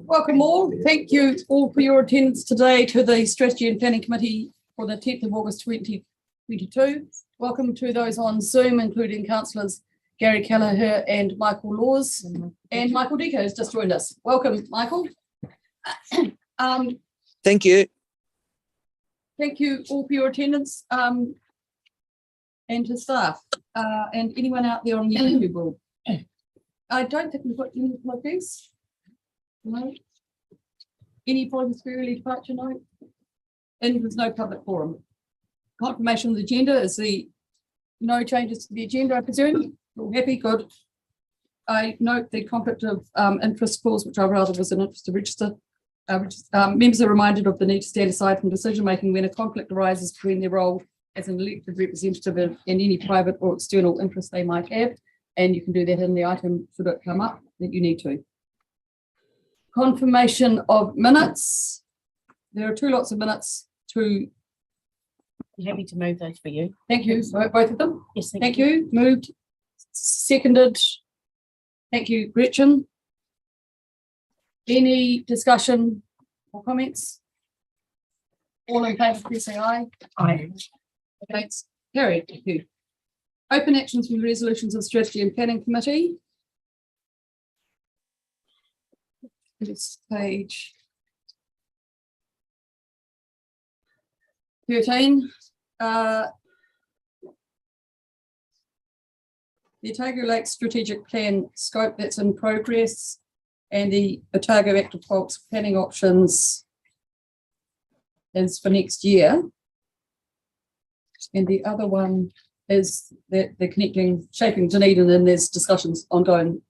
Welcome all. Thank you all for your attendance today to the Strategy and Planning Committee for the 10th of August 2022. Welcome to those on Zoom, including councillors Gary Kelleher and Michael Laws, and Michael Deco has just joined us. Welcome, Michael. Thank you. Thank you all for your attendance, and to staff and anyone out there on YouTube world. I don't think we've got any apologies. No. Any apologies for early departure? No. And there's no public forum. Confirmation of the agenda is no changes to the agenda, I presume. All happy, good. I note the conflict of interest clause, which I rather was an interest to register. Members are reminded of the need to stand aside from decision making when a conflict arises between their role as an elected representative and any private or external interest they might have, and you can do that in the item should it come up that you need to. Confirmation of minutes. There are two lots of minutes to. Happy to move those for you. Thank you. So both of them. Yes, Thank you. Moved. Seconded. Thank you, Gretchen. Any discussion or comments? All in favour, please say aye. Aye. Against? Carried. Thank you. Open actions from the resolutions of Strategy and Planning Committee. This page 13. The Otago Lake Strategic Plan scope that's in progress, and the Otago Active Bulks planning options is for next year. And the other one is that they're connecting, shaping Dunedin, and there's discussions ongoing.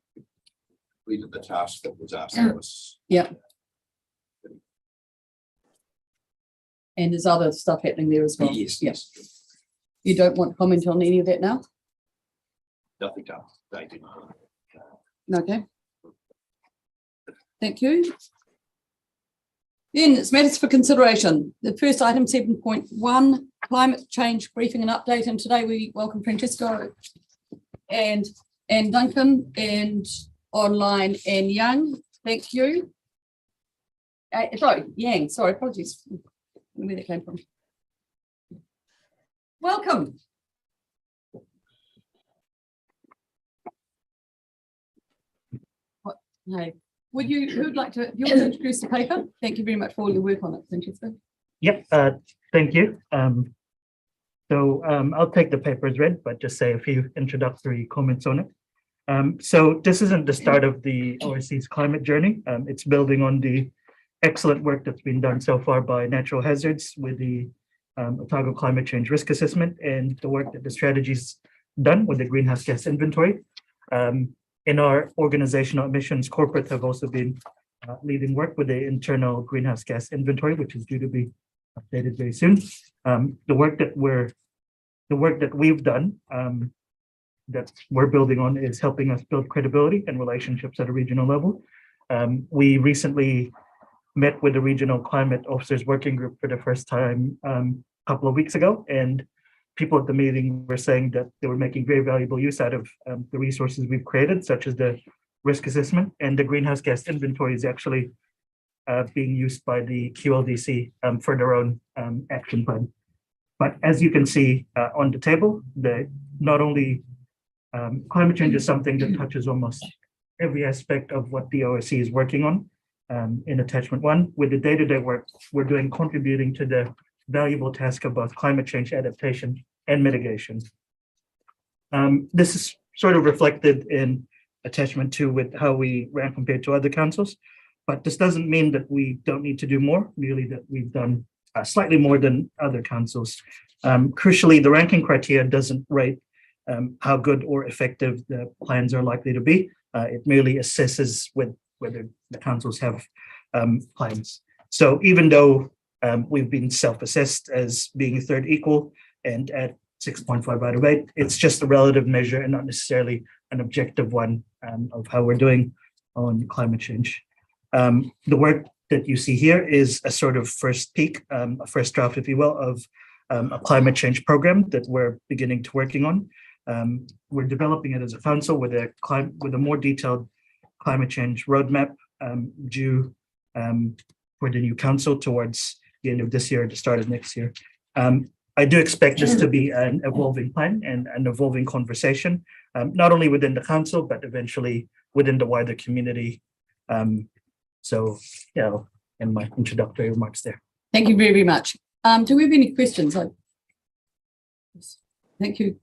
We did the task that was asked of us. Yeah. And there's other stuff happening there as well. Yes, Yeah. yes. You don't want to comment on any of that now? Nothing done. They didn't. Okay. Thank you. Then it's matters for consideration. The first item, 7.1, climate change briefing and update. And today we welcome Francesco and Duncan, and online and Young. Thank you. Sorry, Yang. Sorry, apologies. I don't know where that came from. Welcome. Hey, who'd like to, you want to introduce the paper? Thank you very much for all your work on it, Francesco. Yep, thank you. I'll take the paper as read, but just say a few introductory comments on it. So this isn't the start of the ORC's climate journey. It's building on the excellent work that's been done so far by Natural Hazards with the Otago Climate Change Risk Assessment, and the work that the strategy's done with the greenhouse gas inventory. In our organizational emissions, corporate have also been leading work with the internal greenhouse gas inventory, which is due to be updated very soon. The work that we've done that we're building on is helping us build credibility and relationships at a regional level. We recently met with the Regional Climate Officers Working Group for the first time a couple of weeks ago, and people at the meeting were saying that they were making very valuable use out of the resources we've created, such as the risk assessment, and the greenhouse gas inventory is actually being used by the QLDC for their own action plan. But as you can see on the table, not only climate change is something that touches almost every aspect of what the OSC is working on in attachment 1. With the day-to-day work we're doing, contributing to the valuable task of both climate change adaptation and mitigation. This is sort of reflected in attachment 2 with how we rank compared to other councils, but this doesn't mean that we don't need to do more, merely that we've done slightly more than other councils. Crucially, the ranking criteria doesn't rate how good or effective the plans are likely to be. It merely assesses whether the councils have plans. So even though we've been self-assessed as being third equal and at 6.5 out of 8, it's just a relative measure and not necessarily an objective one of how we're doing on climate change. The work that you see here is a sort of first peek, a first draft, if you will, of a climate change program that we're beginning to working on. We're developing it as a council with a more detailed climate change roadmap due for the new council towards the end of this year, the start of next year. I do expect this to be an evolving plan and an evolving conversation, not only within the council, but eventually within the wider community. So, yeah, I'll end my introductory remarks there. Thank you very, very much. Do we have any questions? Thank you,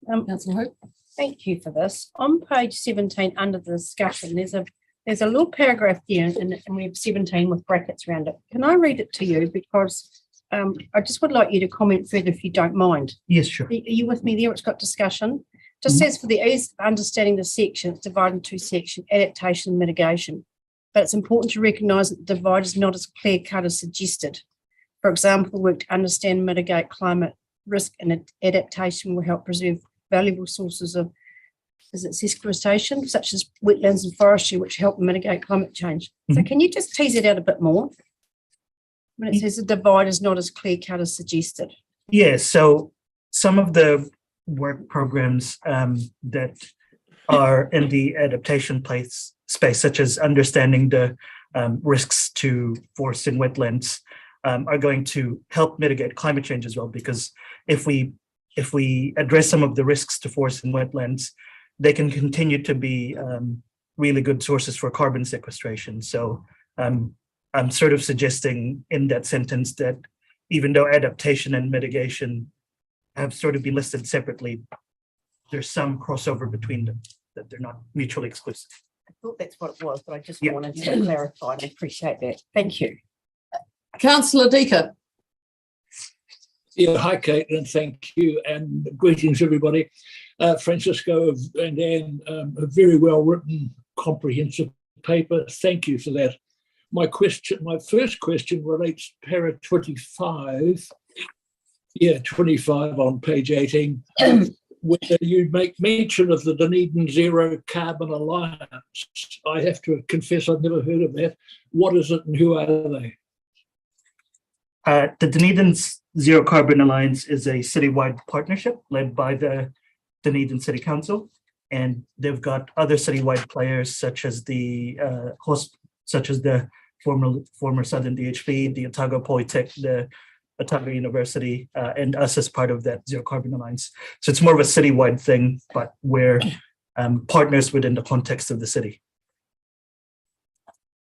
Councillor Hope. Thank you for this. On page 17, under the discussion, there's a little paragraph there, and we have 17 with brackets around it. Can I read it to you? Because I just would like you to comment further if you don't mind. Yes, sure. Are you with me there? It's got discussion. Just says for the ease of understanding the section, it's divided into two sections, adaptation and mitigation. But it's important to recognise that the divide is not as clear-cut as suggested. For example, the work to understand and mitigate climate risk and adaptation will help preserve valuable sources of, sequestration, such as wetlands and forestry, which help mitigate climate change. So can you just tease it out a bit more? When it says the divide is not as clear-cut as suggested. Yeah, so some of the work programs that are in the adaptation space, such as understanding the risks to forests and wetlands, are going to help mitigate climate change as well. Because if we address some of the risks to forests and wetlands, they can continue to be really good sources for carbon sequestration. So I'm sort of suggesting in that sentence that even though adaptation and mitigation have sort of been listed separately, there's some crossover between them, that they're not mutually exclusive. I thought that's what it was, but I just wanted to clarify, and I appreciate that. Thank you. Councillor Deaker. Yeah, hi, Kate, and thank you, and greetings, everybody. Francisco and Anne, a very well-written, comprehensive paper. Thank you for that. My first question relates to para 25. Yeah, 25 on page 18, where you make mention of the Dunedin Zero Carbon Alliance. I have to confess I've never heard of that. What is it and who are they? The Dunedin Zero Carbon Alliance is a citywide partnership led by the Dunedin City Council, and they've got other citywide players such as the former Southern DHB, the Otago Polytech, the Otago University, and us as part of that Zero Carbon Alliance. So it's more of a citywide thing, but we're partners within the context of the city.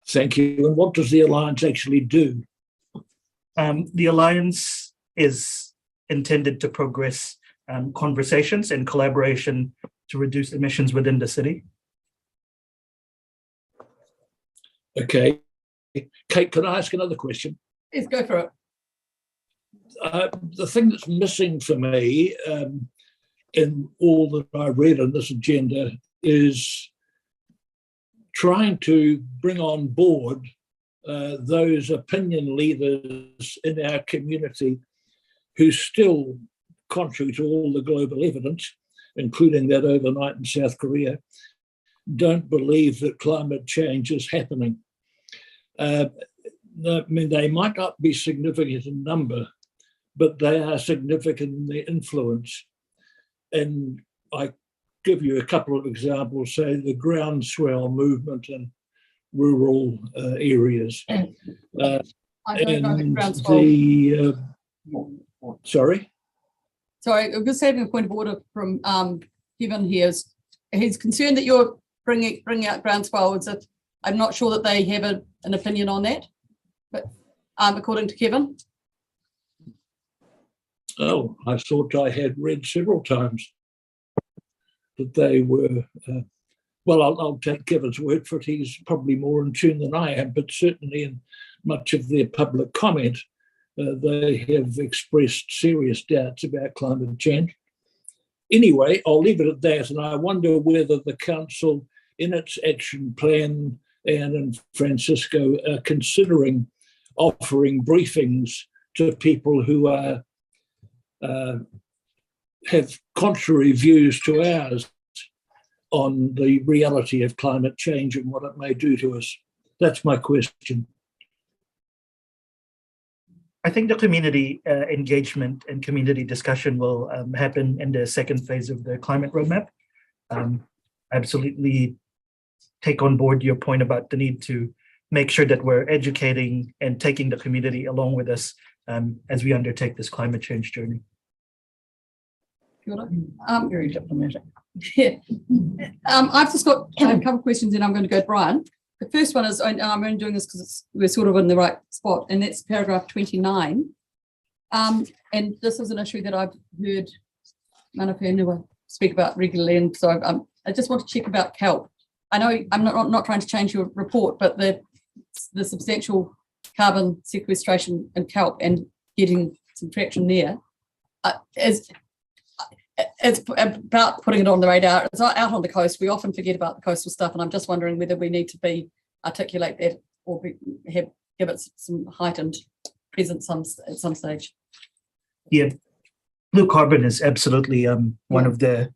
Thank you. And what does the Alliance actually do? The Alliance is intended to progress conversations and collaboration to reduce emissions within the city. Okay. Kate, can I ask another question? Yes, go for it. The thing that's missing for me in all that I read in this agenda is trying to bring on board those opinion leaders in our community who still, contrary to all the global evidence, including that overnight in South Korea, don't believe that climate change is happening. I mean, they might not be significant in number, but they are significant in their influence. And I give you a couple of examples, say the groundswell movement in rural areas. I don't know the groundswell. Sorry? Sorry, I'm just having a point of order from Kevin here. He's concerned that you're bringing out groundswell. I'm not sure that they have an opinion on that, but according to Kevin. Oh, I thought I had read several times that they were, well, I'll take Kevin's word for it. He's probably more in tune than I am, but certainly in much of their public comment, they have expressed serious doubts about climate change. Anyway, I'll leave it at that, and I wonder whether the council, in its action plan, and Francisco are considering offering briefings to people who are have contrary views to ours on the reality of climate change and what it may do to us. That's my question. I think the community engagement and community discussion will happen in the second phase of the climate roadmap. Absolutely take on board your point about the need to make sure that we're educating and taking the community along with us as we undertake this climate change journey. Very diplomatic. Yeah. I've just got a couple of questions and I'm going to go to Brian. The first one is, and I'm only doing this because we're sort of in the right spot, and that's paragraph 29. And this is an issue that I've heard Manawhenua speak about regularly, and so I just want to check about kelp. I know I'm not trying to change your report, but the substantial carbon sequestration in kelp and getting some traction there it's about putting it on the radar. It's out on the coast. We often forget about the coastal stuff, and I'm just wondering whether we need to articulate that or give it some heightened presence at some stage. Yeah, blue carbon is absolutely one of the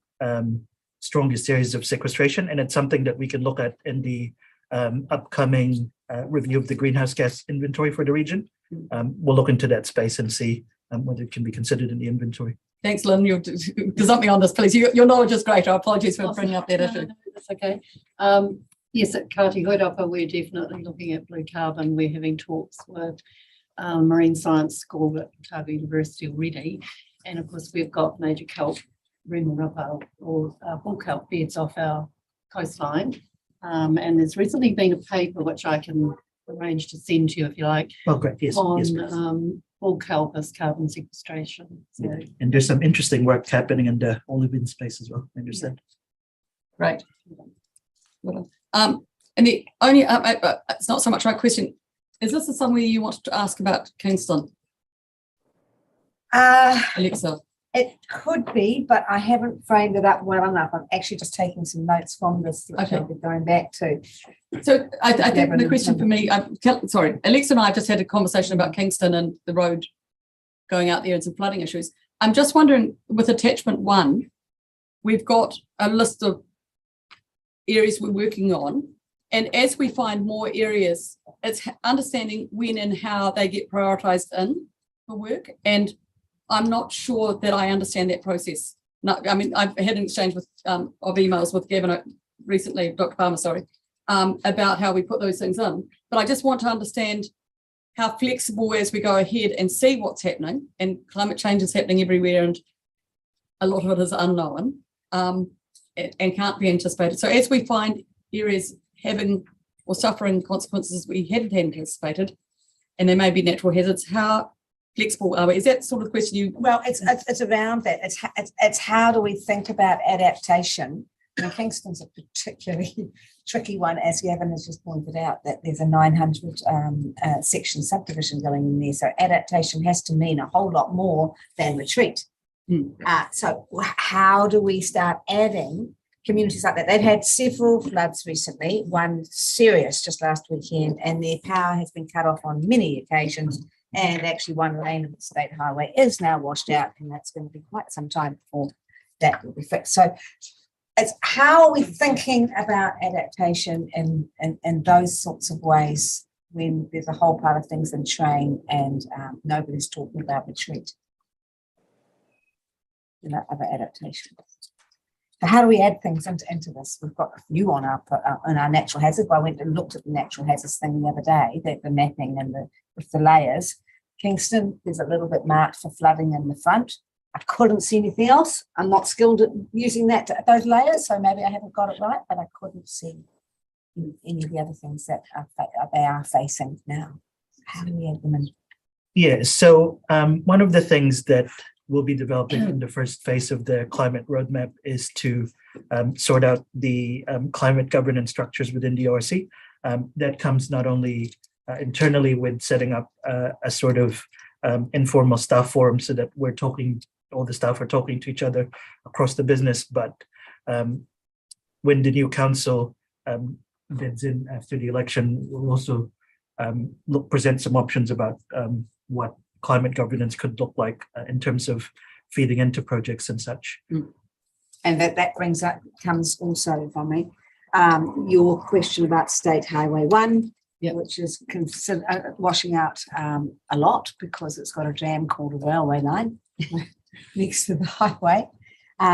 strongest areas of sequestration, and it's something that we can look at in the upcoming review of the greenhouse gas inventory for the region. We'll look into that space and see whether it can be considered in the inventory. Thanks, Lynn. You'll gazump me on this, please. Your knowledge is great. I apologize for bringing up that issue. No, that's okay. Yes, at Kāti Hoirapa, we're definitely looking at blue carbon. We're having talks with Marine Science School at Otago University already. And of course, we've got major kelp, remarapa or bull kelp beds off our coastline. And there's recently been a paper which I can arrange to send to you if you like. Oh, great. Yes, yes, please. On bull kelp as carbon sequestration. So, and there's some interesting work happening in the olivine space as well. I understand. Great. And the only, it's not so much my question. Is this somewhere you wanted to ask about Kingston? Alexa? It could be, but I haven't framed it up well enough. I'm actually just taking some notes from this, which I'll be going back to. So I think the question for me, Alexa and I have just had a conversation about Kingston and the road going out there and some flooding issues. I'm just wondering, with attachment 1, we've got a list of areas we're working on. And as we find more areas, it's understanding when and how they get prioritised in for work. And I'm not sure that I understand that process. No, I mean, I've had an exchange of emails with Gavin recently, Dr. Palmer, about how we put those things in. But I just want to understand how flexible as we go ahead and see what's happening. And climate change is happening everywhere, and a lot of it is unknown and can't be anticipated. So as we find areas having or suffering consequences we hadn't anticipated, and there may be natural hazards, how flexible are we? Is that sort of the question you? Well, it's around that. It's how do we think about adaptation? And Kingston's a particularly tricky one, as Gavin has just pointed out, that there's a 900 section subdivision going in there. So adaptation has to mean a whole lot more than retreat. So how do we start adding communities like that? They've had several floods recently, one serious just last weekend, and their power has been cut off on many occasions. And actually one lane of the state highway is now washed out, and that's going to be quite some time before that will be fixed. So it's how are we thinking about adaptation in those sorts of ways when there's a whole pile of things in train and nobody's talking about retreat, other adaptation. So how do we add things into this? We've got a few on our natural hazard. I went and looked at the natural hazards thing the other day, the mapping and with the layers. Kingston, there's a little bit marked for flooding in the front. I couldn't see anything else. I'm not skilled at using those layers, so maybe I haven't got it right, but I couldn't see any of the other things that they are facing now. How do we add them in? Yeah, so one of the things that we'll be developing in the first phase of the climate roadmap is to sort out the climate governance structures within the ORC. That comes not only internally with setting up a sort of informal staff forum so that all the staff are talking to each other across the business, but when the new council bids in after the election, we'll also present some options about what climate governance could look like in terms of feeding into projects and such. And that comes also, if I may, your question about State Highway 1. Yeah. which is washing out a lot because it's got a dam called a railway line next to the highway.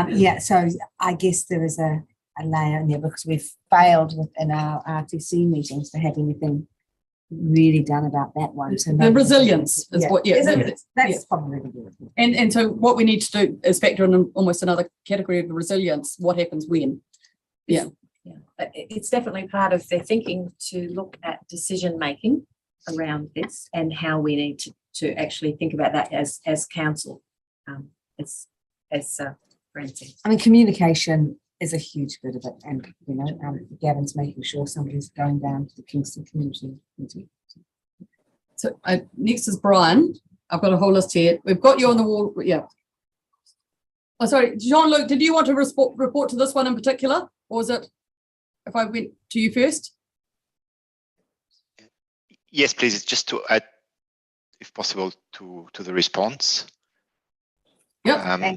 Yeah, so I guess there is a layer in there because we've failed in our RTC meetings to have anything really done about that one. So The resilience is what, That's yeah. probably the good. And so what we need to do is factor in almost another category of resilience. What happens when? Yeah. It's definitely part of their thinking to look at decision making around this and how we need to actually think about that as council. As Francie. I mean, communication is a huge bit of it, and Gavin's making sure somebody's going down to the Kingston community. So next is Brian. I've got a whole list here. We've got you on the wall. Yeah. Oh, sorry, Jean-Luc, did you want to report to this one in particular, or was it if I went to you first? Yes, please. It's just to add, if possible, to the response. Yeah.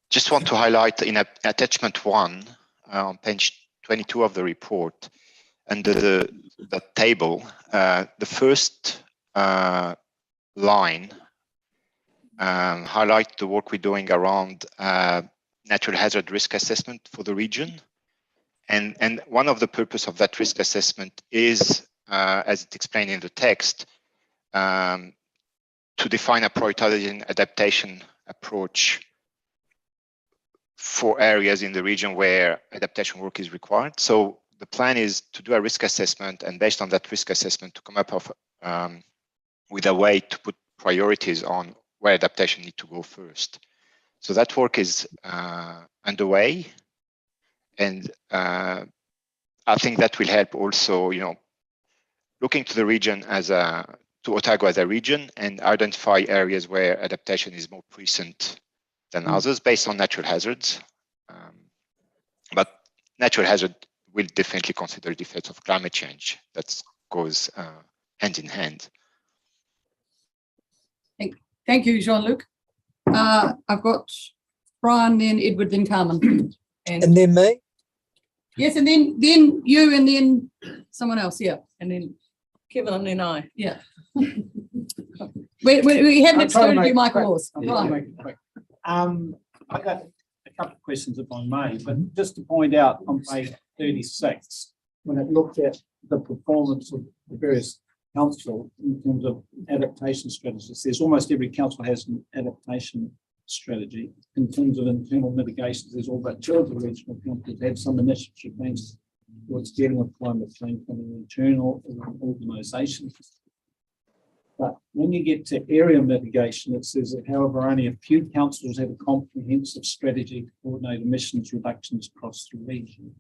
Just want to highlight in attachment 1 on page 22 of the report, under the table, the first line highlight the work we're doing around natural hazard risk assessment for the region. And one of the purpose of that risk assessment is, as it's explained in the text, to define a prioritizing adaptation approach for areas in the region where adaptation work is required. So the plan is to do a risk assessment, and based on that risk assessment to come up with a way to put priorities on where adaptation need to go first. So that work is underway, and I think that will help also, looking to the region to Otago as a region and identify areas where adaptation is more present than others based on natural hazards. But natural hazard will definitely consider the effects of climate change. That goes hand in hand. Thank you, Jean-Luc. I've got Brian, then Edward, then Carmen. And then me? Yes, and then you, and then someone else, yeah. And then Kevin, and then I. yeah. We haven't excluded you, Michael Laws. Right. I got a couple of questions, if I may, but just to point out on page 36, when it looked at the performance of the various council in terms of adaptation strategies, there's almost every council has an adaptation strategy. In terms of internal mitigations, there's all but 2 of the regional councils have some initiative plans towards dealing with climate change from an internal organisation. But when you get to area mitigation, it says that, however, only a few councils have a comprehensive strategy to coordinate emissions reductions across the region.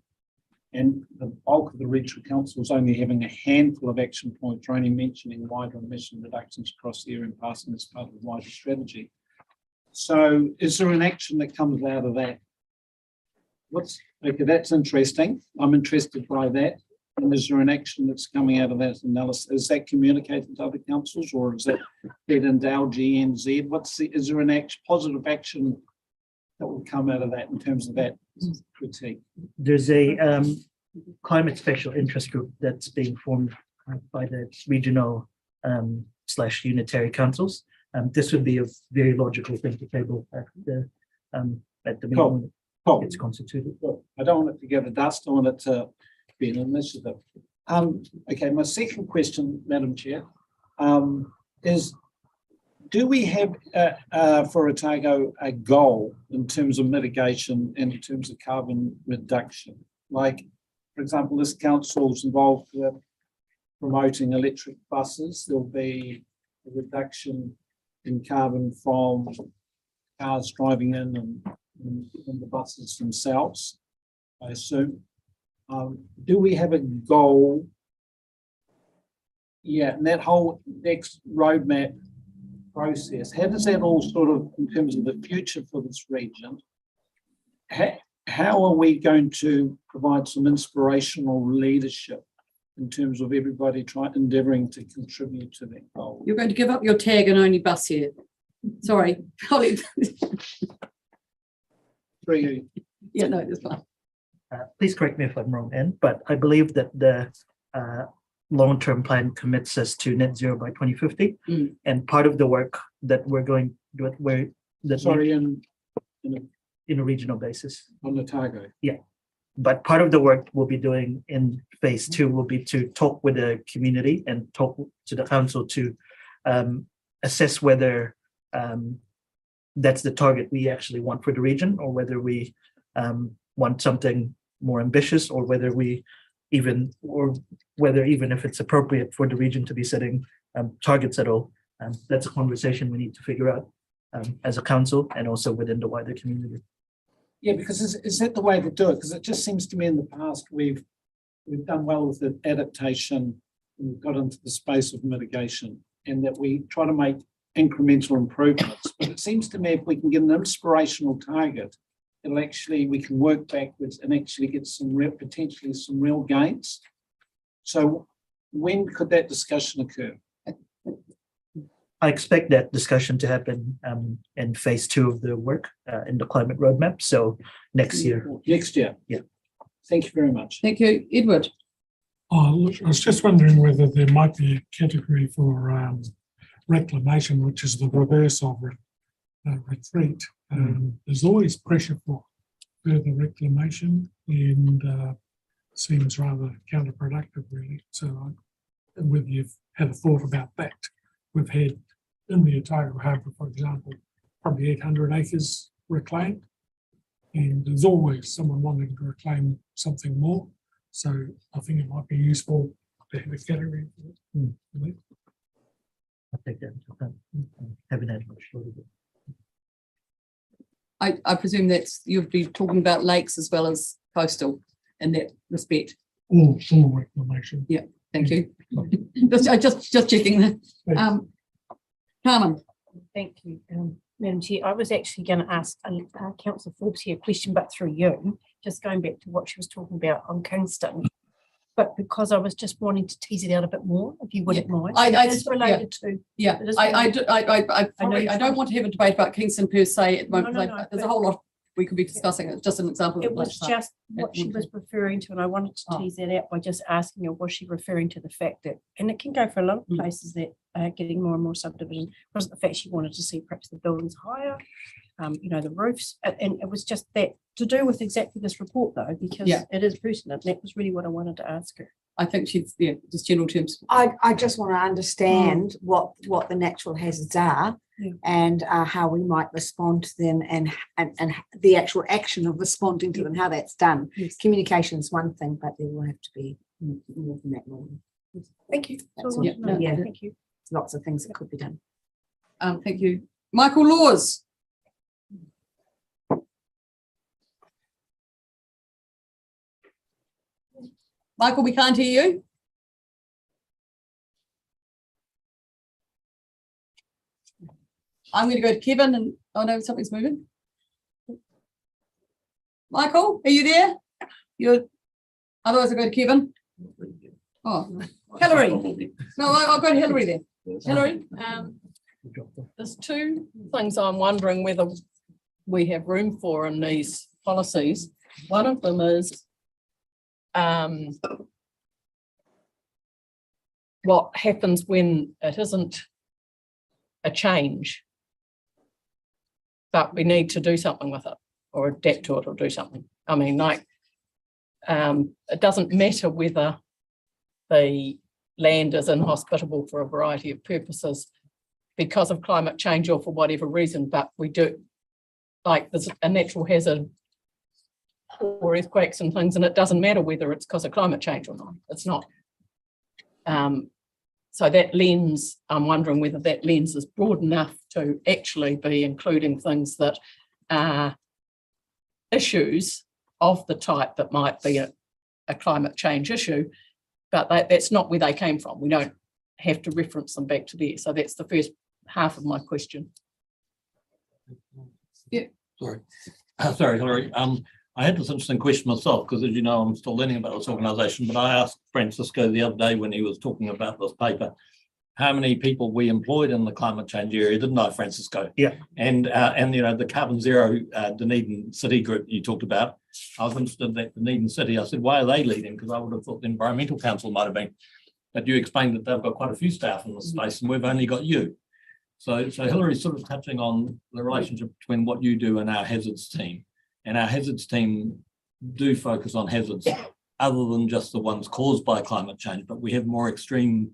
And the bulk of the regional councils only having a handful of action points, or only mentioning wider emission reductions across the area and passing as part of the wider strategy. So is there an action that comes out of that? Okay, that's interesting. I'm interested by that. And is there an action that's coming out of that analysis? Is that communicated to other councils, or is that fed into LGNZ? Is there an positive action that will come out of that in terms of that critique? There's a climate special interest group that's being formed by the regional / unitary councils. This would be a very logical thing to table at the meeting when it's constituted. Well, I don't want it to go to dust. I want it to be an initiative. Okay, my second question, Madam Chair, is do we have for Otago a goal in terms of mitigation and in terms of carbon reduction? Like, for example, this council is involved with promoting electric buses. There'll be a reduction in carbon from cars driving in and the buses themselves, I assume. Do we have a goal? Yeah, and that whole next roadmap process, how does that all sort of, in terms of the future for this region, how are we going to provide some inspirational leadership in terms of everybody endeavouring to contribute to that goal? You're going to give up your tag and only bus here. Sorry, Holly. Yeah, no, it's fine. Please correct me if I'm wrong, Anne, but I believe that the long-term plan commits us to net zero by 2050. And part of the work that we're going Sorry, in in a regional basis. on Otago. But part of the work we'll be doing in phase 2 will be to talk with the community and talk to the council to assess whether that's the target we actually want for the region, or whether we want something more ambitious, or whether even if it's appropriate for the region to be setting targets at all. That's a conversation we need to figure out as a council and also within the wider community. Yeah, because is that the way to do it? Because it just seems to me in the past, we've done well with the adaptation, and we've got into the space of mitigation, and that we try to make incremental improvements. But it seems to me if we can get an inspirational target, it'll actually, we can work backwards and actually get potentially some real gains. So when could that discussion occur? I expect that discussion to happen in phase 2 of the work in the climate roadmap. So next year. Next year? Yeah. Thank you very much. Thank you, Edward. Oh, look, I was just wondering whether there might be a category for reclamation, which is the reverse of retreat. There's always pressure for further reclamation, and seems rather counterproductive, really. So whether you've had a thought about that. We've had in the Otago Harbour, for example, probably 800 acres reclaimed, and there's always someone wanting to reclaim something more. So I think it might be useful to have a category for that. I think that haven't had much thought of it. I presume that's, you'd be talking about lakes as well as coastal in that respect. All reclamation. Yeah, thank you. just checking that. Carmen. Thank you, Madam Chair. I was actually going to ask Councillor Forbes here a question, but through you, just going back to what she was talking about on Kingston. But because I was just wanting to tease it out a bit more, if you wouldn't mind. It's related to. Yeah, I don't want to have a debate about Kingston per se at the moment. No, there's a whole lot we could be discussing. It's just an example. It was just what she was referring to, and I wanted to tease that out by just asking her, was she referring to the fact that, and it can go for a lot of places that are getting more and more subdivision, was it the fact she wanted to see perhaps the buildings higher, the roofs, and it was just that to do with exactly this report though, because it is pertinent. That was really what I wanted to ask her. I think she's just general terms. I just want to understand what the natural hazards are and how we might respond to them, and the actual action of responding to them, how that's done. Yes. Communication is one thing, but there will have to be more than that. Thank you. Yeah. Thank you. Lots of things that could be done. Thank you. Michael Laws. Michael, we can't hear you. I'm going to go to Kevin and, oh no, something's moving. Michael, are you there? Otherwise I'll go to Kevin. Oh, Hillary. No, I'll go to Hillary then. Hillary? There's two things I'm wondering whether we have room for in these policies. One of them is what happens when it isn't a change, but we need to do something with it or adapt to it or do something. I mean, it doesn't matter whether the land is inhospitable for a variety of purposes because of climate change or for whatever reason, but we do, like there's a natural hazard or earthquakes and things, and it doesn't matter whether it's because of climate change or not. It's not. So that lens, I'm wondering whether that lens is broad enough to actually be including things that are issues of the type that might be a climate change issue, but that's not where they came from. We don't have to reference them back to there. So that's the first half of my question. Yeah. Sorry, Hillary. I had this interesting question myself because, as you know, I'm still learning about this organisation, but I asked Francisco the other day when he was talking about this paper, how many people we employed in the climate change area, didn't I, Francisco? Yeah. And the Carbon Zero Dunedin City group you talked about, I was interested in that Dunedin City. I said, why are they leading? Because I would have thought the Environmental Council might have been. But you explained that they've got quite a few staff in the space and we've only got you. So Hillary's sort of touching on the relationship between what you do and our hazards team. And our hazards team do focus on hazards other than just the ones caused by climate change, but we have more extreme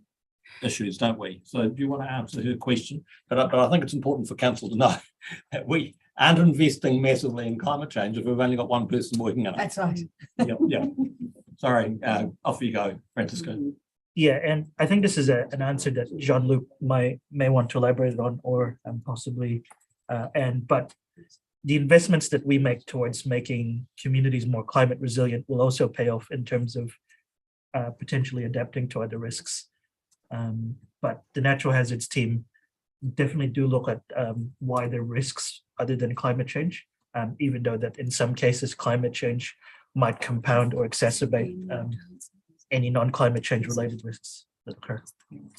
issues, don't we? So do you want to answer her question? But I think it's important for council to know that we aren't investing massively in climate change if we've only got one person working on it. That's right. Yeah. Sorry, off you go, Francisco. Yeah, and I think this is an answer that Jean-Luc may want to elaborate on, or possibly, but the investments that we make towards making communities more climate resilient will also pay off in terms of potentially adapting to other risks. But the natural hazards team definitely do look at wider risks other than climate change, even though that in some cases climate change might compound or exacerbate any non-climate change related risks that occur.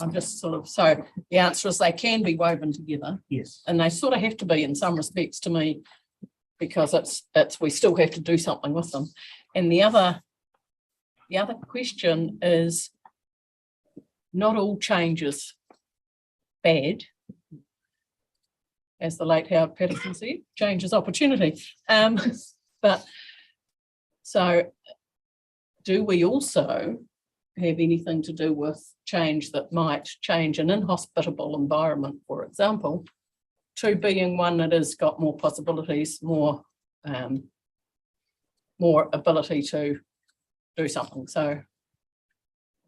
I'm just sort of, so the answer is they can be woven together. Yes. And they sort of have to be in some respects to me, because it's we still have to do something with them. And the other question is, not all change is bad. As the late Howard Patterson said, change is opportunity. But so do we also have anything to do with change that might change an inhospitable environment, for example, to being one that has got more possibilities, more ability to do something? So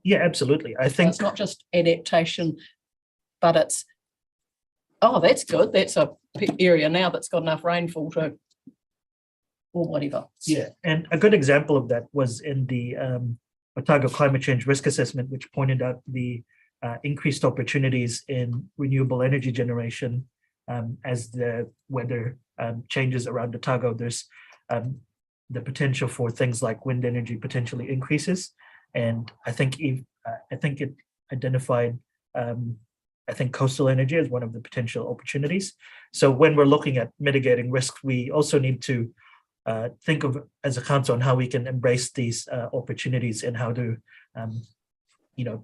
yeah, absolutely. I think it's not just adaptation, but it's, oh, that's good. That's a area now that's got enough rainfall to, or whatever. Yeah, and a good example of that was in the Otago Climate Change Risk Assessment, which pointed out the increased opportunities in renewable energy generation as the weather changes around Otago. There's the potential for things like wind energy potentially increases, and I think it identified coastal energy as one of the potential opportunities. So when we're looking at mitigating risk, we also need to think of as a council on how we can embrace these opportunities and how to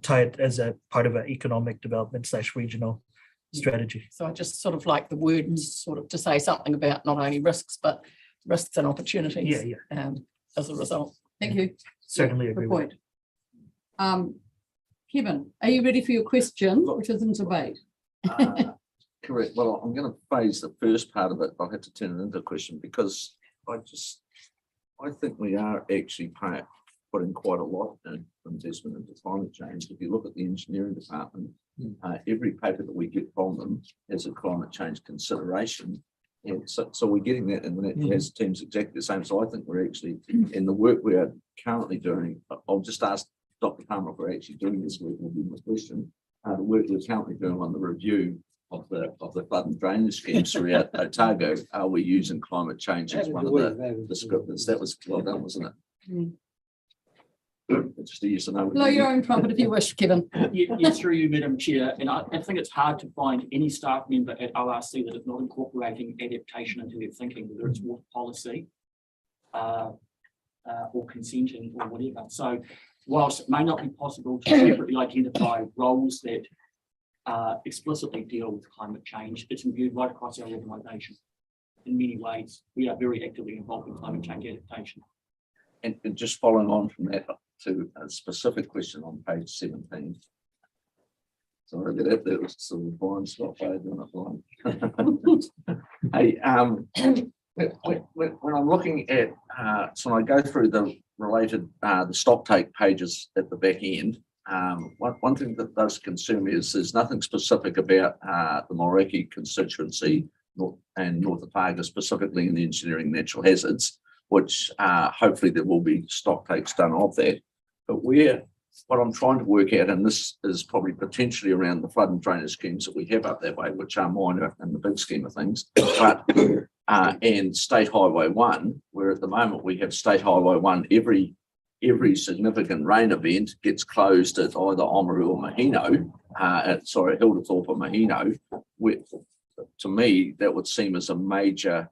tie it as a part of an economic development / regional strategy. So I just sort of like the words sort of to say something about not only risks, but risks and opportunities. Yeah. As a result. Thank you. you. Certainly Good agree with point. Kevin, are you ready for your question, which is in debate? Correct. Well, I'm going to phrase the first part of it. I'll have to turn it into a question because I think we are actually putting quite a lot in investment into climate change. If you look at the engineering department, every paper that we get from them has a climate change consideration. And so we're getting that, and that has teams exactly the same. So I think we're actually in the work we are currently doing. I'll just ask Dr. Palmer if we're actually doing this work. Will be my question. The work we're currently doing on the review of the flood and drainage schemes throughout Otago, are we using climate change as one of the descriptors? That was well done, wasn't it? Just a yes or no. Blow your own trumpet if you wish, Kevin. Yes, through you, Madam Chair. And I think it's hard to find any staff member at ORC that is not incorporating adaptation into their thinking, whether it's water policy or consenting or whatever. So whilst it may not be possible to separately identify roles that explicitly deal with climate change, it's imbued right across our organisation. In many ways, we are very actively involved in climate change adaptation. And just following on from that to a specific question on page 17. Sorry, that was sort of blind spot. Hey, when I'm looking at, so when I go through the related, the stock take pages at the back end, one thing that does concern me is there's nothing specific about the Moreki constituency and North Otago, specifically in the engineering natural hazards, which hopefully there will be stock takes done of that. But what I'm trying to work out, and this is probably potentially around the flood and drainage schemes that we have up that way, which are minor in the big scheme of things, but and State Highway 1, where at the moment we have State Highway 1, every significant rain event gets closed at either Oamaru or Mahino, Hildethorpe or Mahino. To me, that would seem as a major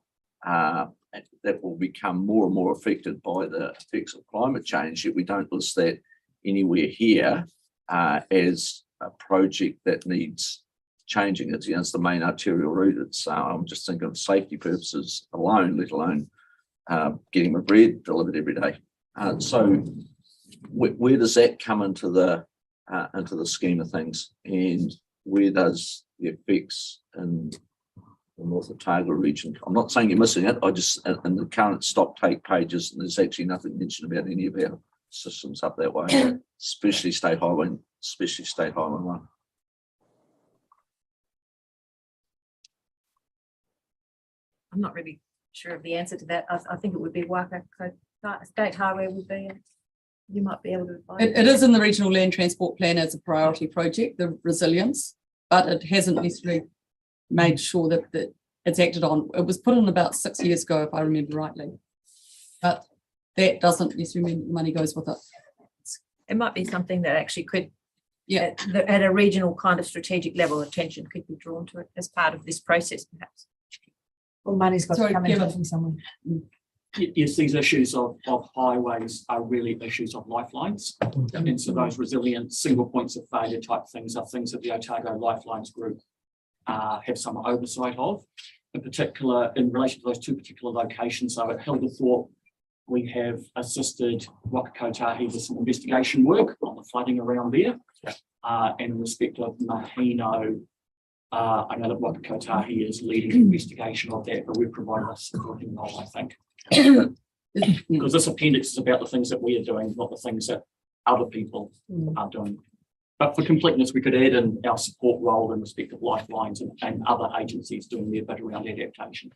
that will become more and more affected by the effects of climate change, yet we don't list that anywhere here. as a project that needs changing. It's against the main arterial route. It's I'm just thinking of safety purposes alone, let alone getting my bread delivered every day. So where does that come into the scheme of things, and where does the effects in the North Otago region? I'm not saying you're missing it. I just, in the current stock take pages, there's actually nothing mentioned about any of our systems up that way, especially State Highway 1. I'm not really sure of the answer to that. I think it would be Waka State Highway would be. You might be able to advise. It is in the regional land transport plan as a priority project, the resilience, but it hasn't necessarily made sure that it's acted on. It was put in about 6 years ago, if I remember rightly, but that doesn't necessarily mean the money goes with it. It might be something that actually could, at a regional kind of strategic level, attention could be drawn to it as part of this process, perhaps. Well, money's got to come in from somewhere. Yes, these issues of highways are really issues of lifelines. And so those resilient single points of failure type things are things that the Otago Lifelines Group have some oversight of. In particular, in relation to those two particular locations, so at Hilderthorpe, we have assisted Waka Kotahi with some investigation work on the flooding around there. And in respect of Mahino, I know that Waka Kotahi is leading investigation of that, but we've provided a supporting role, I think. Because this appendix is about the things that we are doing, not the things that other people are doing. But for completeness, we could add in our support role in respect of Lifelines and other agencies doing their bit around adaptation.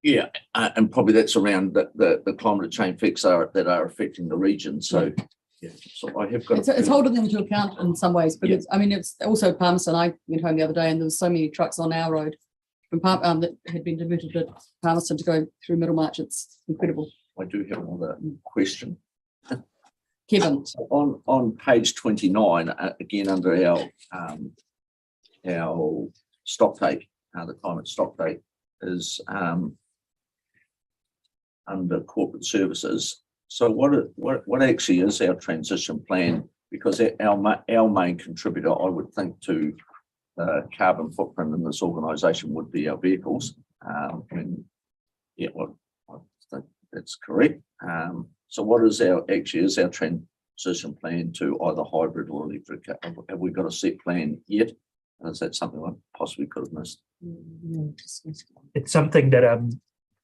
Yeah, and probably that's around the climate change effects that are affecting the region. So, so I have got. It's holding them to account in some ways, but it's, I mean, it's also Palmerston. I went home the other day and there was so many trucks on our road from that had been diverted to Palmerston to go through Middlemarch. It's incredible. I do have another question. Kevin. So on page 29, again under our stock take, the climate stock take is under corporate services. So what actually is our transition plan? Because our main contributor, I would think, to carbon footprint in this organisation would be our vehicles. And yeah, well, I think that's correct. So what is our transition plan to either hybrid or electric? Have we got a set plan yet? And is that something I possibly could have missed? It's something that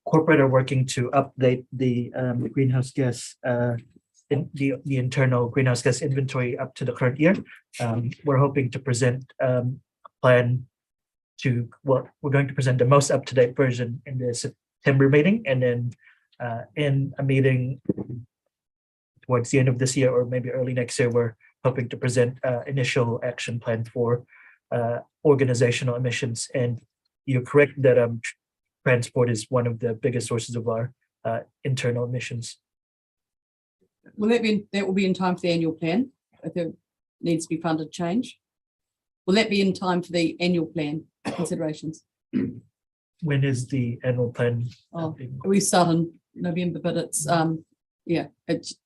corporate are working to update the greenhouse gas in the internal greenhouse gas inventory up to the current year. We're hoping to present a plan to we're going to present the most up-to-date version in the September meeting, and then in a meeting towards the end of this year or maybe early next year, we're hoping to present initial action plan for organizational emissions. And you're correct that transport is one of the biggest sources of our internal emissions. Will that will be in time for the annual plan if there needs to be funded change? Will that be in time for the annual plan considerations? When is the annual plan? We start in November, but it's it's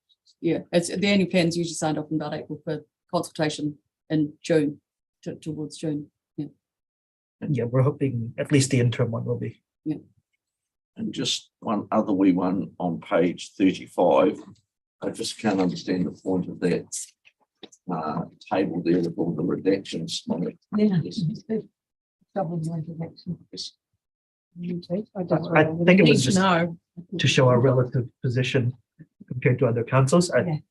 the annual plan is usually signed off in about April for consultation in June towards June. Yeah, we're hoping at least the interim one will be. Yeah. And just one other wee one on page 35. I just can't understand the point of that table there with all the redactions on it. I think it was just to show our relative position compared to other councils. I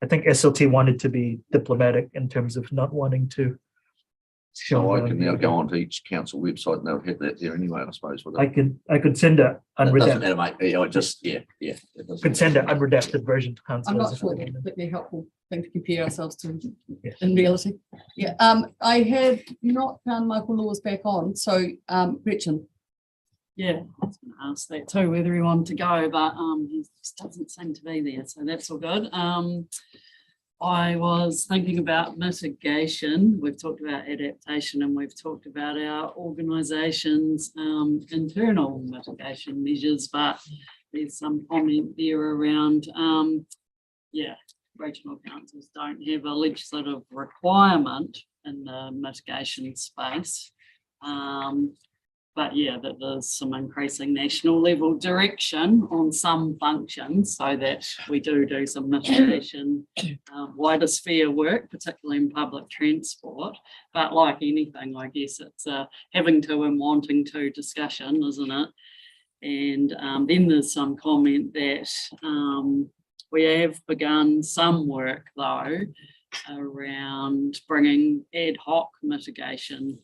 think SLT wanted to be diplomatic in terms of not wanting to show. So I can now go onto each council website and they'll have that there anyway, I suppose. I could send a unredacted. Doesn't matter, mate. Yeah, I just Could send an unredacted version to council. I'm not sure that would be a helpful thing to compare ourselves to in reality. Yeah. I have not found Michael Laws back on. So Gretchen. Yeah, I was going to ask that too, whether he wanted to go, but he just doesn't seem to be there, so that's all good. I was thinking about mitigation. We've talked about adaptation and we've talked about our organisation's internal mitigation measures, but there's some comment there around, regional councils don't have a legislative requirement in the mitigation space. But yeah, that there's some increasing national level direction on some functions so that we do some mitigation, wider sphere work, particularly in public transport. But like anything, I guess it's a having to and wanting to discussion, isn't it? And then there's some comment that we have begun some work though around bringing ad hoc mitigation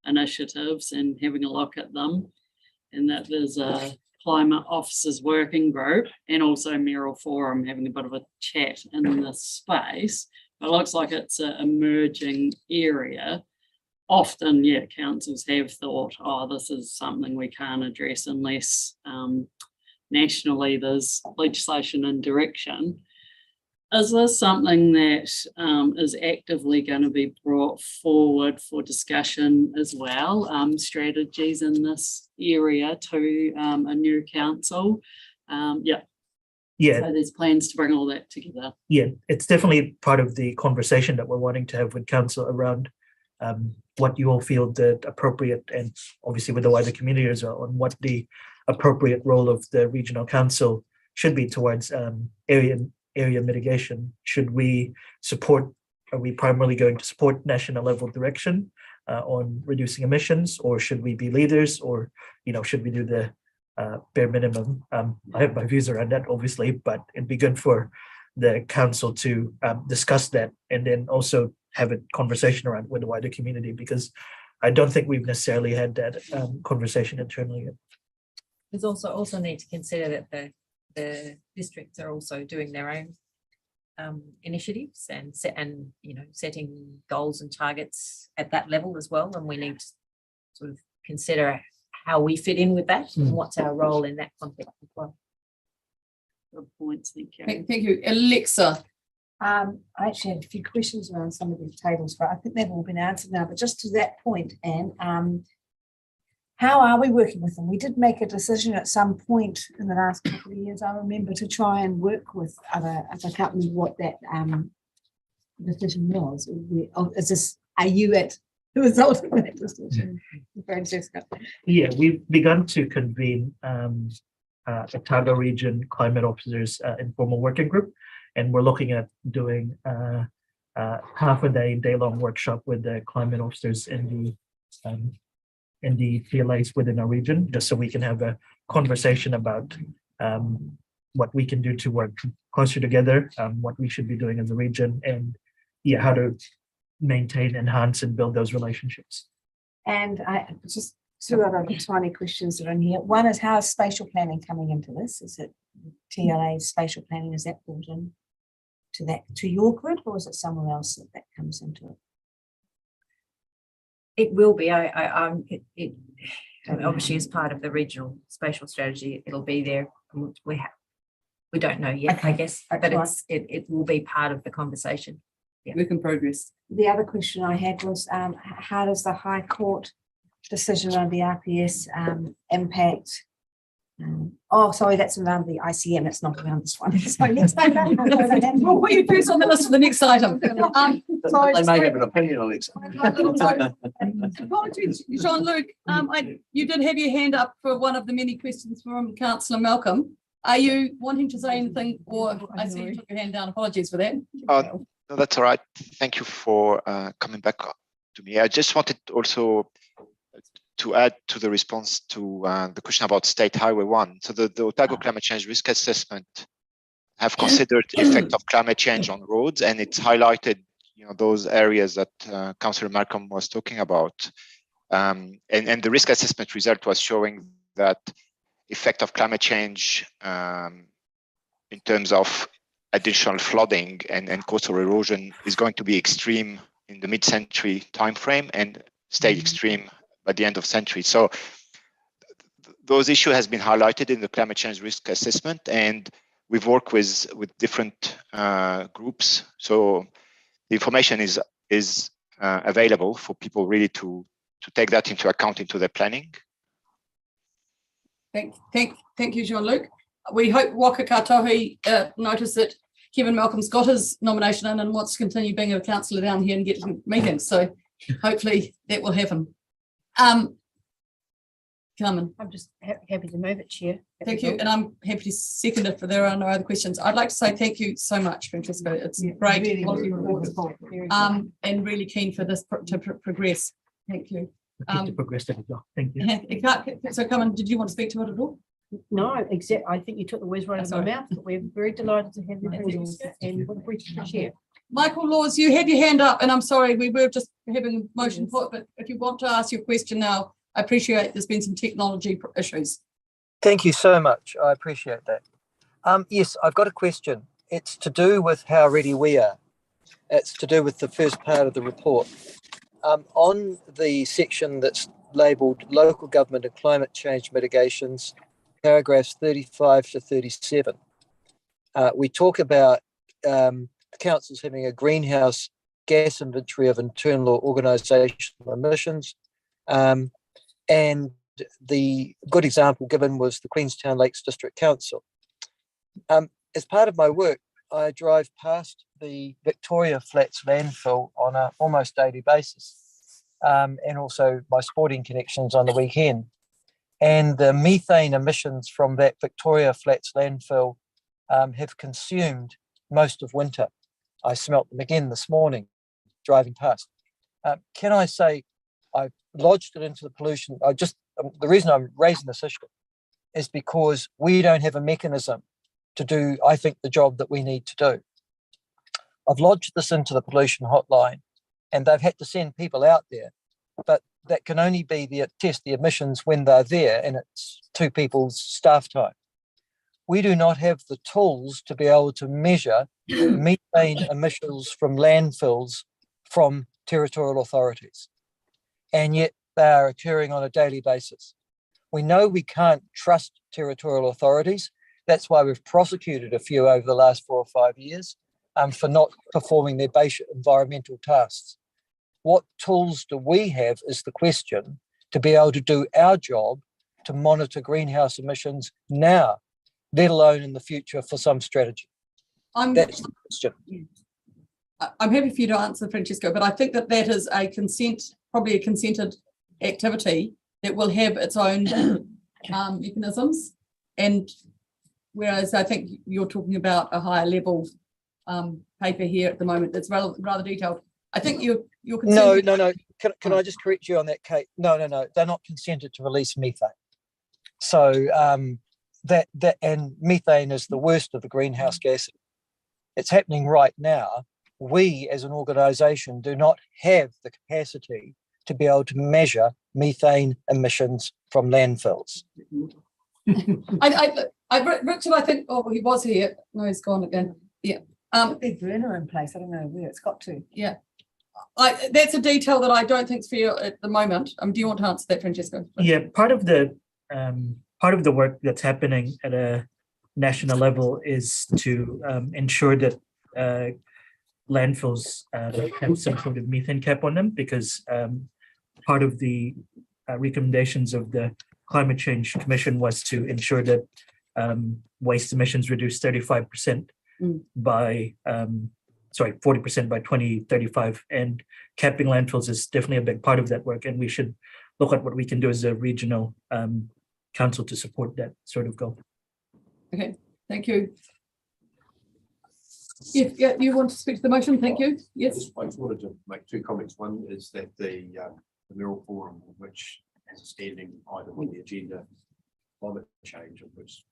initiatives and having a look at them, and that there's a climate officers working group and also Mayoral Forum having a bit of a chat in this space. But it looks like it's an emerging area. Often, yeah, councils have thought, oh, this is something we can't address unless nationally there's legislation and direction. Is this something that is actively going to be brought forward for discussion as well? Strategies in this area to a new council? Yeah. So there's plans to bring all that together. Yeah, it's definitely part of the conversation that we're wanting to have with council around what you all feel the appropriate, and obviously with the wider community as well, on what the appropriate role of the regional council should be towards area mitigation. Should we support, are we primarily going to support national level direction on reducing emissions, or should we be leaders, or, you know, should we do the bare minimum? I have my views around that, obviously, but it'd be good for the council to discuss that and then also have a conversation around with the wider community, because I don't think we've necessarily had that conversation internally yet. There's also need to consider that the districts are also doing their own initiatives and setting goals and targets at that level as well, and we need to sort of consider how we fit in with that and what's our role in that context as well. Good points, thank you. Thank you, Alexa. I actually had a few questions around some of these tables, but I think they've all been answered now. But just to that point, Anne, how are we working with them? We did make a decision at some point in the last couple of years, I remember, to try and work with other, I can't remember what that decision was. Are you at the result of that decision? Francesca? Yeah, we've begun to convene Otago Region Climate Officers Informal Working Group, and we're looking at doing half a day-long workshop with the climate officers in the TLAs within our region, just so we can have a conversation about what we can do to work closer together, what we should be doing as a region, and how to maintain, enhance, and build those relationships. And I just two other tiny questions that are in here. One is, how is spatial planning coming into this? Is it TLA spatial planning? Is that brought in to your group, or is it somewhere else that comes into it? It will be. It obviously as part of the regional spatial strategy, it'll be there. We don't know yet, okay. I guess, but it will be part of the conversation. Yeah. Work in progress. The other question I had was, how does the High Court decision on the RPS impact? Sorry, that's around the ICM. It's not around this one. So next time, we'll put you first on the list for the next item. They may have an opinion on it. Apologies, Jean-Luc. You did have your hand up for one of the many questions from Councillor Malcolm. Are you wanting to say anything, or I see you took your hand down? Apologies for that. No, that's all right. Thank you for coming back to me. I just wanted also to add to the response to the question about State Highway 1. So the Otago Climate Change Risk Assessment have considered the effect of climate change on roads, and it's highlighted, those areas that Councillor Malcolm was talking about. And the risk assessment result was showing that effect of climate change in terms of additional flooding and coastal erosion is going to be extreme in the mid-century timeframe and stay extreme by the end of century. So those issues has been highlighted in the climate change risk assessment, and we've worked with different groups. So the information is available for people really to take that into account into their planning. Thank you, Jean-Luc. We hope Waka Katohi noticed that Kevin Malcolm's got his nomination in and wants to continue being a councillor down here and get to meetings. So hopefully that will happen. Carmen. I'm just happy to move it, Chair. Thank you. And I'm happy to second it if there are no other questions. I'd like to say thank you so much, Francesco. It's great. really quality good. reports. Very And really keen for this to progress. Thank you. Keep to progress that as well. Thank you. So Carmen, did you want to speak to it at all? No, exactly. I think you took the words right out of my Sorry. mouth, but we're very delighted to have you and what a bridge to share. Michael Laws, you had your hand up, and I'm sorry, we were just having a motion put, but if you want to ask your question now, I appreciate there's been some technology issues. Thank you so much. I appreciate that. Yes, I've got a question. It's to do with how ready we are. It's to do with the first part of the report. On the section that's labelled Local Government and Climate Change Mitigations, paragraphs 35 to 37, we talk about councils having a greenhouse gas inventory of internal or organisational emissions. And the good example given was the Queenstown Lakes District Council. As part of my work, I drive past the Victoria Flats landfill on an almost daily basis, and also my sporting connections on the weekend. And the methane emissions from that Victoria Flats landfill have consumed most of winter. I smelt them again this morning driving past. Can I say I've lodged it into the pollution? The reason I'm raising this issue is because we don't have a mechanism to do, I think, the job that we need to do. I've lodged this into the pollution hotline and they've had to send people out there, but that can only be the test the emissions when they're there and it's 2 people's staff time. We do not have the tools to be able to measure methane emissions from landfills from territorial authorities. And yet they are occurring on a daily basis. We know we can't trust territorial authorities. That's why we've prosecuted a few over the last 4 or 5 years for not performing their basic environmental tasks. What tools do we have is the question to be able to do our job to monitor greenhouse emissions now, let alone in the future for some strategy? That's the question. I'm happy for you to answer, Francesco, but I think that is probably a consented activity that will have its own mechanisms. And whereas I think you're talking about a higher level paper here at the moment that's rather detailed. I think you're No. Can I just correct you on that, Kate? No. They're not consented to release methane. So that and methane is the worst of the greenhouse gases. It's happening right now. We as an organisation do not have the capacity to be able to measure methane emissions from landfills. Richard, I think, he was here. No, he's gone again. Yeah. Big burner in place. I don't know where it's got to. Yeah. That's a detail that I don't think is fair at the moment. Do you want to answer that, Francesco? Yeah, part of the work that's happening at a national level is to ensure that landfills have some sort of methane cap on them, because part of the recommendations of the Climate Change Commission was to ensure that waste emissions reduce 35% by 40% by 2035, and capping landfills is definitely a big part of that work, and we should look at what we can do as a regional council to support that sort of goal. Okay, thank you. Yeah, you want to speak to the motion? Thank you. Yes. I just wanted to make 2 comments. One is that the Mural Forum, which has a standing item on the agenda, climate change, of which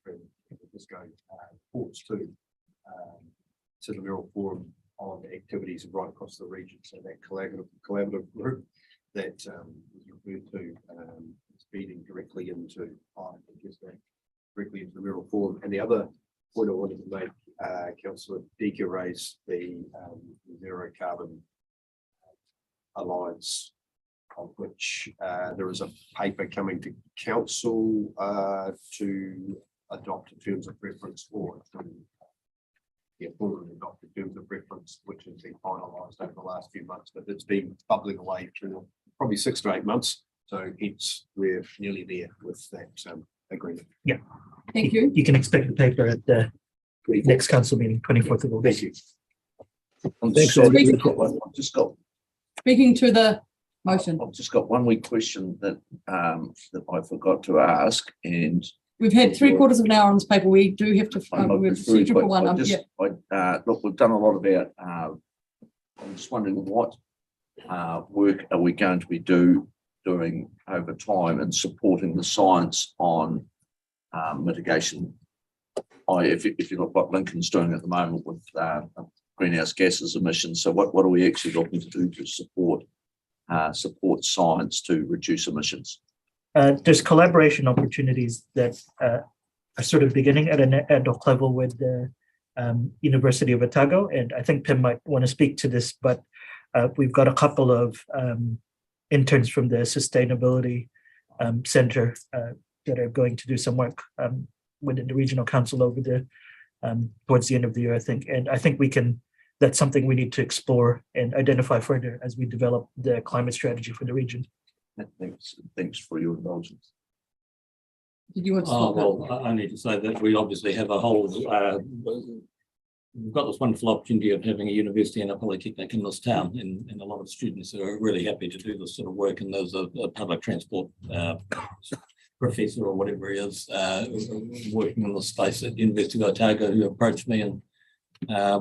this going reports to the Mural Forum on activities right across the region. So that collaborative group that was referred to is feeding directly into the Mural Forum. And the other point I wanted to make, Councillor Deaker raised the Zero Carbon Alliance, of which there is a paper coming to council to adopt in terms of reference for adopted terms of reference, which has been finalised over the last few months, but it's been bubbling away through probably 6 to 8 months. So we're nearly there with that agreement. Yeah. Thank you. You can expect the paper at the next council meeting, 24th of August. Thank you. Thanks, Sorry, Andy. I've just got Speaking to the motion, I've just got one wee question that that I forgot to ask, and we've had 3/4 of an hour on this paper. We do have to, I'm not we're through, scheduled for but one. I just, look, we've done a lot about, I'm just wondering what work are we going to be doing over time and supporting the science on mitigation? If you look what Lincoln's doing at the moment with greenhouse gases emissions, so what are we actually looking to do to support science to reduce emissions? There's collaboration opportunities that are sort of beginning at an ad hoc level with the University of Otago, and I think Pim might want to speak to this, but we've got a couple of interns from the Sustainability Centre that are going to do some work within the Regional Council over the towards the end of the year, I think. And I think that's something we need to explore and identify further as we develop the climate strategy for the region. Thanks for your indulgence. Did you want to? Well, I need to say that we obviously have a whole, we've got this wonderful opportunity of having a university and a polytechnic in this town, and a lot of students are really happy to do this sort of work, and there's a public transport professor or whatever he is working in the space at the University of Otago who approached me and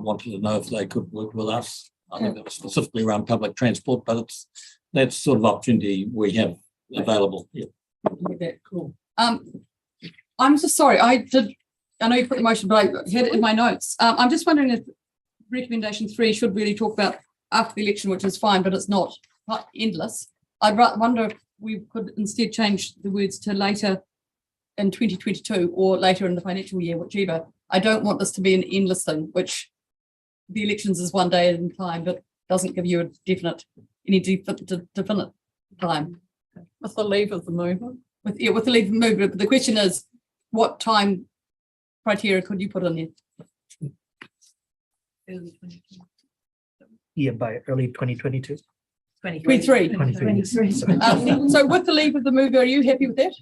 wanted to know if they could work with us. I think that was specifically around public transport, but that's sort of opportunity we have available. Yeah. Cool. I'm just sorry. I know you put the motion, but I had it in my notes. I'm just wondering if recommendation 3 should really talk about after the election, which is fine, but it's not endless. I'd wonder if we could instead change the words to later in 2022 or later in the financial year, whichever. I don't want this to be an endless thing, which the elections is one day in time, but doesn't give you a definite time. With the leave of the mover. With the leave of the mover. But the question is, what time criteria could you put in there? Yeah, by early 2022. 23. 23. So with the leave of the mover, are you happy with that?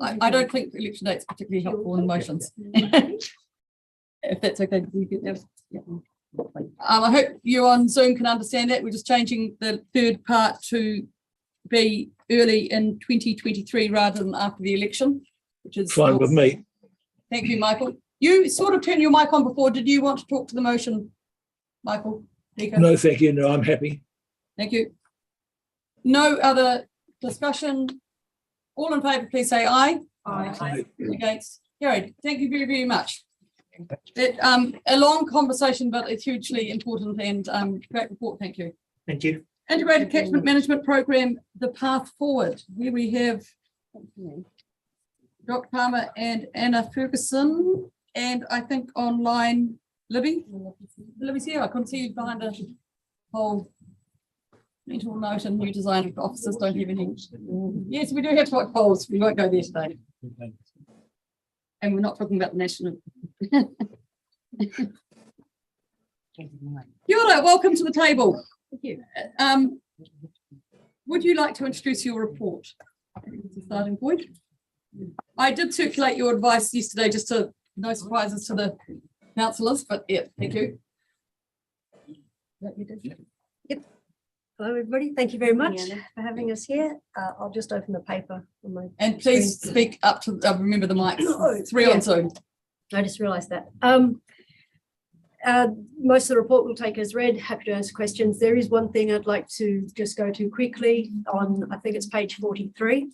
I don't think the election date's particularly helpful in motions. If that's okay, you get that. Yeah. I hope you on Zoom can understand that. We're just changing the third part to be early in 2023 rather than after the election, which is fine with me. Thank you, Michael. You sort of turned your mic on before. Did you want to talk to the motion, Michael? No, thank you. No, I'm happy. Thank you. No other discussion. All in favour, please say aye. Aye. Against? Carried. Thank you very, very much. A long conversation, but it's hugely important and great report. Thank you. Thank you. Integrated Catchment Management Program, the path forward, where we have Dr. Palmer and Anna Ferguson, and I think online Libby's here. I couldn't see you behind a whole mental note and new design officers don't have any. Yes, we do have to polls. We won't go there today. And we're not talking about the national. Kia ora, welcome to the table. Thank you. Would you like to introduce your report? I think it's a starting point. I did circulate your advice yesterday, just to no surprises to the councillors, but yeah, thank you. Yep. Hello, everybody. Thank you very much for having us here. I'll just open the paper on my and please screen. Speak up to remember the mics. 3 on Zoom. I just realised that. Most of the report will take as read. Happy to answer questions. There is one thing I'd like to just go to quickly on, I think it's page 43.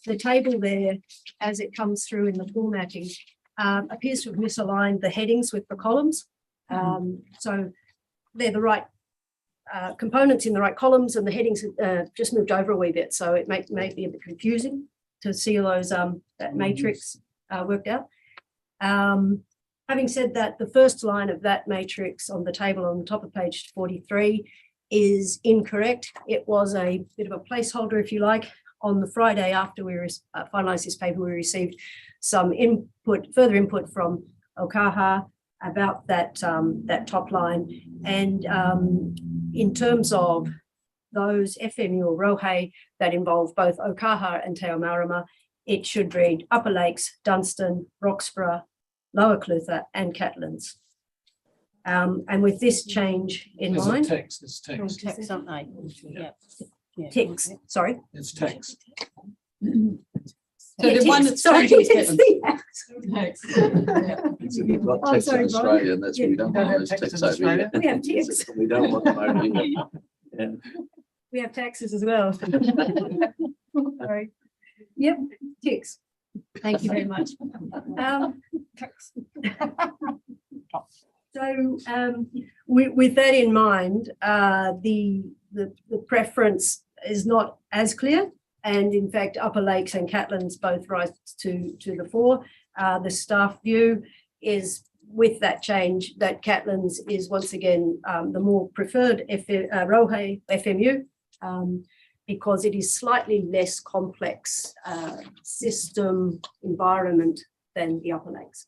The table there, as it comes through in the formatting, appears to have misaligned the headings with the columns. So they're the right components in the right columns, and the headings just moved over a wee bit. So it may be a bit confusing to see those that matrix worked out. Having said that, the first line of that matrix on the table on the top of page 43 is incorrect. It was a bit of a placeholder, if you like. On the Friday after we finalised this paper, we received some further input from Ōkaha about that top line. And in terms of those FMU or Rohe that involve both Ōkaha and Te Marama, it should read Upper Lakes, Dunstan, Roxburgh, Lower Clutha and Catlins. And with this change in Is it mind. text? It's text. Text, aren't they? Yeah. Yeah. Text, sorry. It's text. So the one that's Sorry, changing is it's Kevin's. It's if you've got Oh, text in sorry, Brian. Australia, and that's what we don't Don't want have those text texts in over here. Australia. We have text. We don't want them over here. Yeah. We have taxes as well. Sorry. Yep, text. Thank you very much. So with that in mind, the preference is not as clear. And in fact, Upper Lakes and Catlins both rise to the fore. The staff view is with that change that Catlins is once again the more preferred Rohe FMU because it is slightly less complex system environment than the Upper Lakes.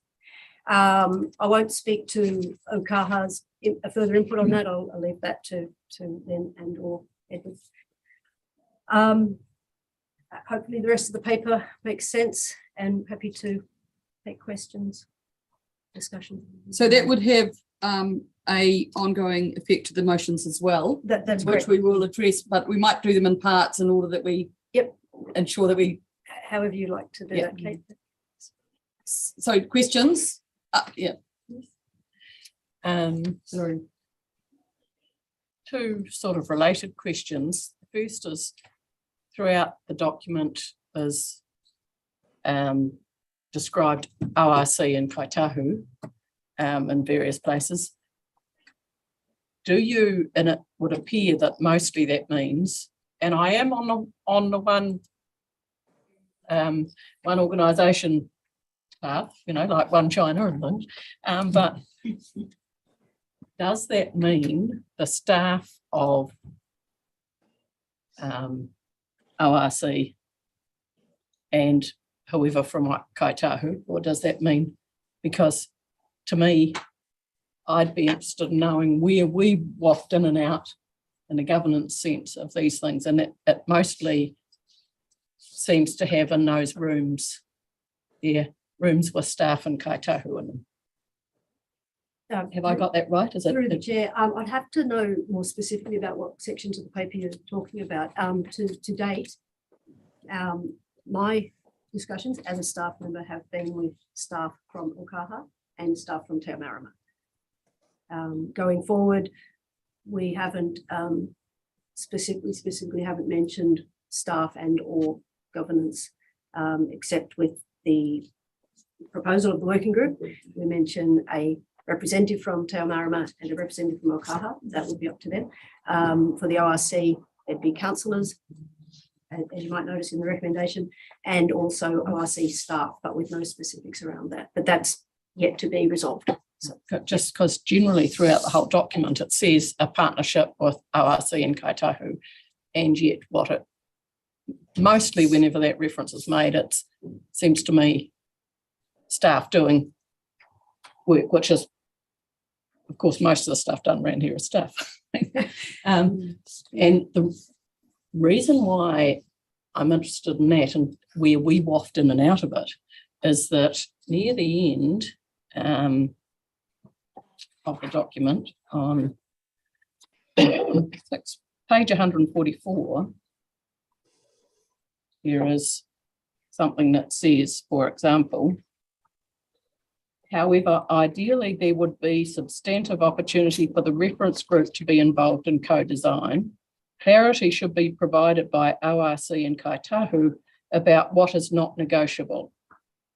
I won't speak to Okaha's further input on that. I'll leave that to them and or Edward. Hopefully the rest of the paper makes sense and happy to take questions, discussion. So that would have a ongoing effect to the motions as well, That's which correct. we will address, but we might do them in parts in order that we ensure that we. However you like to do that, Kate. So questions? Yeah. Sorry. Two sort of related questions. The first is throughout the document is described ORC and Kaitahu in various places. Do you, and it would appear that mostly that means, and I am on the one organisation path, you know, like One China and things, but does that mean the staff of ORC and whoever from Kaitahu, or does that mean, because to me, I'd be interested in knowing where we waft in and out in the governance sense of these things, and it mostly seems to have in those rooms, rooms with staff and Kaitahu in them. Have I got that right? Is it Through the chair, I'd have to know more specifically about what sections of the paper you're talking about. To date, my discussions as a staff member have been with staff from Okaha and staff from Te Marama. Going forward, we haven't specifically haven't mentioned staff and or governance, except with the proposal of the working group. We mention a representative from Te Marama and a representative from Okaha. That would be up to them. For the ORC, it'd be councillors, as you might notice in the recommendation, and also ORC staff, but with no specifics around that. But that's yet to be resolved. So, just because generally throughout the whole document it says a partnership with ORC and Kaitahu, and yet what it mostly whenever that reference is made, it seems to me staff doing work, which is of course most of the stuff done around here is staff. And the reason why I'm interested in that and where we waft in and out of it is that near the end of the document on page 144, there is something that says, for example, however, ideally there would be substantive opportunity for the reference group to be involved in co-design. Clarity should be provided by ORC and Kaitahu about what is not negotiable,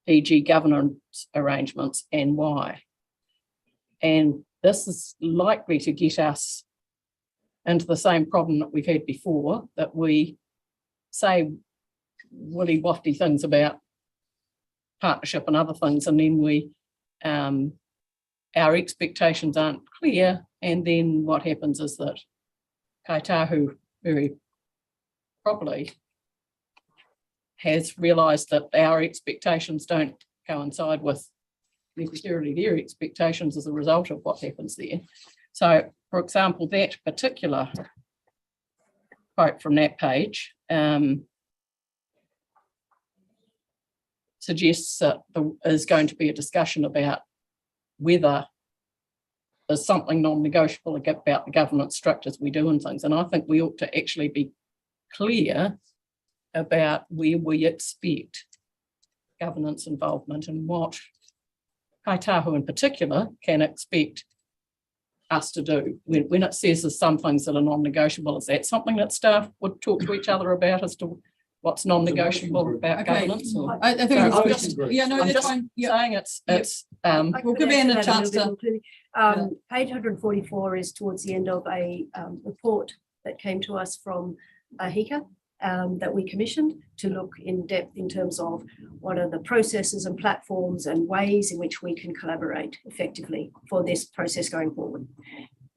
e.g. governance arrangements, and why. And this is likely to get us into the same problem that we've had before, that we say willy wafty things about partnership and other things, and then we our expectations aren't clear, and then what happens is that Kaitahu very properly has realised that our expectations don't coincide with necessarily their expectations as a result of what happens there. So, for example, that particular quote from that page suggests that there is going to be a discussion about whether there's something non-negotiable about the governance structures we do and things. And I think we ought to actually be clear about where we expect governance involvement and what Kaitahu in particular can expect us to do. When it says there's some things that are non-negotiable, is that something that staff would talk to each other about as to what's non-negotiable about Okay. governance? Or? I think So it's I'm just, yeah, no, I'm that's just fine. Yeah. saying it's We'll give Anne a chance to. Page 144 is towards the end of a report that came to us from HICA that we commissioned to look in depth in terms of what are the processes and platforms and ways in which we can collaborate effectively for this process going forward.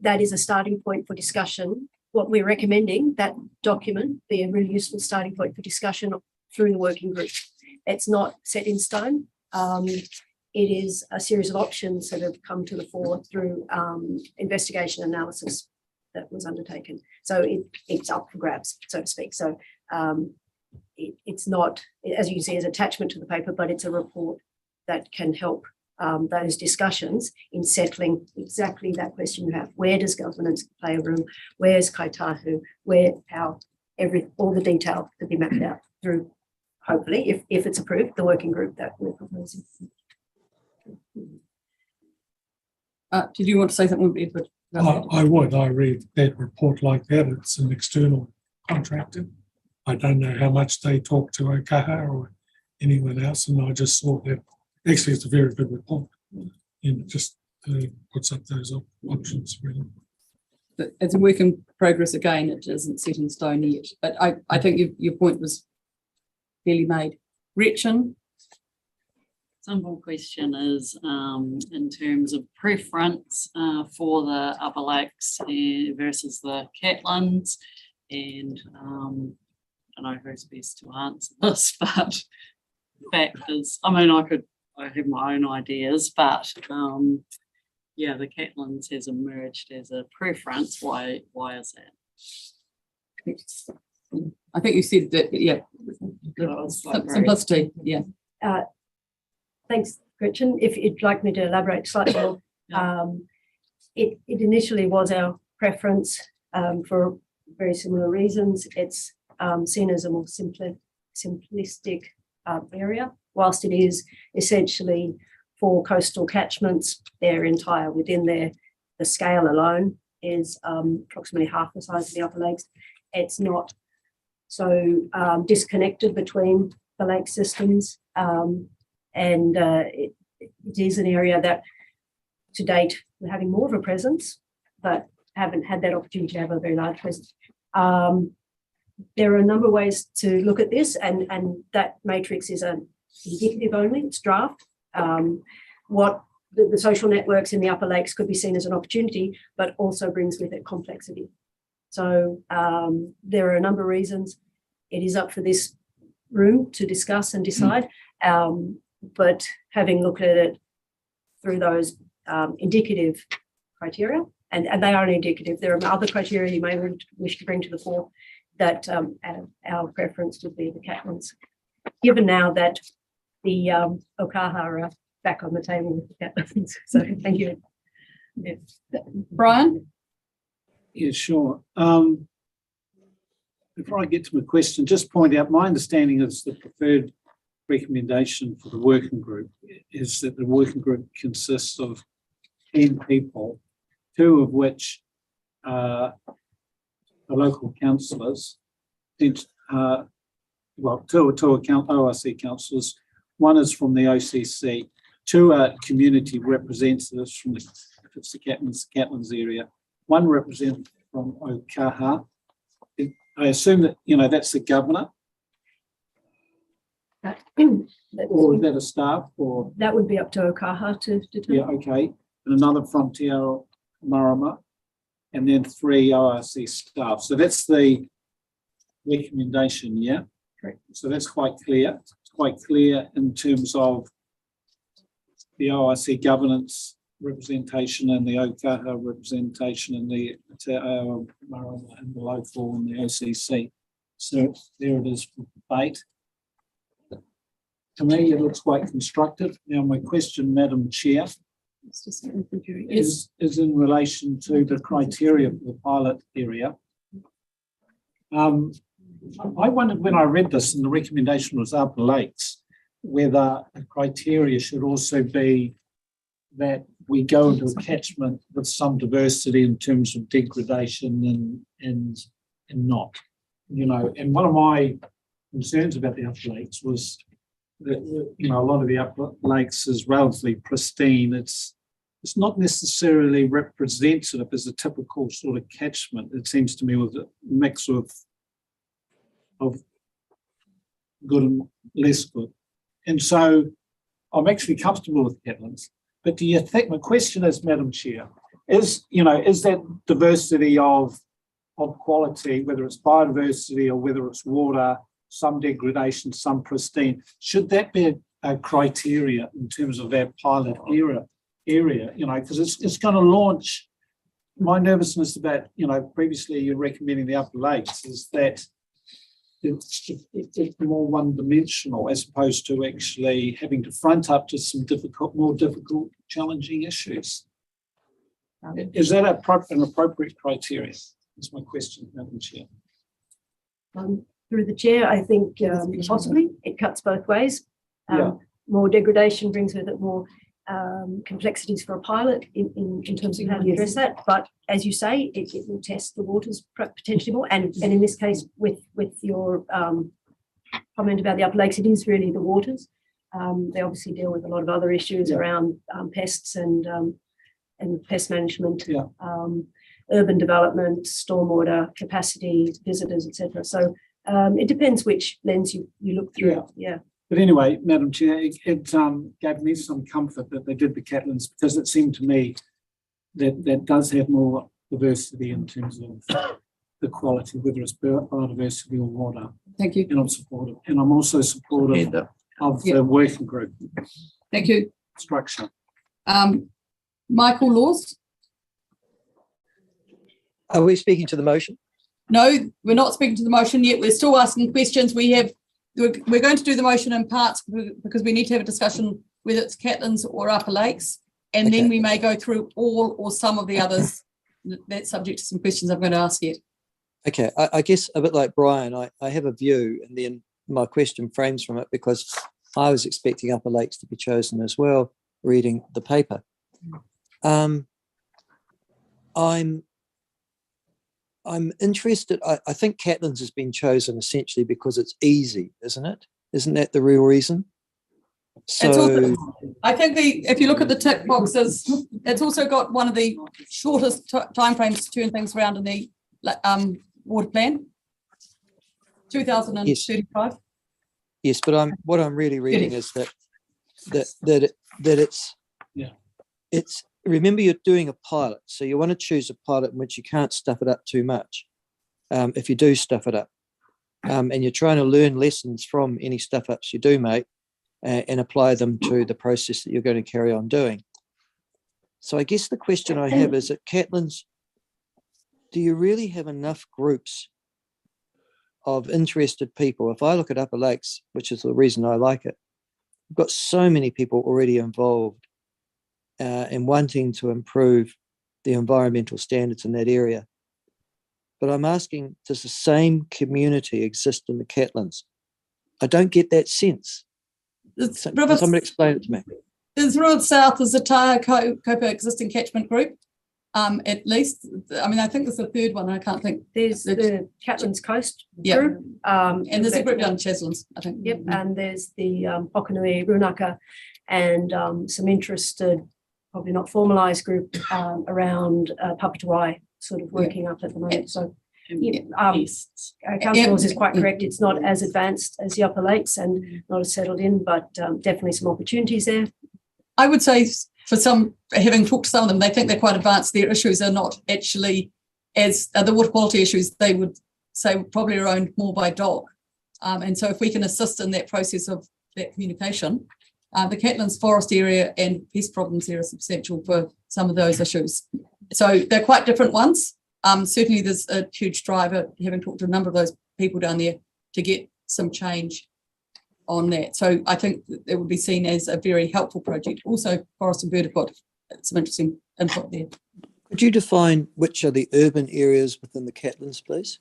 That is a starting point for discussion. What we're recommending, that document be a really useful starting point for discussion through the working group. It's not set in stone. It is a series of options that have come to the fore through investigation analysis that was undertaken. So it's up for grabs, so to speak. So it's not, as you can see, as attachment to the paper, but it's a report that can help those discussions in settling exactly that question you have. Where does governance play a room? Where's Kaitahu? How all the detail to be mapped out through, hopefully, if it's approved, the working group that we're proposing. Did you want to say something, Edward? I would. I read that report like that. It's an external contractor. I don't know how much they talk to Okaha or anyone else, and I just thought that actually it's a very good report, and it just puts up those options really. But it's a work in progress again. It isn't set in stone yet. But I think your point was clearly made. Gretchen? Simple question is in terms of preference for the Upper Lakes versus the Catlins, and I don't know who's best to answer this, but the fact is, I mean, I have my own ideas, but yeah, the Catlins has emerged as a preference. Why is that? I think you said that, yeah. Simplicity, yeah. Thanks, Gretchen. If you'd like me to elaborate slightly more, it initially was our preference for very similar reasons. It's seen as a more simplistic area, whilst it is essentially for coastal catchments, their entire within the scale alone is approximately half the size of the Upper Lakes. It's not so disconnected between the lake systems. And it is an area that to date we're having more of a presence, but haven't had that opportunity to have a very large presence. There are a number of ways to look at this, and that matrix is an indicative only, it's draft. What the social networks in the Upper Lakes could be seen as an opportunity, but also brings with it complexity. So there are a number of reasons. It is up for this room to discuss and decide. But having looked at it through those indicative criteria, and they are only indicative, there are other criteria you may wish to bring to the fore, that our preference would be the Catlins, given now that the Okaha are back on the table with the Catlins. So thank you. Yeah. Brian? Yeah, sure. Before I get to my question, just point out my understanding is the preferred recommendation for the working group is that the working group consists of 10 people, 2 of which are the local councillors, well, two are ORC councillors, 1 is from the OCC, 2 are community representatives from if it's the Catlins area, 1 representative from Okaha. I assume that, that's the governor. Or is that a staff? Or that would be up to Okaha to determine. Yeah, okay. And another from Te Ao Marama, and then 3 ORC staff. So that's the recommendation, yeah? Correct. So that's quite clear. It's quite clear in terms of the ORC governance representation and the Okaha representation and the Te Ao Marama and the local and the OCC. So there it is for debate. To me, it looks quite constructive. Now, my question, Madam Chair, is in relation to the criteria for the pilot area. I wondered when I read this and the recommendation was Upper Lakes, whether a criteria should also be that we go into a catchment with some diversity in terms of degradation and not, you know. And one of my concerns about the Upper Lakes was that, you know, a lot of the Upper Lakes is relatively pristine. It's not necessarily representative as a typical sort of catchment. It seems to me with a mix of good and less good. And so I'm actually comfortable with Catlins. But do you think, my question is, Madam Chair, is that diversity of quality, whether it's biodiversity or whether it's water, some degradation, some pristine, should that be a criteria in terms of that pilot area, you know, because it's going to launch. My nervousness about, you know, previously you're recommending the Upper Lakes is that it's more one-dimensional as opposed to actually having to front up to some more difficult, challenging issues. Is that an appropriate criteria? That's my question, Madam Chair. Through the chair, I think possibly it cuts both ways. More degradation brings with it more complexities for a pilot in terms of how to address that. But as you say, it will test the waters potentially more. And in this case, with your comment about the Upper Lakes, it is really the waters. They obviously deal with a lot of other issues around pests and pest management, urban development, stormwater, capacity, visitors, etc. So it depends which lens you look through. Yeah. But anyway, Madam Chair, it gave me some comfort that they did the Catlins, because it seemed to me that does have more diversity in terms of the quality, whether it's biodiversity or water. Thank you. And I'm supportive. And I'm also supportive of the working group. Thank you. Structure. Michael Laws? Are we speaking to the motion? No, we're not speaking to the motion yet. We're still asking questions. We're going to do the motion in parts because we need to have a discussion whether it's Catlins or Upper Lakes, and then we may go through all or some of the others. That's subject to some questions I'm going to ask yet. Okay, I guess a bit like Brian, I have a view, and then my question frames from it, because I was expecting Upper Lakes to be chosen as well, reading the paper. I'm interested. I think Catlins has been chosen essentially because it's easy, isn't it? Isn't that the real reason? So I think if you look at the tick boxes, it's also got one of the shortest timeframes to turn things around in the water plan, 2035. Yes, but what I'm really reading is that it's. Remember, you're doing a pilot, so you want to choose a pilot in which you can't stuff it up too much. If you do stuff it up, and you're trying to learn lessons from any stuff ups you do make, and apply them to the process that you're going to carry on doing. So I guess the question I have is, at Catlins, do you really have enough groups of interested people? If I look at Upper Lakes, which is the reason I like it, we've got so many people already involved and wanting to improve the environmental standards in that area. But I'm asking, does the same community exist in the Catlins? I don't get that sense. Somebody explain it to me. There's Rural South, there's a Taha Copa existing catchment group, at least. I mean, I think there's a third one, I can't think. There's the Catlins Coast group. group. And there's a group down in Cheslands, I think. Yep, and there's the Pokanui, Runaka, and some interested, probably not formalised group around Papatawai, sort of working up at the moment. So Councillor Laws is quite correct. It's not as advanced as the Upper Lakes and not as settled in, but definitely some opportunities there. I would say for some, having talked to some of them, they think they're quite advanced. Their issues are not actually as the water quality issues, they would say probably are owned more by DOC. And so if we can assist in that process of that communication, the Catlins forest area and pest problems there are substantial for some of those issues. So they're quite different ones. Certainly there's a huge driver, having talked to a number of those people down there, to get some change on that. So I think it would be seen as a very helpful project. Also, Forest and Bird have got some interesting input there. Could you define which are the urban areas within the Catlins, please?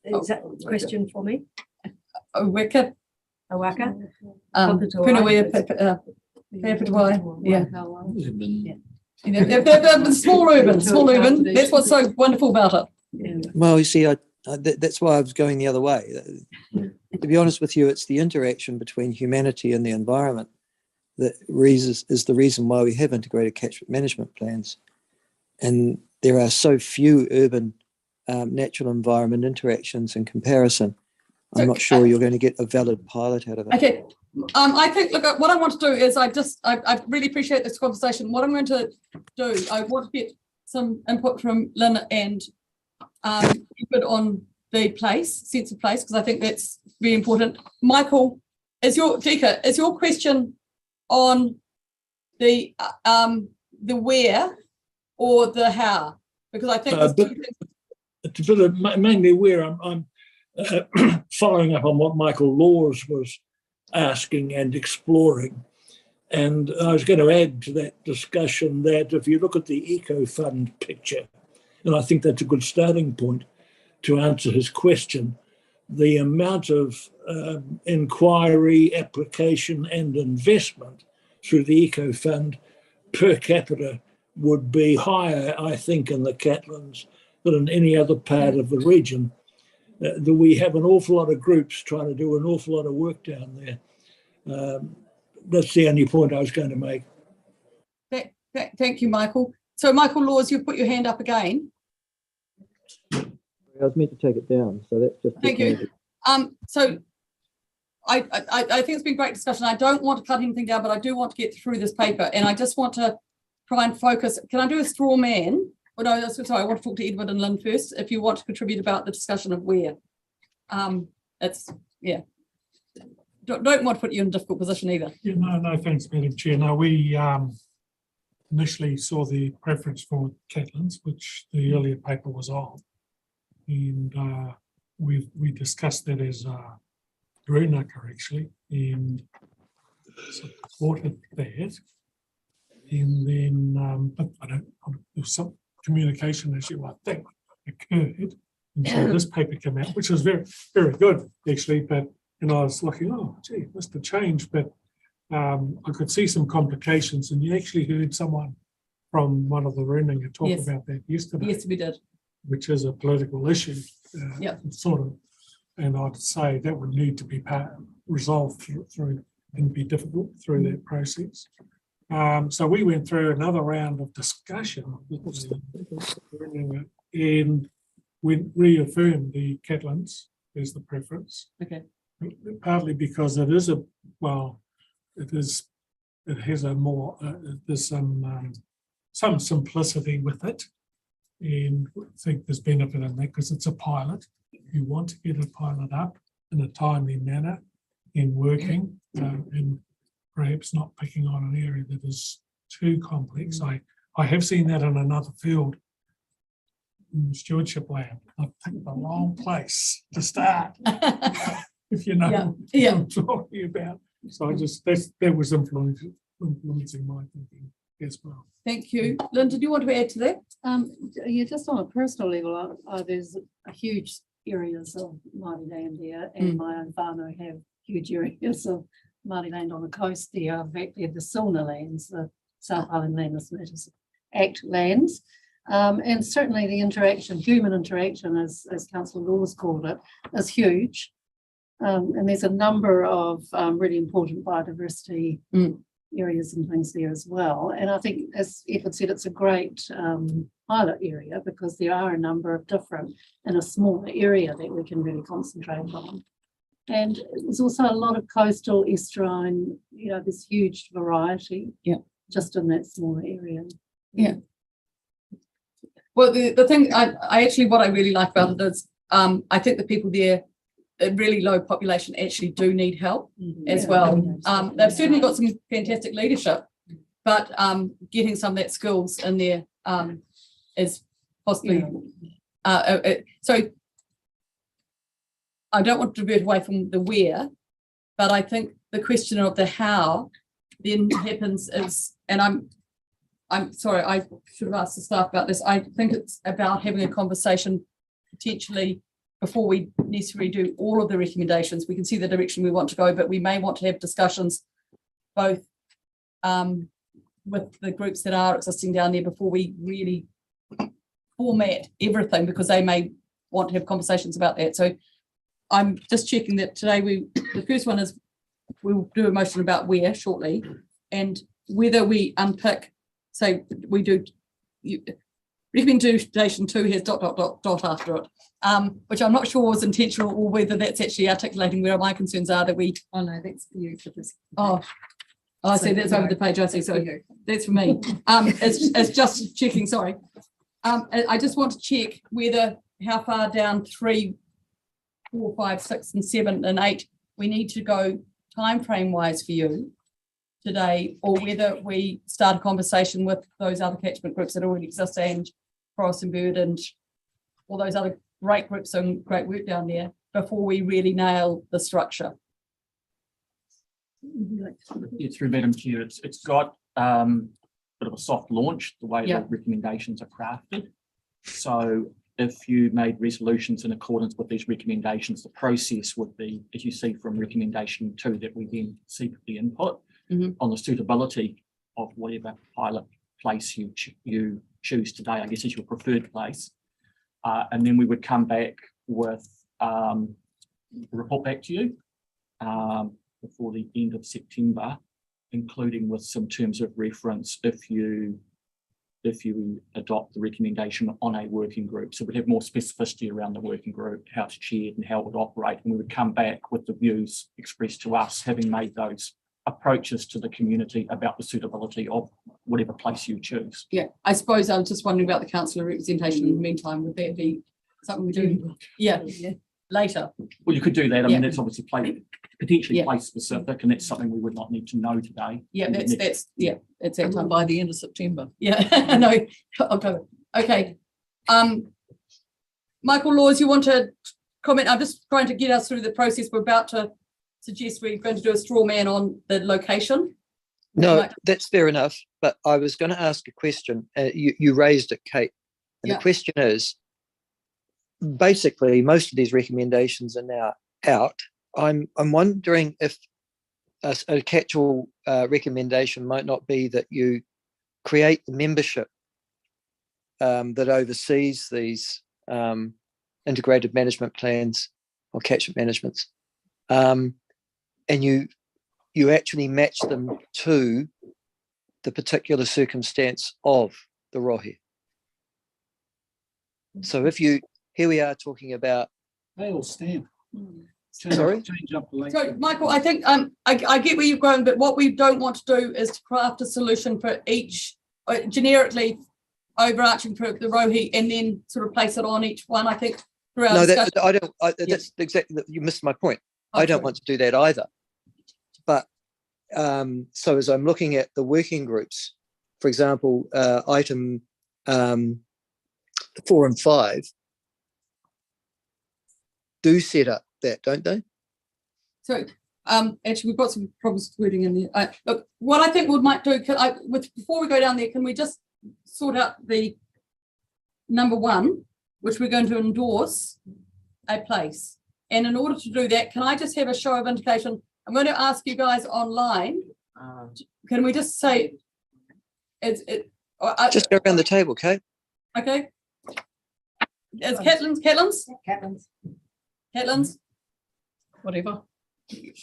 Is that a question for me? Weka, Awaka? Punawea, Papatawai, yeah. Urban. You know, they're small urban, that's what's so wonderful about it. Well, you see, that's why I was going the other way. To be honest with you, it's the interaction between humanity and the environment that is the reason why we have integrated catchment management plans. And there are so few urban natural environment interactions in comparison. I'm not sure you're going to get a valid pilot out of it. Okay, I think, look, what I want to do is I really appreciate this conversation. What I'm going to do, I want to get some input from Lynn and input on the sense of place, because I think that's very important. Michael, is your question on the where or the how? Because I think it's a bit of mainly where I'm following up on what Michael Laws was asking and exploring. And I was going to add to that discussion that if you look at the Eco Fund picture, and I think that's a good starting point to answer his question, the amount of inquiry, application and investment through the Eco Fund per capita would be higher, I think, in the Catlins than in any other part of the region. That we have an awful lot of groups trying to do an awful lot of work down there. That's the only point I was going to make. Thank you, Michael. So, Michael Laws, you put your hand up again. I was meant to take it down, so that's just. Thank you. So I think it's been a great discussion. I don't want to cut anything down, but I do want to get through this paper, and I just want to try and focus. Can I do a straw man? Oh, no, sorry, I want to talk to Edward and Lynn first, if you want to contribute about the discussion of where. Yeah. Don't want to put you in a difficult position either. Yeah, no, thanks, Madam Chair. No, we initially saw the preference for Catlins, which the earlier paper was on. And we discussed that as Brunaka actually, and supported that. And then, but I don't, there's some communication issue, I think, occurred. And so this paper came out, which was very, very good actually. But and I was looking, oh, gee, must have changed. But I could see some complications, and you actually heard someone from one of the Runinga talk about that yesterday. Yes, we did. Which is a political issue, sort of. And I'd say that would need to be resolved through and be difficult through that process. So we went through another round of discussion and we reaffirmed the Catlins as the preference. Okay. Partly because it is it has a more there's some simplicity with it, and I think there's benefit in that because it's a pilot. You want to get a pilot up in a timely manner and working, and perhaps not picking on an area that is too complex. I have seen that in another field, in stewardship land. I picked the wrong place to start. If you know what I'm talking about. So that was influencing my thinking as well. Thank you. Lynn, did you want to add to that? Yeah, just on a personal level, there's a huge areas of Māori land there, and my own whānau have huge areas of Māori land on the coast there. I've actually had the Silna lands, the South Island Land Matters Act lands. And certainly the human interaction, as Councillor Laws called it, is huge. And there's a number of really important biodiversity areas and things there as well. And I think, as Efford said, it's a great pilot area because there are a number of different in a smaller area that we can really concentrate on. And there's also a lot of coastal estuarine, this huge variety just in that smaller area. Yeah. Well, the thing I actually, what I really like about it is I think the people there, a really low population, actually do need help as well. They've certainly got some fantastic leadership, but getting some of that skills in there is possibly so I don't want to divert away from the where, but I think the question of the how then happens is, and I'm sorry, I should have asked the staff about this. I think it's about having a conversation potentially before we necessarily do all of the recommendations. We can see the direction we want to go, but we may want to have discussions both with the groups that are existing down there before we really format everything, because they may want to have conversations about that. So I'm just checking that today the first one is we'll do a motion about where shortly, and whether we unpick, so we do recommendation 2 has ... after it, which I'm not sure was intentional or whether that's actually articulating where my concerns are that we. Oh, no, that's for you for this. Oh, I see, that's over the page, I see, so that's for me. It's just checking, sorry. I just want to check whether how far down 3, 4, 5, 6, and 7, and 8 we need to go time frame wise for you today, or whether we start a conversation with those other catchment groups that already exist, and Forest and Bird and all those other great groups and great work down there, before we really nail the structure. Yeah, through Madam Chair, it's got a bit of a soft launch, the way the recommendations are crafted. So if you made resolutions in accordance with these recommendations, the process would be, as you see from recommendation 2, that we then seek the input on the suitability of whatever pilot place you choose today, I guess is your preferred place. And then we would come back with a report back to you before the end of September, including with some terms of reference if you adopt the recommendation on a working group. So we'd have more specificity around the working group, how it's chaired and how it would operate. And we would come back with the views expressed to us, having made those approaches to the community about the suitability of whatever place you choose. Yeah, I suppose I'm just wondering about the councillor representation in the meantime. Would that be something we do? Yeah, later. Well, you could do that. I mean, that's obviously potentially place specific, and that's something we would not need to know today. Yeah, that's that time. By the end of September. Yeah, no, okay. Okay. Michael Laws, you want to comment? I'm just trying to get us through the process. We're about to suggest we're going to do a straw man on the location. No, that's fair enough. But I was going to ask a question. You raised it, Kate. And the question is, basically, most of these recommendations are now out. I'm wondering if a catch-all recommendation might not be that you create the membership that oversees these integrated management plans or catchment managements, and you actually match them to the particular circumstance of the rohe. So here we are talking about. They all stand. Sorry? Change up the So, Michael, I think I get where you're going, but what we don't want to do is to craft a solution for each, generically overarching for the rohe, and then sort of place it on each one. I think throughout. No, that's exactly, you missed my point. I don't want to do that either. But so as I'm looking at the working groups, for example, item 4 and 5 do set up that, don't they? So actually, we've got some problems with wording in there. Look, what I think we might do, before we go down there, can we just sort out the number 1, which we're going to endorse a place. And in order to do that, can I just have a show of indication? I'm going to ask you guys online. Can we just say just go around the table, Kate. Okay. It's Catlins. Whatever.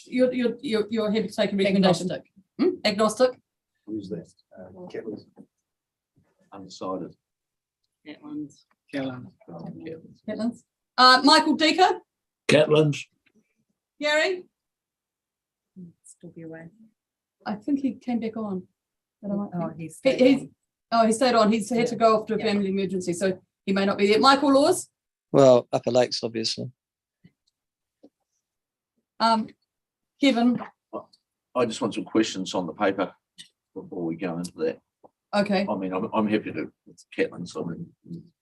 You're happy to take a recommendation. Agnostic. Who's that? Catlins. Undecided. Catlins. Michael Deaker. Catlins. Gary. Still be away. I think he came back on. He stayed on. He's had to go off to a family emergency, so he may not be there. Michael Laws. Well, Upper Lakes, obviously. Kevin. I just want some questions on the paper before we go into that. Okay. I mean, I'm happy to with Catlin, so I'm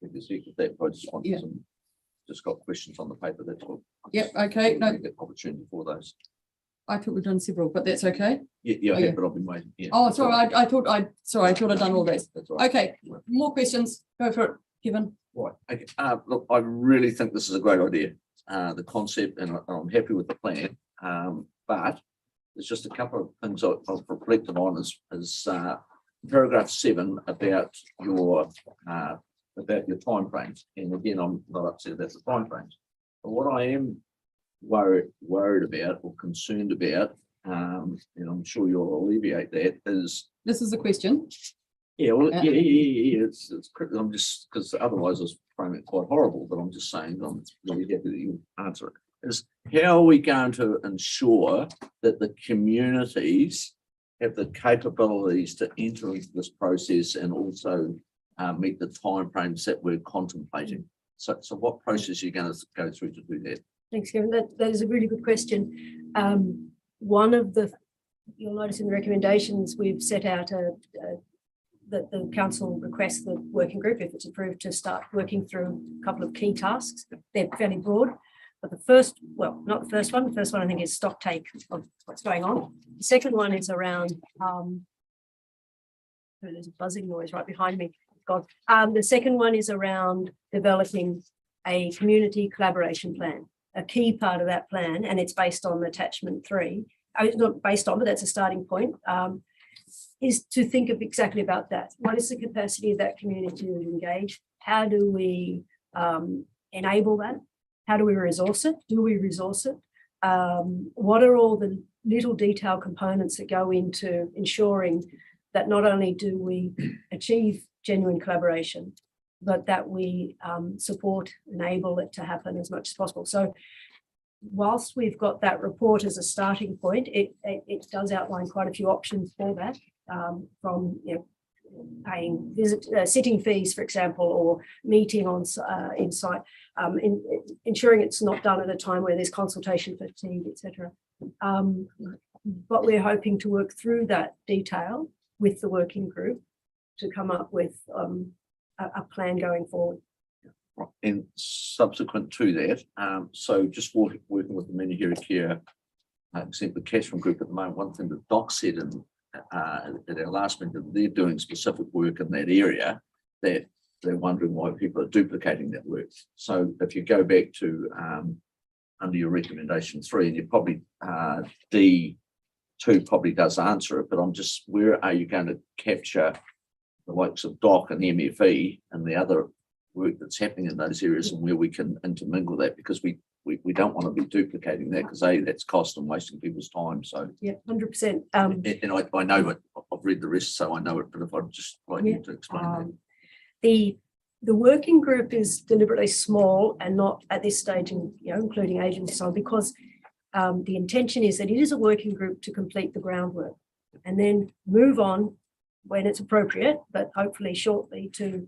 happy to speak with that, but I just want just got questions on the paper. That's all. Yep. Okay. No opportunity for those. I thought we've done several, but that's okay. Yeah, Oh, yeah. but I've been waiting. Yeah, Oh, that's all sorry, right. I thought I'd done all that. That's all right. Okay, more questions. Go for it, Kevin. Right, okay, look, I really think this is a great idea, the concept, and I'm happy with the plan. But there's just a couple of things I've reflected on is paragraph 7 about your timeframes. And again, I'm not upset about the timeframes. But what I am worried about or concerned about, and I'm sure you'll alleviate that, is This is a question. yeah, well, yeah. It's I'm just because otherwise I was framing it quite horrible, but I'm just saying I'm really happy that you answer it. Is how are we going to ensure that the communities have the capabilities to enter into this process and also meet the timeframes that we're contemplating? So what process are you going to go through to do that? Thanks, Kevin. That is a really good question. One of the, you'll notice in the recommendations, we've set out that the council requests the working group, if it's approved, to start working through a couple of key tasks. They're fairly broad, but the first, well, not the first one. The first one I think is stock take of what's going on. The second one is around, there's a buzzing noise right behind me. God. The second one is around developing a community collaboration plan. A key part of that plan, and it's based on attachment 3. It's not based on, but that's a starting point. Is to think of exactly about that. What is the capacity of that community to engage? How do we enable that? How do we resource it? Do we resource it? What are all the little detail components that go into ensuring that not only do we achieve genuine collaboration, but that we support, enable it to happen as much as possible. So whilst we've got that report as a starting point, it does outline quite a few options for that, from paying sitting fees, for example, or meeting on in site, ensuring it's not done at a time where there's consultation fatigue, etc. But we're hoping to work through that detail with the working group to come up with a plan going forward. And subsequent to that, so just working with the Managerial Care, except the Catchment Group at the moment, one thing that Doc said at our last meeting, they're doing specific work in that area, that they're wondering why people are duplicating that work. So if you go back to under your recommendation 3, and you probably D2 probably does answer it, but I'm just, where are you going to capture the likes of DOC and MFE and the other work that's happening in those areas, and where we can intermingle that, because we don't want to be duplicating that, because that's cost and wasting people's time. So yeah, 100%. And I know it. I've read the rest, so I know it. But if I'd just like you to explain that. The working group is deliberately small and not at this stage, including agency sign, because the intention is that it is a working group to complete the groundwork and then move on when it's appropriate, but hopefully shortly, to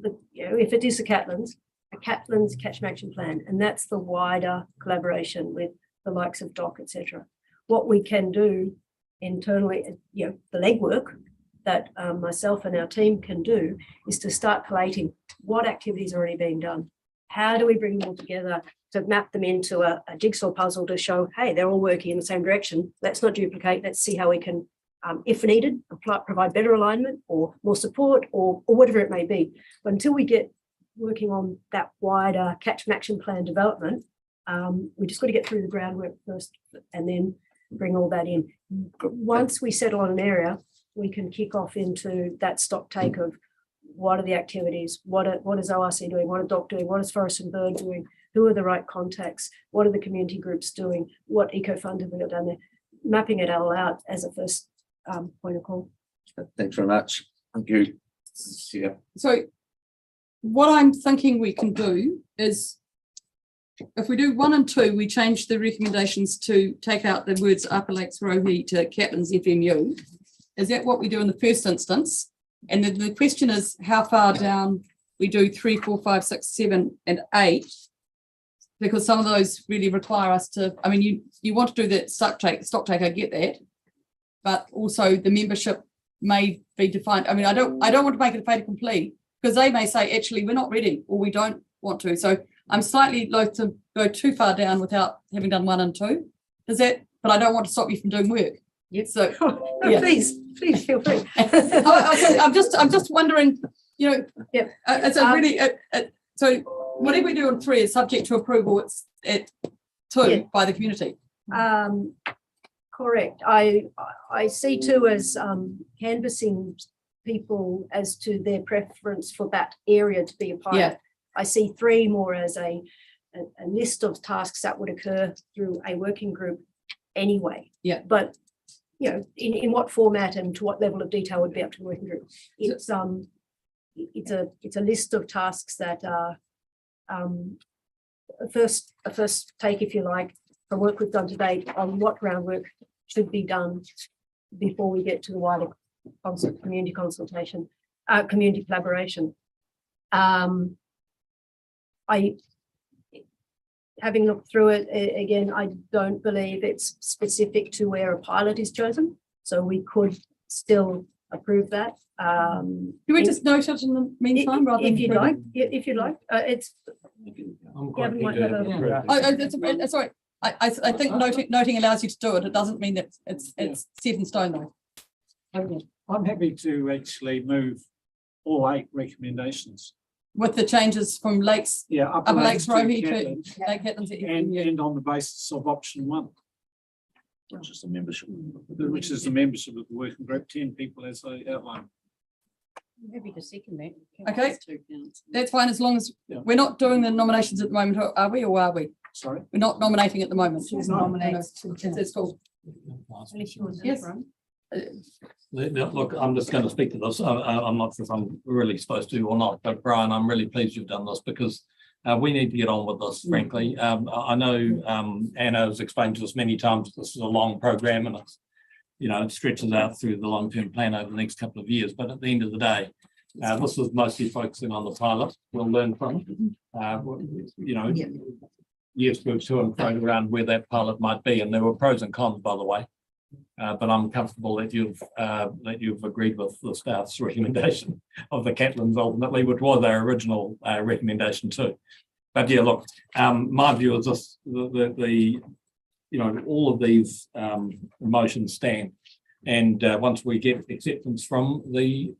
the, if it is the Catlins Catchment Action Plan, and that's the wider collaboration with the likes of DOC, etc. What we can do internally, the legwork that myself and our team can do is to start collating what activities are already being done. How do we bring them all together to map them into a jigsaw puzzle to show, hey, they're all working in the same direction. Let's not duplicate. Let's see how we can, if needed, provide better alignment or more support or whatever it may be. But until we get working on that wider Catchment Action Plan development, we just got to get through the groundwork first and then bring all that in. Once we settle on an area, we can kick off into that stock take of what are the activities, what is ORC doing, what are DOC doing, what is Forest and Bird doing, who are the right contacts, what are the community groups doing, what eco-fund have we got down there, mapping it all out as a first point of call. Thanks very much. Thank you. Yeah. So what I'm thinking we can do is, if we do 1 and 2, we change the recommendations to take out the words Upper Lakes Rohe to Catlins FMU. Is that what we do in the first instance? And then the question is how far down we do 3, 4, 5, 6, 7, and 8, because some of those really require us to, I mean, you want to do that stock take, I get that, but also the membership may be defined. I mean, I don't want to make it a fait accompli, because they may say, actually, we're not ready, or we don't want to. So I'm slightly loath to go too far down without having done 1 and 2. But but I don't want to stop you from doing work. Yep. So, No, yeah. please feel free. I'm just wondering, you know, Yep. it's a really, so whatever we do on 3 is subject to approval, it's at 2 Yeah. by the community. Correct. I see 2 as canvassing people as to their preference for that area to be a pilot. Yeah. I see 3 more as a list of tasks that would occur through a working group anyway. Yeah. But you know, in what format and to what level of detail would be up to the working group. It's a list of tasks that are a first take, if you like, from work we've done to date on what groundwork should be done before we get to the wider community consultation, community collaboration. Having looked through it again, I don't believe it's specific to where a pilot is chosen, so we could still approve that. Can we just note it in the meantime, rather than if you'd like? If you'd like, it's. I'm Yeah, quite we keen might to have have a- it approved. It's sorry. I think noting allows you to do it. It doesn't mean that it's set in stone though. I'm happy to actually move all 8 recommendations. With the changes from Lakes, Yeah, Upper Lakes to Rohe to Catlins, Lake Catlins. and on the basis of option 1, Which is the membership. which is the membership of the working group, 10 people as I outlined. I'm happy to second that. Okay, that's fine, as long as Yeah. we're not doing the nominations at the moment, are we, or are we? Sorry? We're not nominating at the moment. She's No, nominated. It's cool. Yes. Look, I'm just going to speak to this. I'm not sure if I'm really supposed to or not, but Brian, I'm really pleased you've done this because we need to get on with this, frankly. I know Anna has explained to us many times, this is a long program and it's, you know, it stretches out through the long-term plan over the next couple of years. But at the end of the day, this is mostly focusing on the pilot. We'll learn from it. You know, yes, we've to and fro around where that pilot might be. And there were pros and cons, by the way. But I'm comfortable that you've agreed with the staff's recommendation of the Catlins ultimately, which was our original recommendation too. But yeah, look, my view is this: the you know, all of these motions stand, and once we get acceptance from the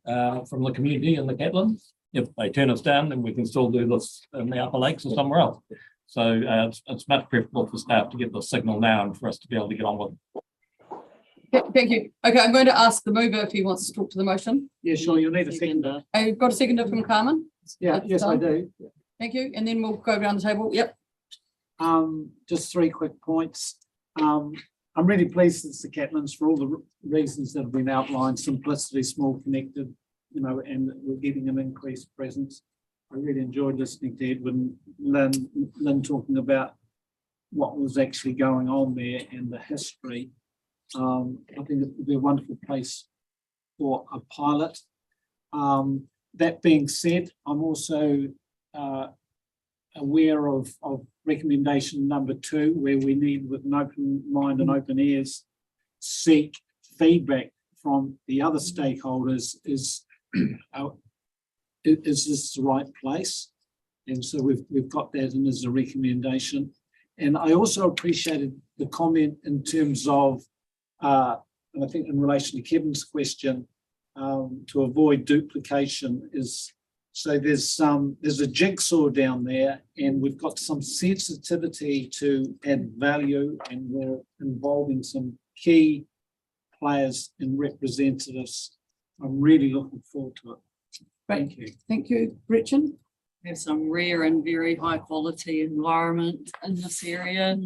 community and the Catlins, if they turn us down, then we can still do this in the Upper Lakes or somewhere else. So it's much preferable for staff to get the signal now and for us to be able to get on with it. Thank you. Okay, I'm going to ask the mover if he wants to talk to the motion. Yeah, sure, you'll need a seconder. I've got a seconder from Carmen. Yeah, yes, I do. Thank you. And then we'll go around the table. Yep. Just 3 quick points. I'm really pleased it's the Catlins for all the reasons that have been outlined: simplicity, small, connected, you know, and we're getting an increased presence. I really enjoyed listening to Edwin Lynn talking about what was actually going on there and the history. I think it would be a wonderful place for a pilot. That being said, I'm also aware of recommendation number 2, where we need, with an open mind and open ears, seek feedback from the other stakeholders. Is this the right place? And so we've got that in as a recommendation. And I also appreciated the comment in terms of, and I think in relation to Kevin's question, to avoid duplication is, so there's a jigsaw down there, and we've got some sensitivity to add value, and we're involving some key players and representatives. I'm really looking forward to it. Thank you. Thank you, Richard. We have some rare and very high quality environment in this area.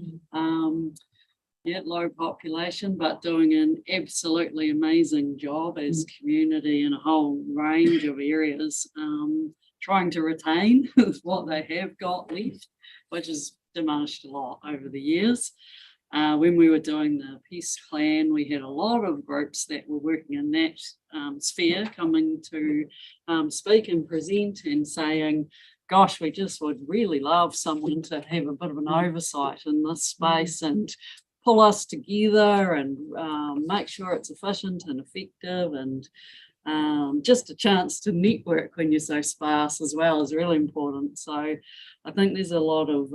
Yeah, low population, but doing an absolutely amazing job as community in a whole range of areas, trying to retain what they have got left, which has diminished a lot over the years. When we were doing the peace plan, we had a lot of groups that were working in that sphere coming to speak and present and saying, gosh, we just would really love someone to have a bit of an oversight in this space and pull us together and make sure it's efficient and effective. And just a chance to network when you're so sparse as well is really important. So I think there's a lot of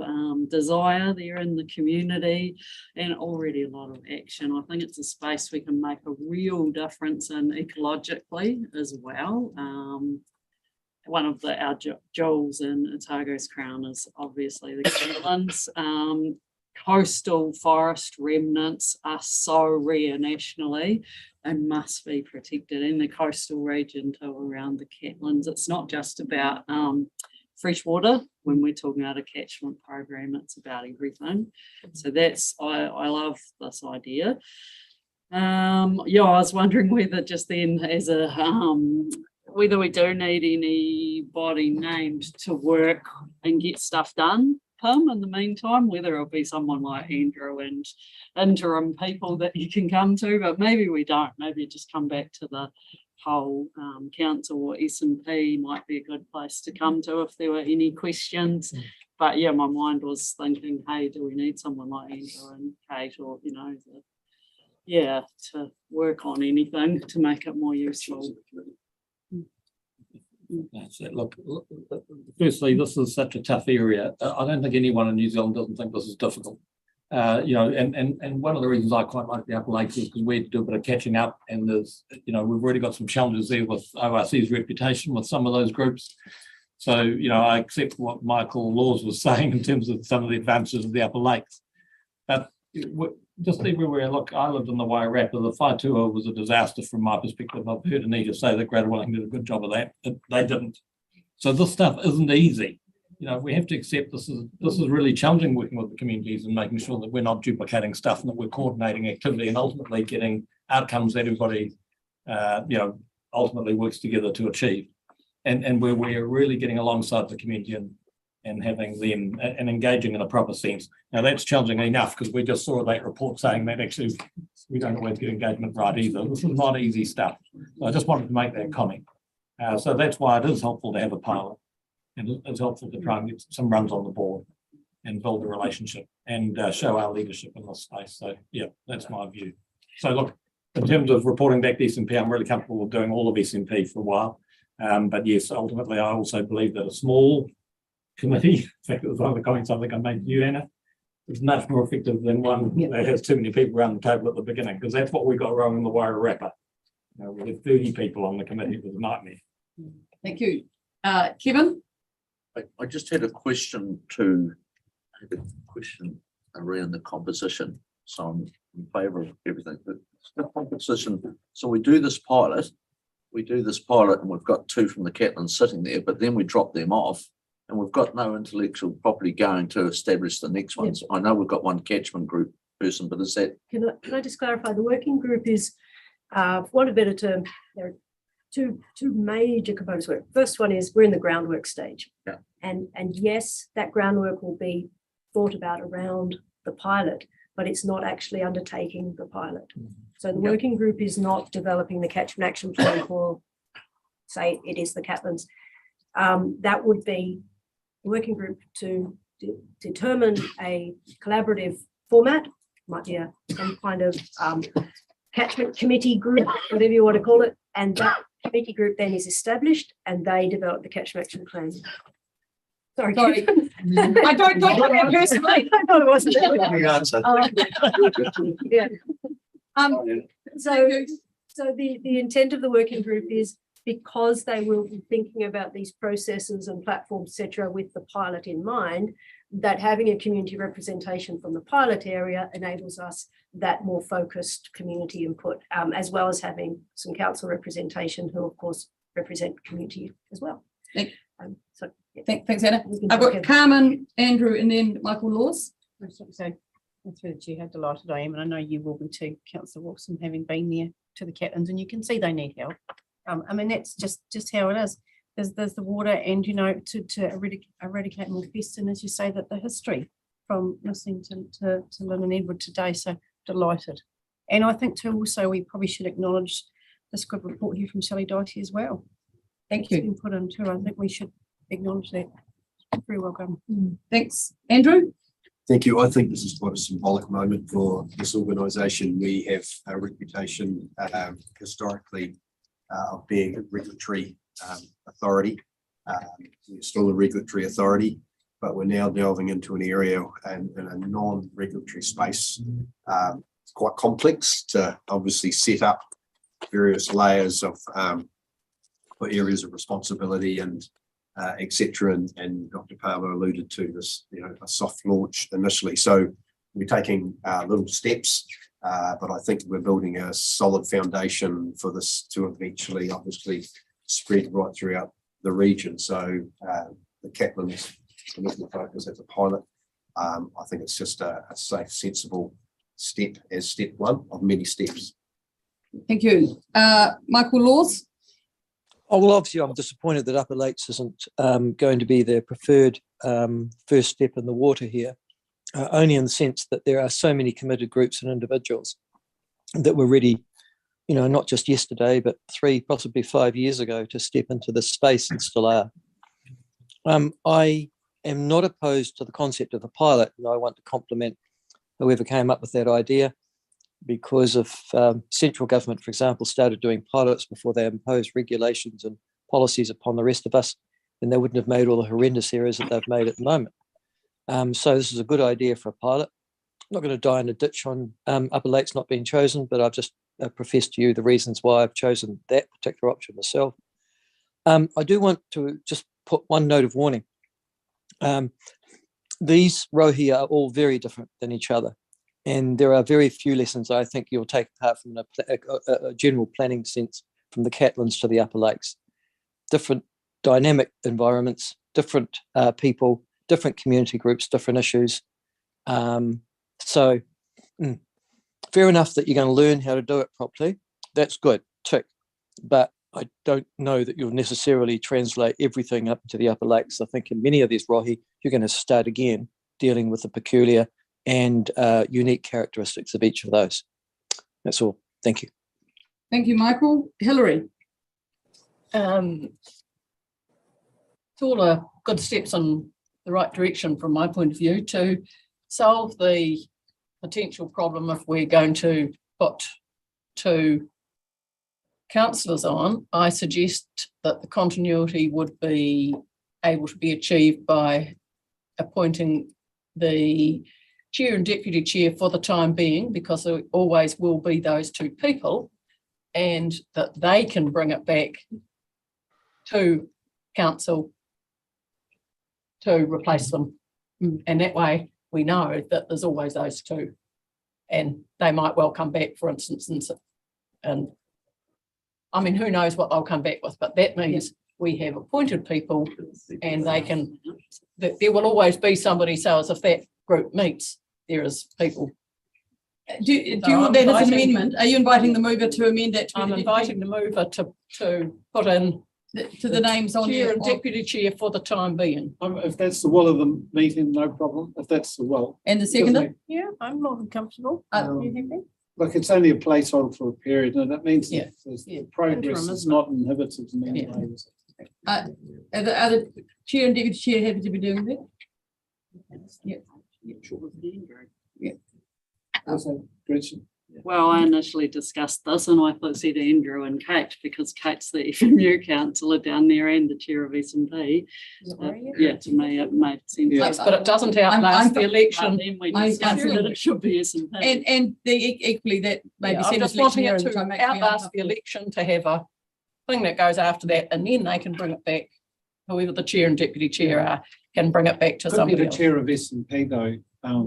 desire there in the community and already a lot of action. I think it's a space we can make a real difference in ecologically as well. One of our jewels in Otago's crown is obviously the Catlins. Coastal forest remnants are so rare nationally and must be protected in the coastal region too around the Catlins. It's not just about fresh water. When we're talking about a catchment program, it's about everything. So that's, I love this idea. I was wondering whether just then as a whether we do need anybody named to work and get stuff done, Pim, in the meantime, whether it'll be someone like Andrew and interim people that you can come to, but maybe we don't. Maybe just come back to the whole council or S&P might be a good place to come to if there were any questions. But yeah, my mind was thinking, hey, do we need someone like Andrew and Kate or, to work on anything to make it more useful? That's it. Look, firstly, this is such a tough area. I don't think anyone in New Zealand doesn't think this is difficult. And one of the reasons I quite like the Upper Lakes is because we do a bit of catching up, and there's, we've already got some challenges there with ORC's reputation with some of those groups. So, I accept what Michael Laws was saying in terms of some of the advantages of the Upper Lakes. But just everywhere, look, I lived in the Wairarapa. The Whaitua was a disaster from my perspective. I've heard Anita say that Greater Wellington did a good job of that. They didn't. So this stuff isn't easy. We have to accept this is really challenging working with the communities and making sure that we're not duplicating stuff and that we're coordinating activity and ultimately getting outcomes that everybody, ultimately works together to achieve. And where we're really getting alongside the community and having them and engaging in a proper sense. Now that's challenging enough because we just saw that report saying that actually we don't always get engagement right either. This is not easy stuff. So I just wanted to make that comment. So that's why it is helpful to have a pilot, and it's helpful to try and get some runs on the board and build a relationship and show our leadership in this space. So yeah, that's my view. So look, in terms of reporting back to S&P, I'm really comfortable with doing all of S&P for a while. But yes, ultimately, I also believe that a small committee, in fact, it was one of the comments I think I made to you, Anna, is much more effective than one that has too many people around the table at the beginning, because that's what we got wrong in the Wairarapa. We had 30 people on the committee. It was a nightmare. Thank you. Kevin? I just had a question around the composition. So I'm in favour of everything. But the composition, so we do this pilot and we've got 2 from the Catlins sitting there, but then we drop them off and we've got no intellectual property going to establish the next ones. I know we've got one catchment group person, but is that? Can I just clarify? The working group is, for want of a better term, there are two major components of work. First one is we're in the groundwork stage. Yeah. And yes, that groundwork will be thought about around the pilot, but it's not actually undertaking the pilot. So the working group is not developing the catchment action plan for, say, it is the Catlins. That would be the working group to determine a collaborative format, might be some kind of catchment committee group, whatever you want to call it, and that committee group then is established and they develop the catchment action plan. Sorry. I don't take that personally. I thought it wasn't. Yeah. So the intent of the working group is, because they will be thinking about these processes and platforms, etc., with the pilot in mind, that having a community representation from the pilot area enables us that more focused community input, as well as having some council representation who, of course, represent community as well. Thanks, Anna. I've got Carmen, Andrew, and then Michael Laws. So that's really how delighted I am, and I know you will be too, Councillor Wilson, having been there to the Catlins, and you can see they need help. I mean, that's just how it is. There's the water, and to eradicate more pests, and as you say, that the history from listening to Lynn and Edward today. So delighted, and I think too also we probably should acknowledge this good report here from Sally Doty as well. Thank you. It's been put in too. I think we should acknowledge that. Very well done. Thanks, Andrew. Thank you. I think this is quite a symbolic moment for this organisation. We have a reputation historically of being a regulatory authority. We're still a regulatory authority, but we're now delving into an area and in a non-regulatory space. It's quite complex to obviously set up various layers of for areas of responsibility and etc. And Dr. Paolo alluded to this, a soft launch initially. So we're taking little steps, but I think we're building a solid foundation for this to eventually, obviously, spread right throughout the region. So the Catlins initial focus as a pilot. I think it's just a safe, sensible step as step one of many steps. Thank you. Michael Laws? Oh, well, obviously, I'm disappointed that Upper Lakes isn't going to be their preferred first step in the water here, only in the sense that there are so many committed groups and individuals that were ready, not just yesterday, but 3, possibly 5 years ago to step into this space and still are. I am not opposed to the concept of the pilot, and I want to compliment whoever came up with that idea, because if central government, for example, started doing pilots before they imposed regulations and policies upon the rest of us, then they wouldn't have made all the horrendous errors that they've made at the moment. So this is a good idea for a pilot. I'm not going to die in a ditch on Upper Lakes not being chosen, but I've just professed to you the reasons why I've chosen that particular option myself. I do want to just put one note of warning. These rohi are all very different than each other. And there are very few lessons I think you'll take apart from a general planning sense from the Catlins to the Upper Lakes. Different dynamic environments, different people, different community groups, different issues. So fair enough that you're going to learn how to do it properly. That's good, tick. But I don't know that you'll necessarily translate everything up to the Upper Lakes. I think in many of these rohi, you're going to start again dealing with the peculiar and unique characteristics of each of those. That's all. Thank you. Thank you, Michael. Hilary? It's all a good steps in the right direction from my point of view to solve the potential problem if we're going to put 2 councillors on. I suggest that the continuity would be able to be achieved by appointing the chair and deputy chair for the time being, because there always will be those 2 people, and that they can bring it back to council to replace them. And that way we know that there's always those 2, and they might well come back, for instance, and I mean, who knows what they'll come back with, but that means we have appointed people, and they can, there will always be somebody. So as if that group meets, there is people. Do you want that as an amendment? Are you inviting the mover to amend that? I'm inviting the mover to put in to the names on chair there. and deputy chair for the time being. If that's the will of the meeting, no problem. If that's the will. And the seconder? Yeah, I'm more than comfortable. You happy? Look, it's only a placeholder for a period, and that means that the progress is not inhibited in any way. Are the chair and deputy chair happy to be doing that? Yeah. Gretchen? Well, I initially discussed this, and I thought said Andrew and Kate, because Kate's the FMU councillor down there and the chair of S&P. Yeah, to me it made sense. Yes, but it doesn't outlast the election. Then we discussed that it should be S&P. And equally that maybe I'm just wanting it to outlast the election, to have a thing that goes after that, and then they can bring it back. Whoever the chair and deputy chair are can bring it back to somebody the else. chair of S&P though. No.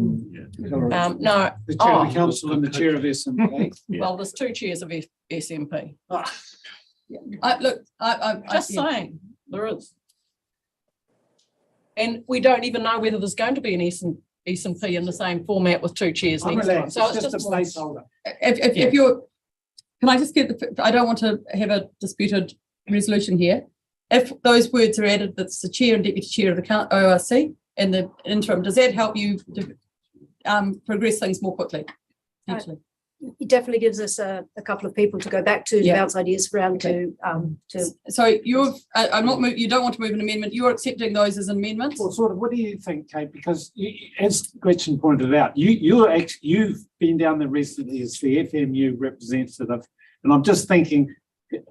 The chair of the council and the chair of S&P. Well, there's 2 chairs of SMP. Look, I'm just saying there is. And we don't even know whether there's going to be an S&P in the same format with 2 chairs next time. So it's just a placeholder. If you're, can I just get I don't want to have a disputed resolution here. If those words are added, that's the chair and deputy chair of the ORC in the interim, does that help you progress things more quickly? Actually. It definitely gives us a couple of people to go back to bounce ideas around to. So you're, you don't want to move an amendment. You're accepting those as amendments. Well, sort of. What do you think, Kate? Because as Gretchen pointed out, you've been down there recently as the FMU representative, and I'm just thinking,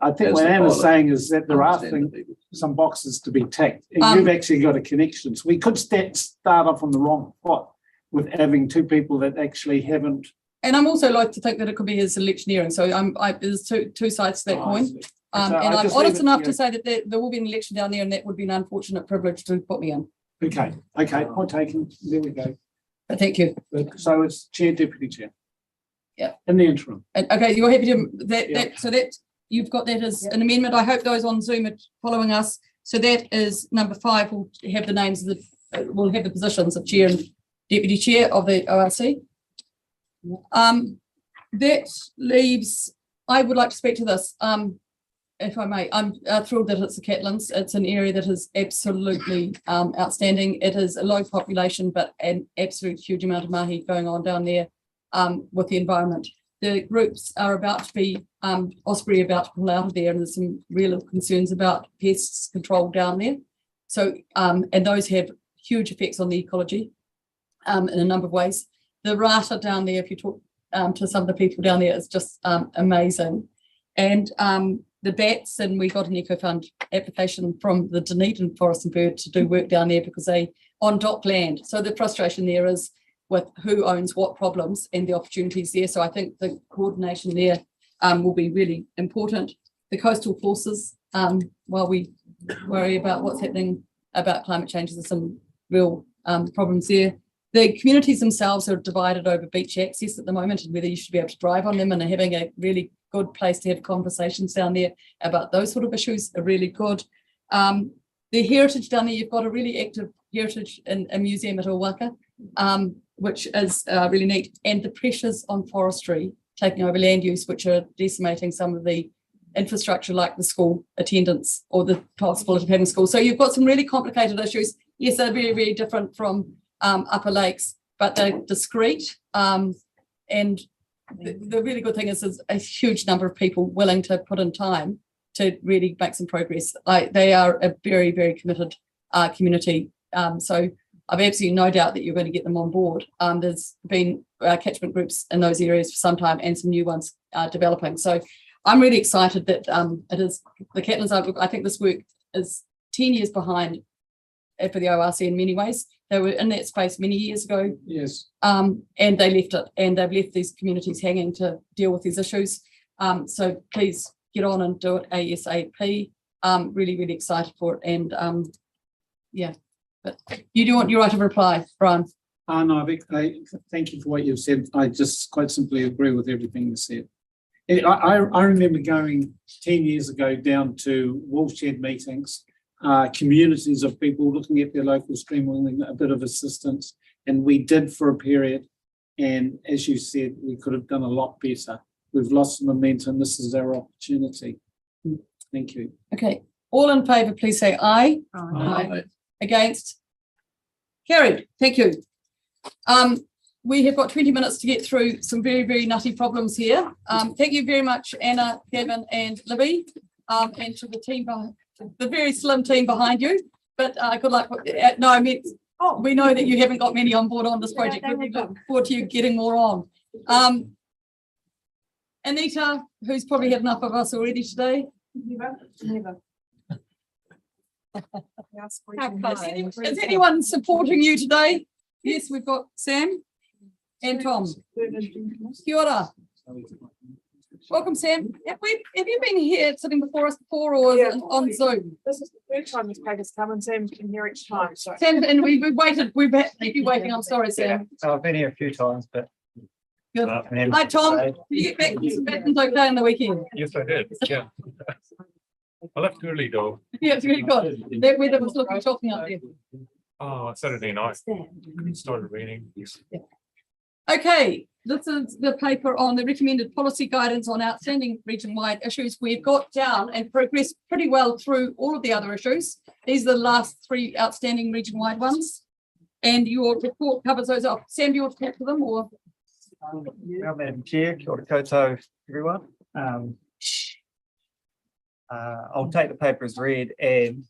I think As what the Anna's pilot. saying is that there are Understand things, some boxes to be ticked. And Um, you've actually got a connection. So we could start off on the wrong foot with having two people that actually haven't. And I'm also like to think that it could be his electioneering. So there's two sides to that Oh, I coin. see. And So I I'm just leave honest it enough to to you. say that there will be an election down there, and that would be an unfortunate privilege to put me in. Okay, point taken. There we go. But thank you. So it's chair, deputy chair. Yeah. In the interim. And okay, you're happy to Yeah. so that you've got that as an amendment. I hope those on Zoom are following us. So that is number 5. We'll have the names of we'll have the positions of chair and deputy chair of the ORC. That leaves. I would like to speak to this. If I may, I'm thrilled that it's the Catlins. It's an area that is absolutely outstanding. It is a low population, but an absolute huge amount of mahi going on down there with the environment. The groups are about to be, Osprey about to pull out of there, and there's some real concerns about pests control down there. So, and those have huge effects on the ecology in a number of ways. The rata down there, if you talk to some of the people down there, is just amazing. And the bats, and we got an Eco Fund application from the Dunedin Forest and Bird to do work down there because they on dock land. So the frustration there is with who owns what problems and the opportunities there. So I think the coordination there will be really important. The coastal forces, while we worry about what's happening about climate change, there's some real problems there. The communities themselves are divided over beach access at the moment and whether you should be able to drive on them, and having a really good place to have conversations down there about those sort of issues are really good. The heritage down there, you've got a really active heritage in a museum at Owaka, which is really neat. And the pressures on forestry taking over land use, which are decimating some of the infrastructure like the school attendance or the possibility of having school. So you've got some really complicated issues. Yes, they're very, very different from Upper Lakes, but they're discrete. And the really good thing is there's a huge number of people willing to put in time to really make some progress. They are a very, very committed community. So I've absolutely no doubt that you're going to get them on board. There's been catchment groups in those areas for some time and some new ones developing. So I'm really excited that it is the Catlins. I think this work is 10 years behind for the ORC in many ways. They were in that space many years ago. Yes. And they left it, and they've left these communities hanging to deal with these issues. So please get on and do it ASAP. Really, really excited for it. And yeah, but you do want your right of reply, Brian. No, Vic, thank you for what you've said. I just quite simply agree with everything you said. I remember going 10 years ago down to Woolshed meetings, communities of people looking at their local stream, wanting a bit of assistance, and we did for a period. And as you said, we could have done a lot better. We've lost some momentum. This is our opportunity. Thank you. Okay, all in favour, please say aye. Aye. Against? Carried. Thank you. We have got 20 minutes to get through some very, very nutty problems here. Thank you very much, Anna, Gavin, and Libby, and to the team, the very slim team behind you. But good luck. No, I mean, we know that you haven't got many on board on this project. We look forward to you getting more on. Anita, who's probably had enough of us already today. Never. Is anyone supporting you today? Yes, we've got Sam and Tom. Kia ora. Welcome, Sam. Have you been here sitting before us before, or is it on Zoom? This is the third time this paper's come, and Sam's been here each time. So Sam, and we've waited. We've had you waiting. I'm sorry, Sam. So I've been here a few times, but. Good. Hi, Tom. Did you get back to Baton's okay in the weekend? Yes, I did. Yeah. I left early though. Yeah, it's really good. That weather was looking shocking out there. Oh, Saturday night. It started raining. Okay, this is the paper on the recommended policy guidance on outstanding region-wide issues. We've got down and progressed pretty well through all of the other issues. These are the last 3 outstanding region-wide ones. And your report covers those off. Sam, do you want to talk to them or? Well, Madam Chair, kia ora koutou, everyone. I'll take the paper as read, and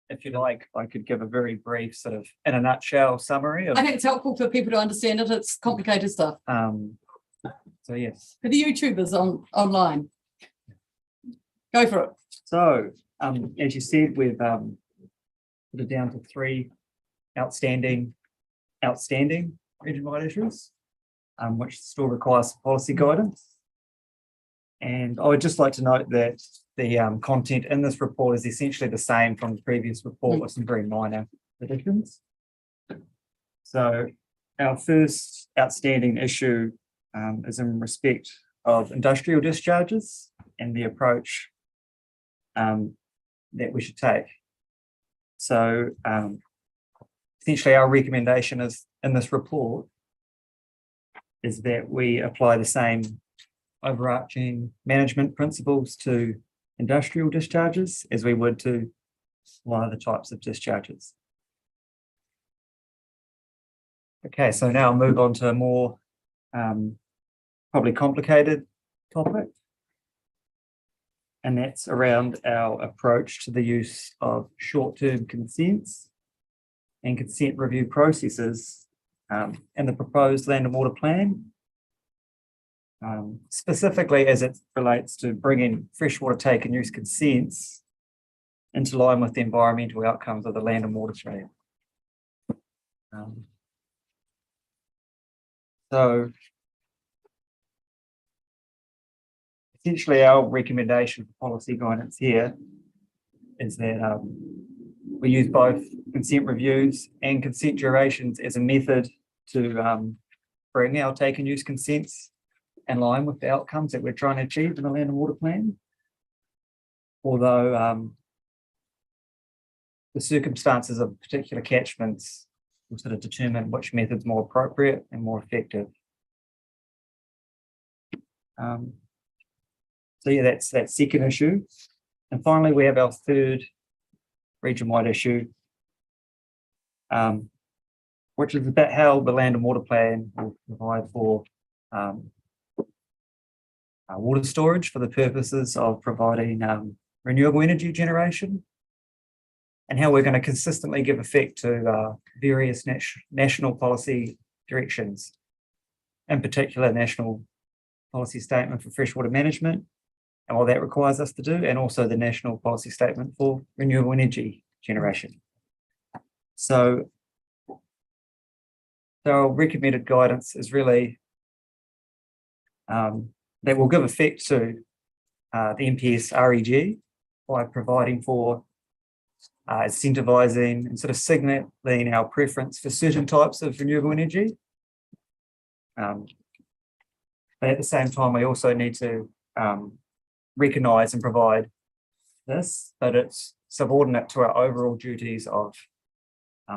if you like, I could give a very brief sort of, in a nutshell, summary of. I think it's helpful for people to understand it. It's complicated stuff. So yes. For the YouTubers online. Go for it. So, as you said, we've put it down to 3 outstanding region-wide issues, which still requires policy guidance. And I would just like to note that the content in this report is essentially the same from the previous report with some very minor additions. So our first outstanding issue is in respect of industrial discharges and the approach that we should take. So essentially our recommendation is in this report is that we apply the same overarching management principles to industrial discharges as we would to one of the types of discharges. Okay, so now I'll move on to a more probably complicated topic, and that's around our approach to the use of short-term consents and consent review processes in the proposed land and water plan, specifically as it relates to bringing freshwater take and use consents into line with the environmental outcomes of the land and water plan. So essentially our recommendation for policy guidance here is that we use both consent reviews and consent durations as a method to bring our take and use consents in line with the outcomes that we're trying to achieve in the land and water plan. Although the circumstances of particular catchments will sort of determine which method's more appropriate and more effective. So yeah, that's that second issue. And finally, we have our third region-wide issue, which is about how the land and water plan will provide for water storage for the purposes of providing renewable energy generation, and how we're going to consistently give effect to various national policy directions, in particular National Policy Statement for Freshwater Management and what that requires us to do, and also the National Policy Statement for Renewable Energy Generation. So our recommended guidance is really that will give effect to the NPS REG by providing for incentivising and sort of signalling our preference for certain types of renewable energy. But at the same time, we also need to recognise and provide this, but it's subordinate to our overall duties of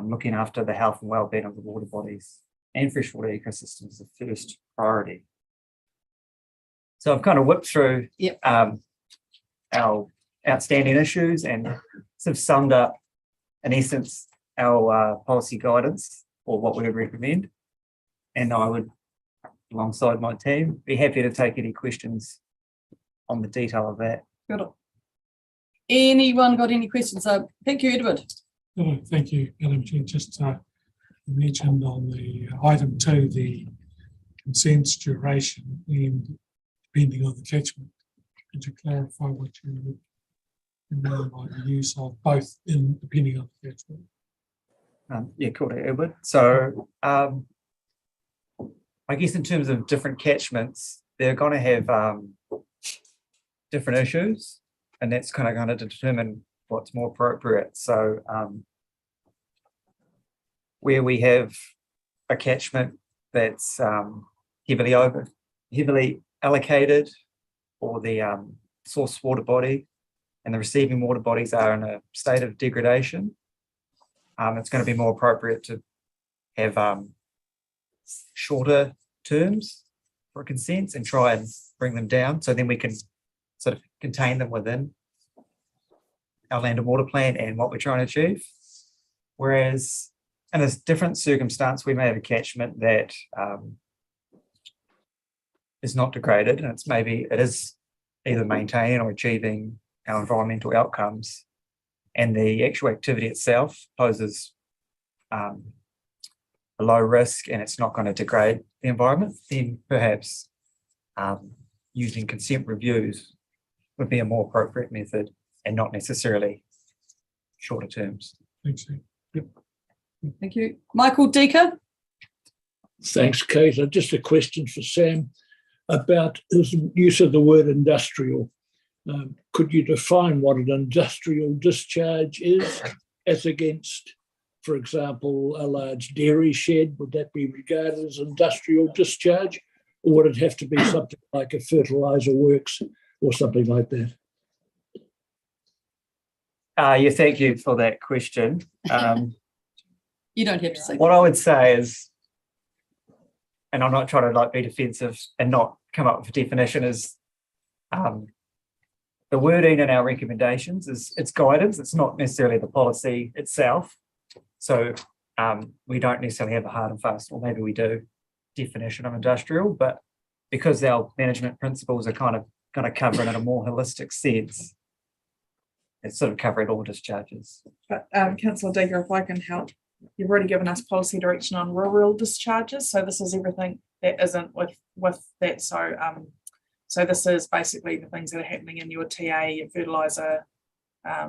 looking after the health and well-being of the water bodies and freshwater ecosystems as a first priority. So I've kind of whipped through our outstanding issues and sort of summed up, in essence, our policy guidance or what we would recommend. And I would, alongside my team, be happy to take any questions on the detail of that. Good. Anyone got any questions? Thank you, Edward. No, thank you, Madam Chair. Just mentioned on the item 2, the consents duration and depending on the catchment. Could you clarify what you mean by the use of both in depending on the catchment? Yeah, cool, Edward. So I guess in terms of different catchments, they're going to have different issues, and that's kind of going to determine what's more appropriate. So where we have a catchment that's heavily allocated, or the source water body and the receiving water bodies are in a state of degradation, it's going to be more appropriate to have shorter terms for consents and try and bring them down, so then we can sort of contain them within our land and water plan and what we're trying to achieve. Whereas in a different circumstance, we may have a catchment that is not degraded, and it is either maintaining or achieving our environmental outcomes, and the actual activity itself poses a low risk and it's not going to degrade the environment, then perhaps using consent reviews would be a more appropriate method and not necessarily shorter terms. Thanks. Yep. Thank you. Michael Deaker. Thanks, Kate. Just a question for Sam about his use of the word industrial. Could you define what an industrial discharge is as against, for example, a large dairy shed? Would that be regarded as industrial discharge, or would it have to be something like a fertiliser works or something like that? Thank you for that question. You don't have to say. What I would say is, and I'm not trying to be defensive and not come up with a definition, is the wording in our recommendations is it's guidance. It's not necessarily the policy itself. So we don't necessarily have a hard and fast, or maybe we do, definition of industrial, but because our management principles are kind of going to cover it in a more holistic sense, it's sort of covering all discharges. But Councillor Deaker, if I can help, you've already given us policy direction on rural discharges. So this is everything that isn't with that. So this is basically the things that are happening in your TA, your fertiliser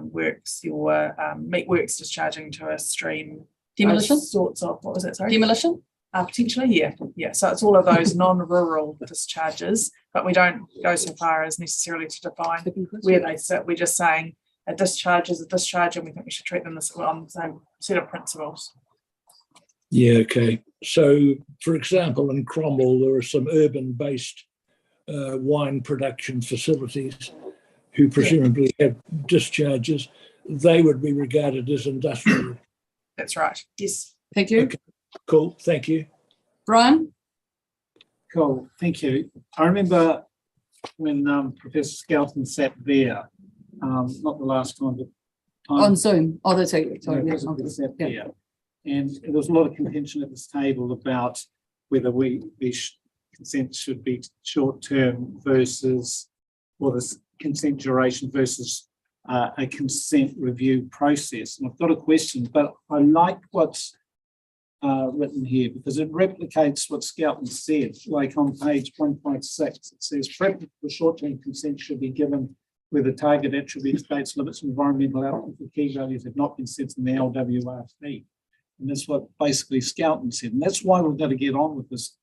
works, your meat works discharging to a stream. Demolition? Sorts of, what was it, sorry? Demolition? Potentially, yeah. Yeah, so it's all of those non-rural discharges, but we don't go so far as necessarily to define where they sit. We're just saying a discharge is a discharge, and we think we should treat them on the same set of principles. Yeah, okay. So, for example, in Cromwell, there are some urban-based wine production facilities who presumably have discharges. They would be regarded as industrial. That's right. Yes. Thank you. Okay. Cool. Thank you. Brian? Cool. Thank you. I remember when Professor Skelton sat there, not the last time, but On Zoom. Oh, that's it. Sorry. Yeah, Yeah, Professor sat yeah. there. And there was a lot of contention at this table about whether consent should be short-term versus, or this consent duration versus a consent review process. And I've got a question, but I like what's written here because it replicates what Skelton said, like on page 1.6. It says preference for short-term consent should be given where the target attributes, dates, limits, and environmental outcomes for key values have not been set in the LWRP. And that's what basically Skelton said. And that's why we've got to get on with this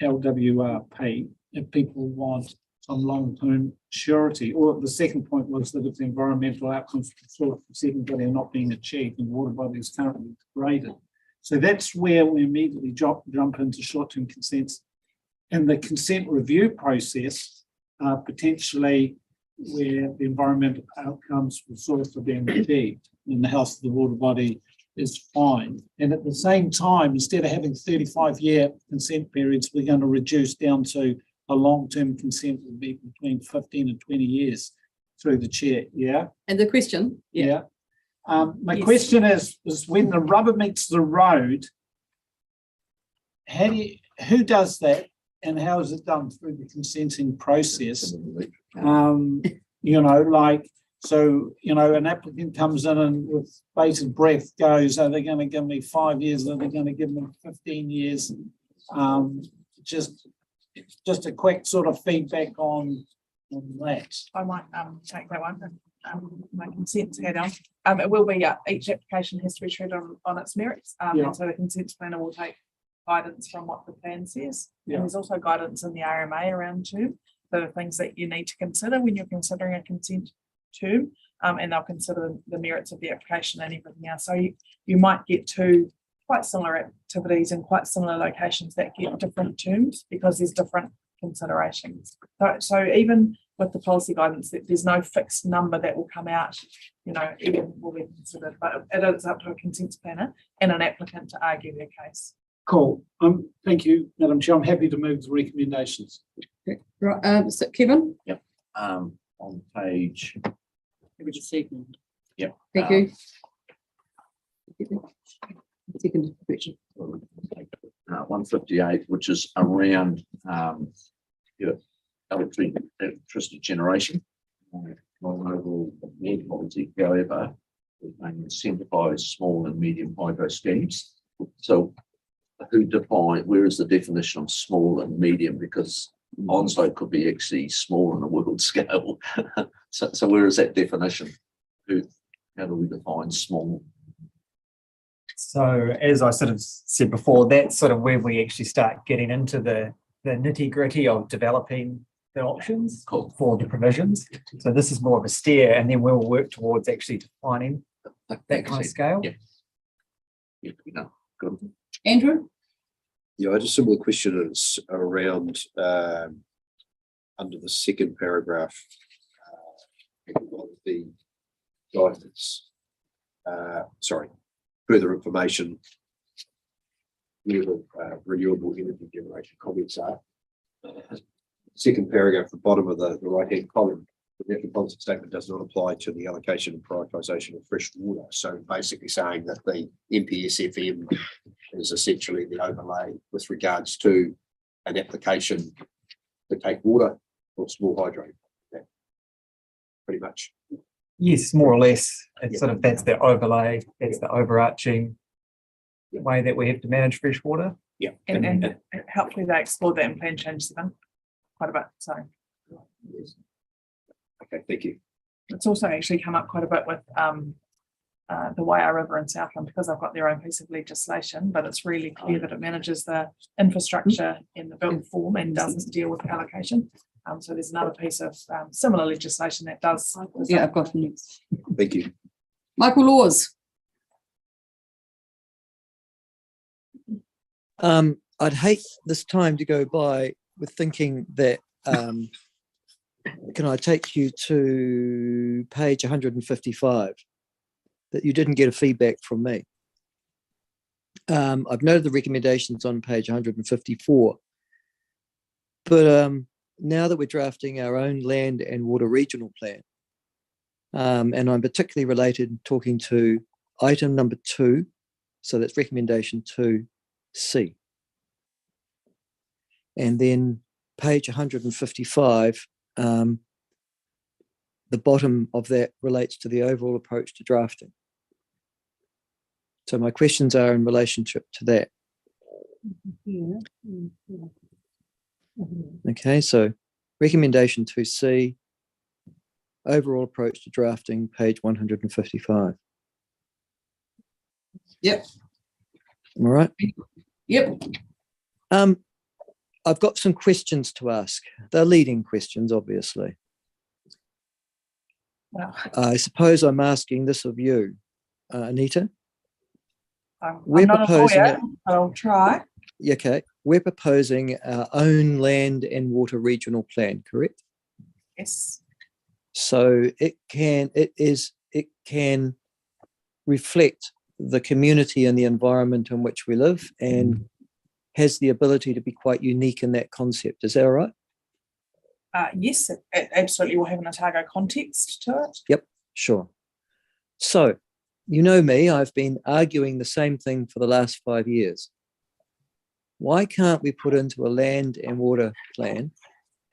LWRP if people want some long-term surety. Or the second point was that if the environmental outcomes for second body are not being achieved and the water body is currently degraded. So that's where we immediately jump into short-term consents. And the consent review process, potentially where the environmental outcomes will sort of being achieved and the health of the water body is fine. And at the same time, instead of having 35-year consent periods, we're going to reduce down to a long-term consent will be between 15 and 20 years through the chair. Yeah. And the question? Yeah. My question is when the rubber meets the road, who does that and how is it done through the consenting process? So, an applicant comes in and with bated breath goes, are they going to give me 5 years? Are they going to give me 15 years? Just a quick sort of feedback on that. I might take that one. My consent's head on. It will be each application has to be treated on its merits. And so the consent planner will take guidance from what the plan says. Yeah. And there's also guidance in the RMA around term. The things that you need to consider when you're considering a consent term, and they'll consider the merits of the application and everything else. So you might get two quite similar activities in quite similar locations that get different terms because there's different considerations. So even with the policy guidance, there's no fixed number that will come out, even will be considered, but it is up to a consent planner and an applicant to argue their case. Cool. Thank you, Madam Chair. I'm happy to move the recommendations. Okay. Right, so Kevin? Yep. On page. Second. Yep. Thank you. Second question. 158, which is around electricity generation. Non-overall water policy, however, we may incentivise small and medium hydro schemes. So where is the definition of small and medium? Because on-site could be actually small and it would good scale. So where is that definition? How do we define small? So as I sort of said before, that's sort of where we actually start getting into the nitty-gritty of developing the options for the provisions. So this is more of a steer, and then we'll work towards actually defining that kind of scale. Yeah. Good. Andrew? Yeah, I had a similar question. It's around under the second paragraph of the guidance. Further information where the renewable energy generation comments are. Second paragraph, the bottom of the right-hand column, the national policy statement does not apply to the allocation and prioritisation of fresh water. So basically saying that the NPSFM is essentially the overlay with regards to an application to take water or small hydro. Yeah. Pretty much. Yes, more or less. It's sort of, that's the overlay, that's the overarching way that we have to manage fresh water. Yeah. And hopefully they explored that in Plan Change 7 quite a bit. So okay, thank you. it's also actually come up quite a bit with the Waiā River in Southland, because they've got their own piece of legislation, but it's really clear that it manages the infrastructure in the built form and doesn't deal with allocation. So there's another piece of similar legislation that does. Yeah, I've got the next. Thank you. Michael Laws. I'd hate this time to go by with thinking that, can I take you to page 155, that you didn't get a feedback from me. I've noted the recommendations on page 154, but now that we're drafting our own land and water regional plan, and I'm particularly talking to item number 2, so that's recommendation 2C. And then page 155, the bottom of that relates to the overall approach to drafting. So my questions are in relationship to that. Okay, so recommendation 2C, overall approach to drafting, page 155. Yep. Am I right? Yep. I've got some questions to ask. They're leading questions, obviously. Well, I suppose I'm asking this of you, Anita. I'm not a lawyer, but I'll try. Okay, we're proposing our own land and water regional plan, correct? Yes. So it can reflect the community and the environment in which we live, and has the ability to be quite unique in that concept. Is that all right? Yes, it absolutely will have an Otago context to it. Yep, sure. So, you know me, I've been arguing the same thing for the last 5 years. Why can't we put into a land and water plan,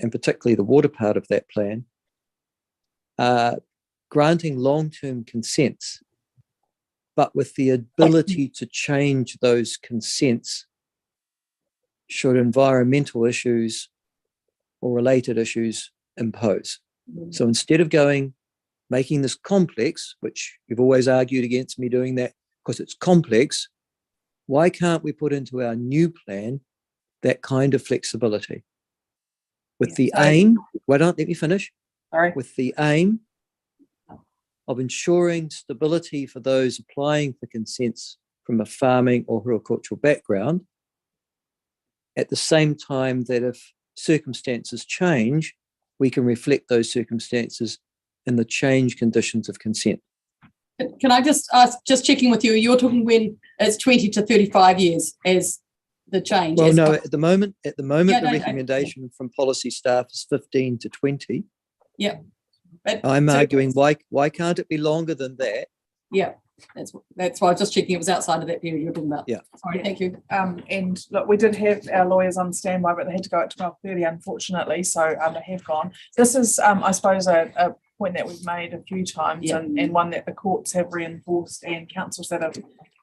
and particularly the water part of that plan, granting long-term consents, but with the ability to change those consents should environmental issues or related issues impose. So instead of making this complex, which you've always argued against me doing that because it's complex, why can't we put into our new plan that kind of flexibility? With the aim, let me finish. Sorry. With the aim of ensuring stability for those applying for consents from a farming or horticultural background, at the same time that if circumstances change, we can reflect those circumstances in the change conditions of consent. Can I just ask, just checking with you, you're talking when it's 20 to 35 years as the change? Well, no, at the moment, the recommendation from policy staff is 15 to 20. Yeah. I'm arguing why can't it be longer than that? Yeah, that's why I was just checking it was outside of that period you're talking about. Yeah. Sorry, thank you. And look, we did have our lawyers on standby, but they had to go at 12:30, unfortunately, so they have gone. This is, I suppose, a point that we've made a few times, and one that the courts have reinforced and councils that have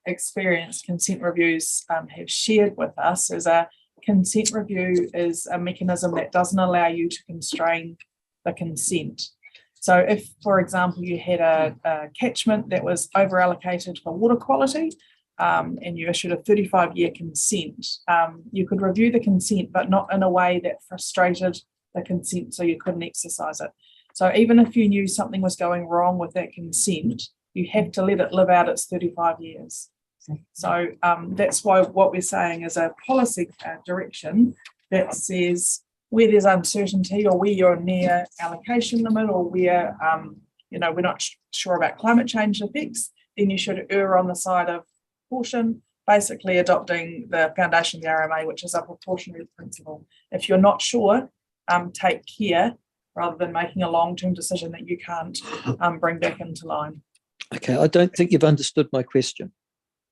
experienced consent reviews have shared with us, is a consent review is a mechanism that doesn't allow you to constrain the consent. So if, for example, you had a catchment that was over allocated for water quality, and you issued a 35-year consent, you could review the consent, but not in a way that frustrated the consent so you couldn't exercise it. So even if you knew something was going wrong with that consent, you have to let it live out its 35 years. So that's why what we're saying is a policy direction that says where there's uncertainty or where you're near allocation limit or where we're not sure about climate change effects, then you should err on the side of caution, basically adopting the foundation of the RMA, which is a proportionality principle. If you're not sure, take care rather than making a long-term decision that you can't bring back into line. Okay, I don't think you've understood my question.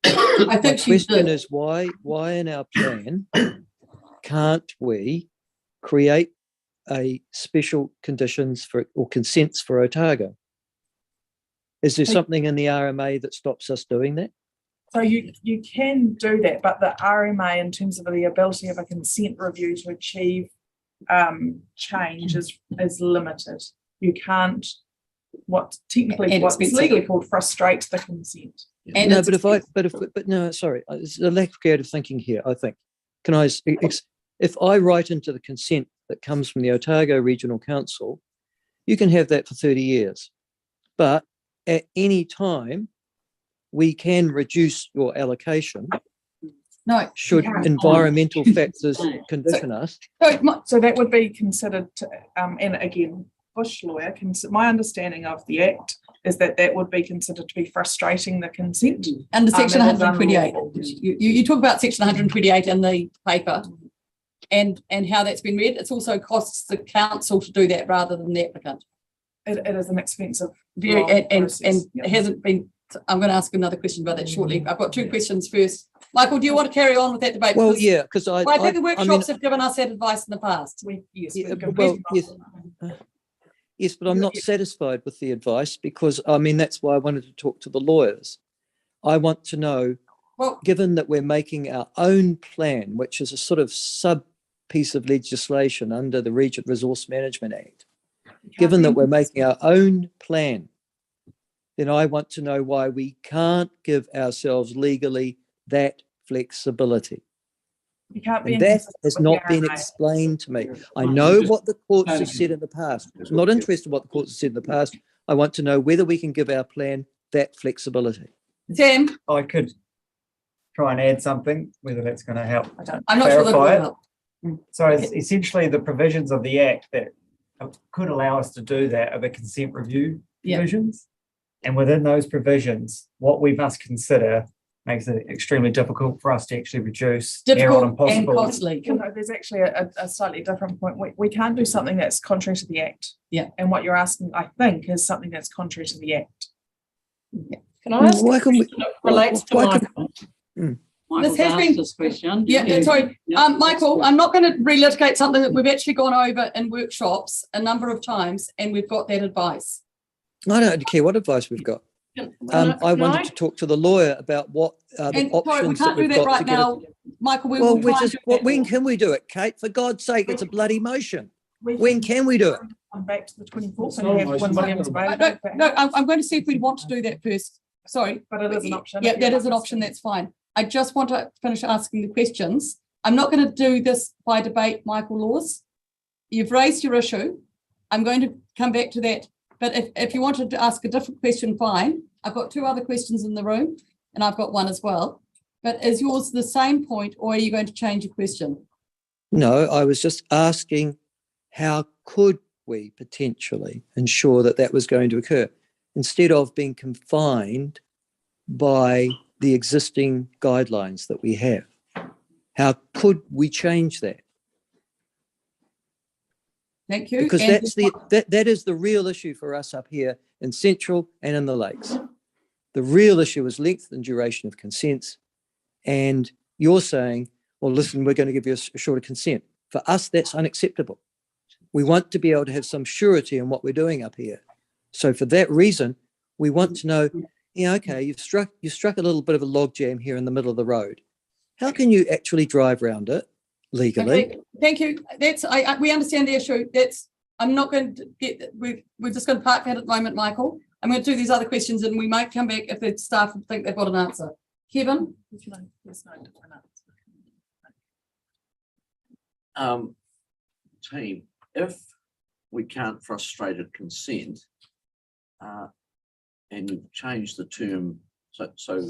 I think my question is why in our plan can't we create a special conditions for or consents for Otago? Is there something in the RMA that stops us doing that? So you can do that, but the RMA in terms of the ability of a consent review to achieve change is limited. You can't what's legally called frustrate the consent. And no, but no, sorry, there's a lack of creative thinking here, I think. Can I, if I write into the consent that comes from the Otago Regional Council, you can have that for 30 years. But at any time, we can reduce your allocation. No, should environmental factors condition us. So that would be considered, and again, Bush lawyer, my understanding of the Act is that that would be considered to be frustrating the consent. Under Section 128. You talk about Section 128 in the paper and how that's been read. It's also costs the council to do that rather than the applicant. It is an expensive and it hasn't been. I'm going to ask another question about that shortly. I've got two questions first. Michael, do you want to carry on with that debate? Well, yeah, because I think the workshops have given us that advice in the past. Yes, but I'm not satisfied with the advice because, I mean, that's why I wanted to talk to the lawyers. I want to know, given that we're making our own plan, which is a sort of sub piece of legislation under the Region Resource Management Act, given that we're making our own plan, then I want to know why we can't give ourselves legally that flexibility. And that has not been explained to me. I know what the courts have said in the past. I'm not interested in what the courts have said in the past. I want to know whether we can give our plan that flexibility. Sam? I could try and add something, whether that's going to help. I'm not sure that will help. So it's essentially the provisions of the Act that could allow us to do that are the consent review provisions. And within those provisions, what we must consider makes it extremely difficult for us to actually reduce difficult and costly. There's actually a slightly different point. We can't do something that's contrary to the Act. Yeah. And what you're asking, I think, is something that's contrary to the Act. Yeah. Can I ask a question that relates to Michael? This has been this question. Yeah, sorry. Michael, I'm not going to relitigate something that we've actually gone over in workshops a number of times and we've got that advice. I don't care what advice we've got. I wanted to talk to the lawyer about what the options we can't do that right now, Michael. When can we do it, Kate? For God's sake, it's a bloody motion. When can we do it? I'm back to the 24th and have when William's available. No, I'm going to see if we want to do that first. Sorry. But it is an option. Yeah, that is an option. That's fine. I just want to finish asking the questions. I'm not going to do this by debate, Michael Laws. You've raised your issue. I'm going to come back to that. But if you wanted to ask a different question, fine. I've got two other questions in the room and I've got one as well. But is yours the same point or are you going to change your question? No, I was just asking how could we potentially ensure that that was going to occur instead of being confined by the existing guidelines that we have? How could we change that? Thank you. Because that is the real issue for us up here in Central and in the Lakes. The real issue is length and duration of consents. And you're saying, well, listen, we're going to give you a shorter consent. For us, that's unacceptable. We want to be able to have some surety in what we're doing up here. So for that reason, we want to know, okay, you've struck a little bit of a logjam here in the middle of the road. How can you actually drive around it legally? Okay, thank you. We understand the issue. That's I'm not going to we're just going to park that at the moment, Michael. I'm going to do these other questions and we might come back if the staff think they've got an answer. Kevin? There's no different answer. Team, if we can't frustrated consent, and you've changed the term, so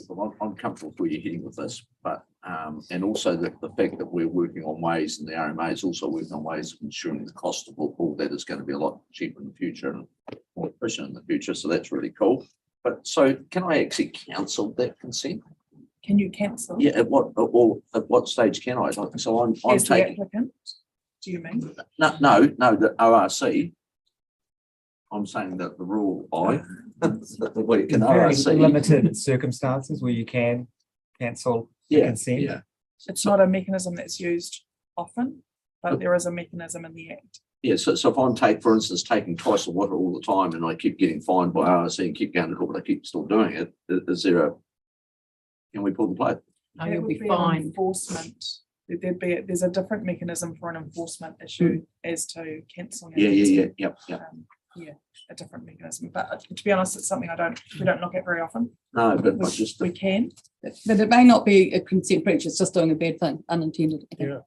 I'm comfortable with where you're heading with this, but and also the fact that we're working on ways, and the RMA is also working on ways of ensuring the cost of all that is going to be a lot cheaper in the future and more efficient in the future. So that's really cool. But so can I actually cancel that consent? Can you cancel? Yeah, at what stage can I? So I'm As the taking applicant, do you mean? no, the ORC. I'm saying that the rule we can Very ORC. limited circumstances where you can cancel the consent. Yeah. It's not a mechanism that's used often, but there is a mechanism in the Act. Yeah, so if I'm for instance, taking twice the water all the time and I keep getting fined by ORC and keep going to court, but I keep still doing it, can we pull the plate? No, It you'll would be an fine. Enforcement. There's a different mechanism for an enforcement issue as to cancelling. Yep. Yeah, a different mechanism. But to be honest, it's something we don't look at very often. No, but we can. But it may not be a consent breach, it's just doing a bad thing, unintended. Yeah.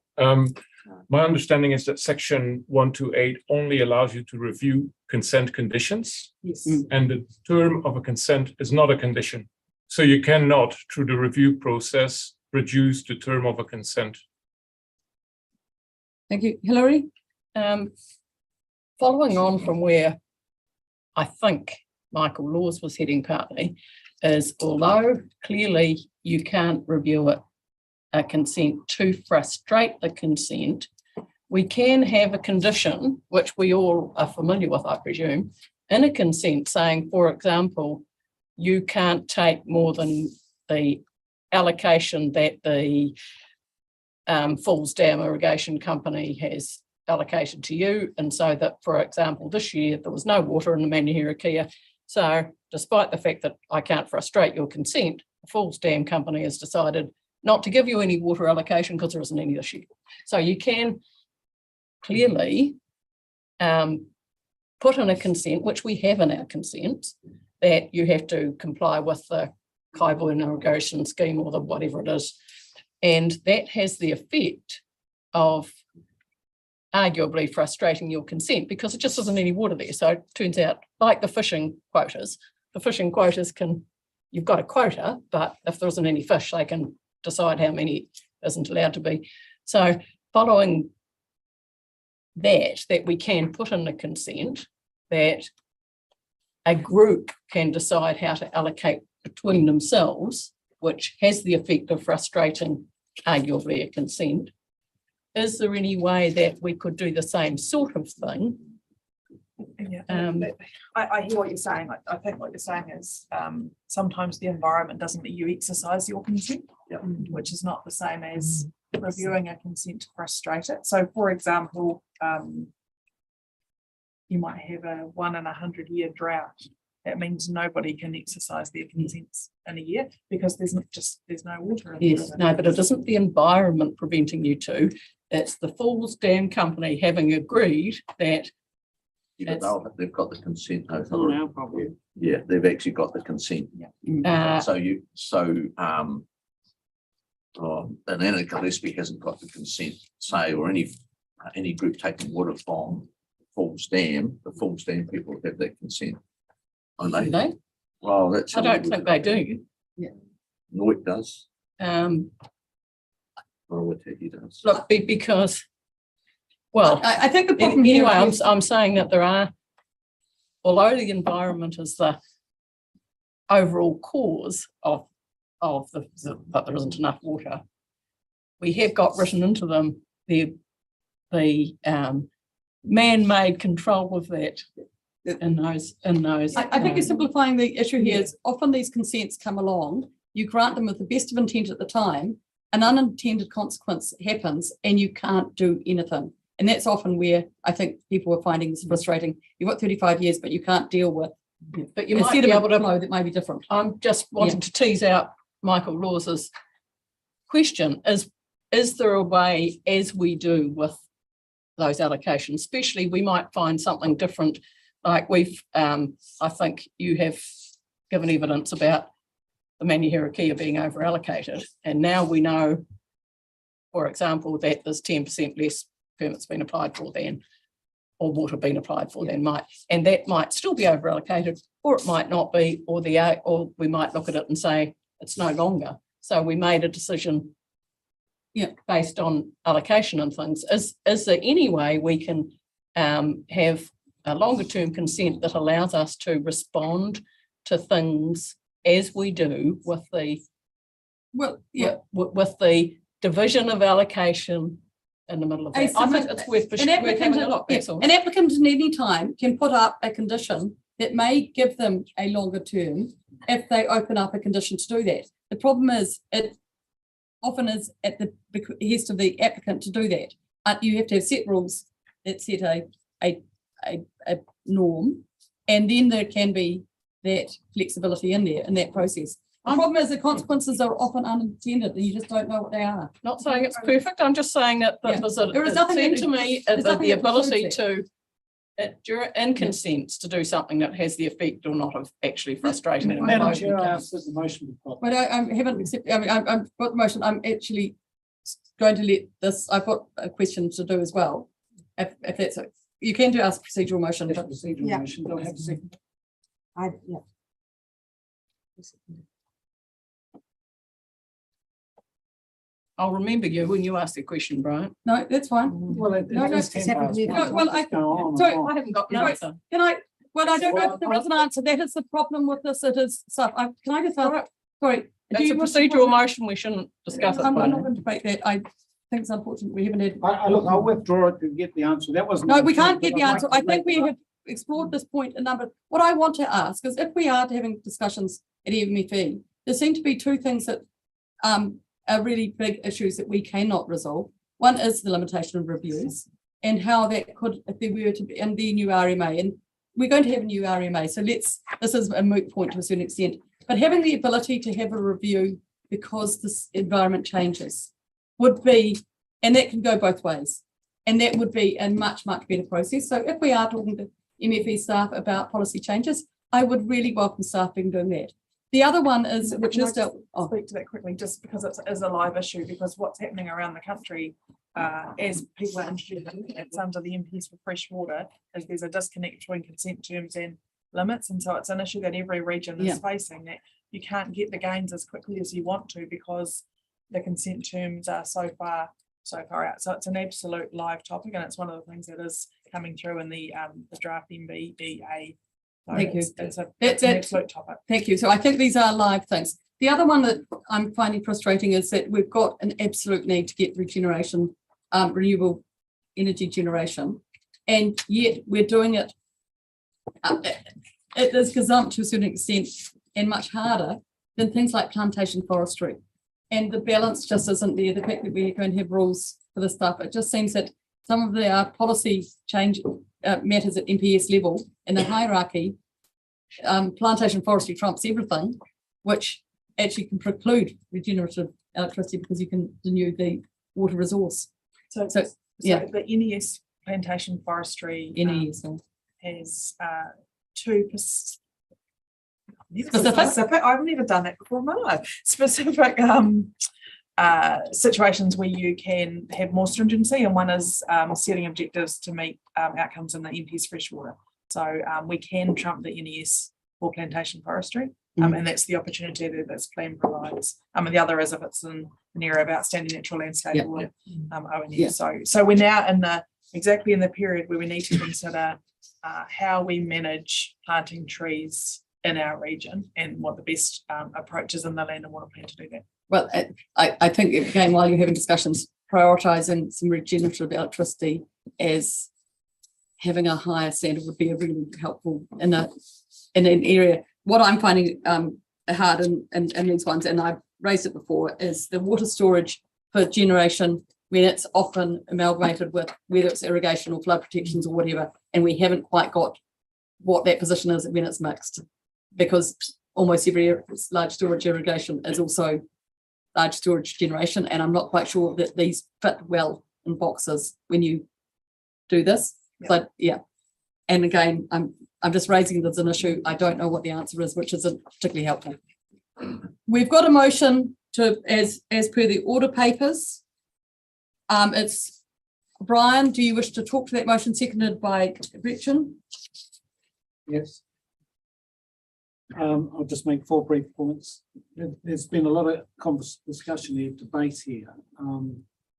My understanding is that section 128 only allows you to review consent conditions. Yes. And the term of a consent is not a condition. So you cannot, through the review process, reduce the term of a consent. Thank you. Hilary? Following on from where I think Michael Laws was heading partly, is although clearly you can't review a consent to frustrate the consent, we can have a condition, which we all are familiar with, I presume, in a consent saying, for example, you can't take more than the allocation that the Falls Dam Irrigation Company has allocated to you. And so that, for example, this year there was no water in the Manuhirakia. So despite the fact that I can't frustrate your consent, the Falls Dam Company has decided not to give you any water allocation because there isn't any this year. So you can clearly put in a consent, which we have in our consent, that you have to comply with the Kaivoin irrigation scheme or the whatever it is. And that has the effect of arguably frustrating your consent because it just isn't any water there. So it turns out, like the fishing quotas you've got a quota, but if there isn't any fish, they can decide how many isn't allowed to be. So following that we can put in the consent that a group can decide how to allocate between themselves, which has the effect of frustrating arguably a consent. Is there any way that we could do the same sort of thing? Yeah, I hear what you're saying. I think what you're saying is sometimes the environment doesn't let you exercise your consent, which is not the same as reviewing a consent to frustrate it. So, for example, you might have a 1 in 100 year drought. That means nobody can exercise their consents in a year because there's no water in Yes, no, but it isn't the environment preventing you to. It's the Falls Dam Company having agreed that. They've got the consent. No problem. Yeah, they've actually got the consent. And Anna Gillespie hasn't got the consent, say, or any group taking water from Falls Dam. The Falls Dam people have that consent. Do they? Well, that's. I don't think they do. Yeah. Noit does. Look, because, well, I think the problem anyway, here I'm saying that there are, although the environment is the overall cause of that there isn't enough water, we have got written into them the man-made control of that in those. I think you're simplifying the issue here. Is often these consents come along, you grant them with the best of intent at the time, an unintended consequence happens and you can't do anything. And that's often where I think people are finding this frustrating. You've got 35 years, but you can't deal with. But you might be able to flow that may be different. I'm just wanting to tease out Michael Laws's question. Is there a way, as we do with those allocations, especially we might find something different. Like I think you have given evidence about the Manihirakia being over allocated. And now we know, for example, that there's 10% less permits been applied for than, or water been applied for than and that might still be over allocated, or it might not be, or we might look at it and say it's no longer. So we made a decision based on allocation and things. Is there any way we can have a longer term consent that allows us to respond to things as we do with the with the division of allocation in the middle of that? I think it's worth having a look. That's all. An applicant at any time can put up a condition that may give them a longer term if they open up a condition to do that. The problem is it often is at the behest of the applicant to do that. You have to have set rules that set a norm, and then there can be that flexibility in there in that process. The problem is the consequences are often unintended and you just don't know what they are. Not saying it's perfect, I'm just saying that there seems to me the ability to in consents to do something that has the effect or not of actually frustrating them. Madam Chair, I asked the motion. But I haven't accepted, I've got the motion. I'm actually going to let this, I've got a question to do as well. If that's it. You can do ask procedural motion. Procedural motion, don't have a second. I'll remember you when you ask the question, Brian. No, that's fine. Well, I haven't got an answer. Can I? Well, I don't know if there is an answer. That is the problem with this. It is stuff. Can I just ask? Sorry. That's a procedural motion. We shouldn't discuss it. I'm not going to debate that. I think it's unfortunate we haven't had. Look, I'll withdraw it to get the answer. That was no, we can't get the answer. I think we have explored this point a number. What I want to ask is if we are having discussions at MFE, there seem to be two things that are really big issues that we cannot resolve. One is the limitation of reviews and how that could, if there were to be, and the new RMA, and we're going to have a new RMA. So this is a moot point to a certain extent, but having the ability to have a review because this environment changes would be, and that can go both ways. And that would be a much, much better process. So if we are talking to MFE staff about policy changes, I would really welcome staff being doing that. The other one is, which is speak to that quickly, just because it is a live issue, because what's happening around the country as people are introducing it's under the MPs for fresh water, is there's a disconnect between consent terms and limits, and so it's an issue that every region is facing, that you can't get the gains as quickly as you want to because the consent terms are so far out. So it's an absolute live topic, and it's one of the things that is coming through in the draft MBDA. Thank you. It's an absolute topic. Thank you. So I think these are live things. The other one that I'm finding frustrating is that we've got an absolute need to get regeneration, renewable energy generation, and yet we're doing it. It is gazumped to a certain extent and much harder than things like plantation forestry. And the balance just isn't there. The fact that we're going to have rules for this stuff, it just seems that some of the policy change matters at MPS level in the hierarchy, plantation forestry trumps everything, which actually can preclude regenerative electricity because you can renew the water resource. So the NES plantation forestry has two specific. I've never done that before in my life. Specific situations where you can have more stringency, and one is setting objectives to meet outcomes in the MP's freshwater. So we can trump the NES for plantation forestry, and that's the opportunity that this plan provides. And the other is if it's in an area of outstanding natural landscape or ONS. So we're now exactly in the period where we need to consider how we manage planting trees in our region and what the best approach is in the land and water plan to do that. Well, I think again, while you're having discussions, prioritising some regenerative electricity as having a higher standard would be a really helpful in an area. What I'm finding hard in these ones, and I've raised it before, is the water storage for generation when it's often amalgamated with whether it's irrigation or flood protections or whatever, and we haven't quite got what that position is when it's mixed, because almost every large storage irrigation is also large storage generation, and I'm not quite sure that these fit well in boxes when you do this. But yeah, and again, I'm just raising this as an issue. I don't know what the answer is, which isn't particularly helpful. We've got a motion to, as per the order papers. It's Brian, do you wish to talk to that motion, seconded by Gretchen? Yes. I'll just make 4 brief points. There's been a lot of discussion here, debate here,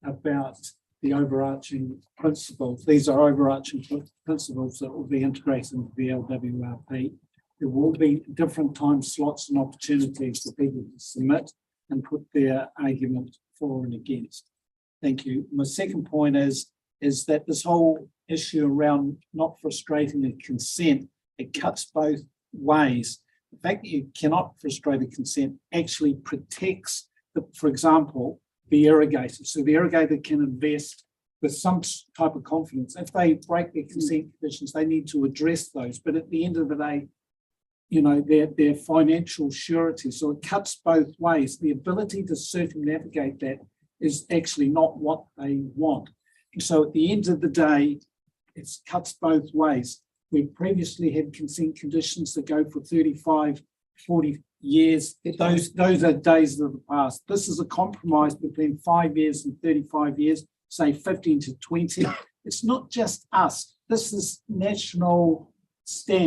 about the overarching principles. These are overarching principles that will be integrated into the LWRP. There will be different time slots and opportunities for people to submit and put their argument for and against. Thank you. My second point is that this whole issue around not frustrating the consent, it cuts both ways. The fact that you cannot frustrate a consent actually protects, for example, the irrigator. So the irrigator can invest with some type of confidence. If they break their consent conditions, they need to address those. But at the end of the day, you know, their financial surety. So it cuts both ways. The ability to circumnavigate that is actually not what they want. And so at the end of the day, it cuts both ways. We've previously had consent conditions that go for 35, 40 years. Those are days of the past. This is a compromise between 5 years and 35 years, say 15 to 20. It's not just us. This is national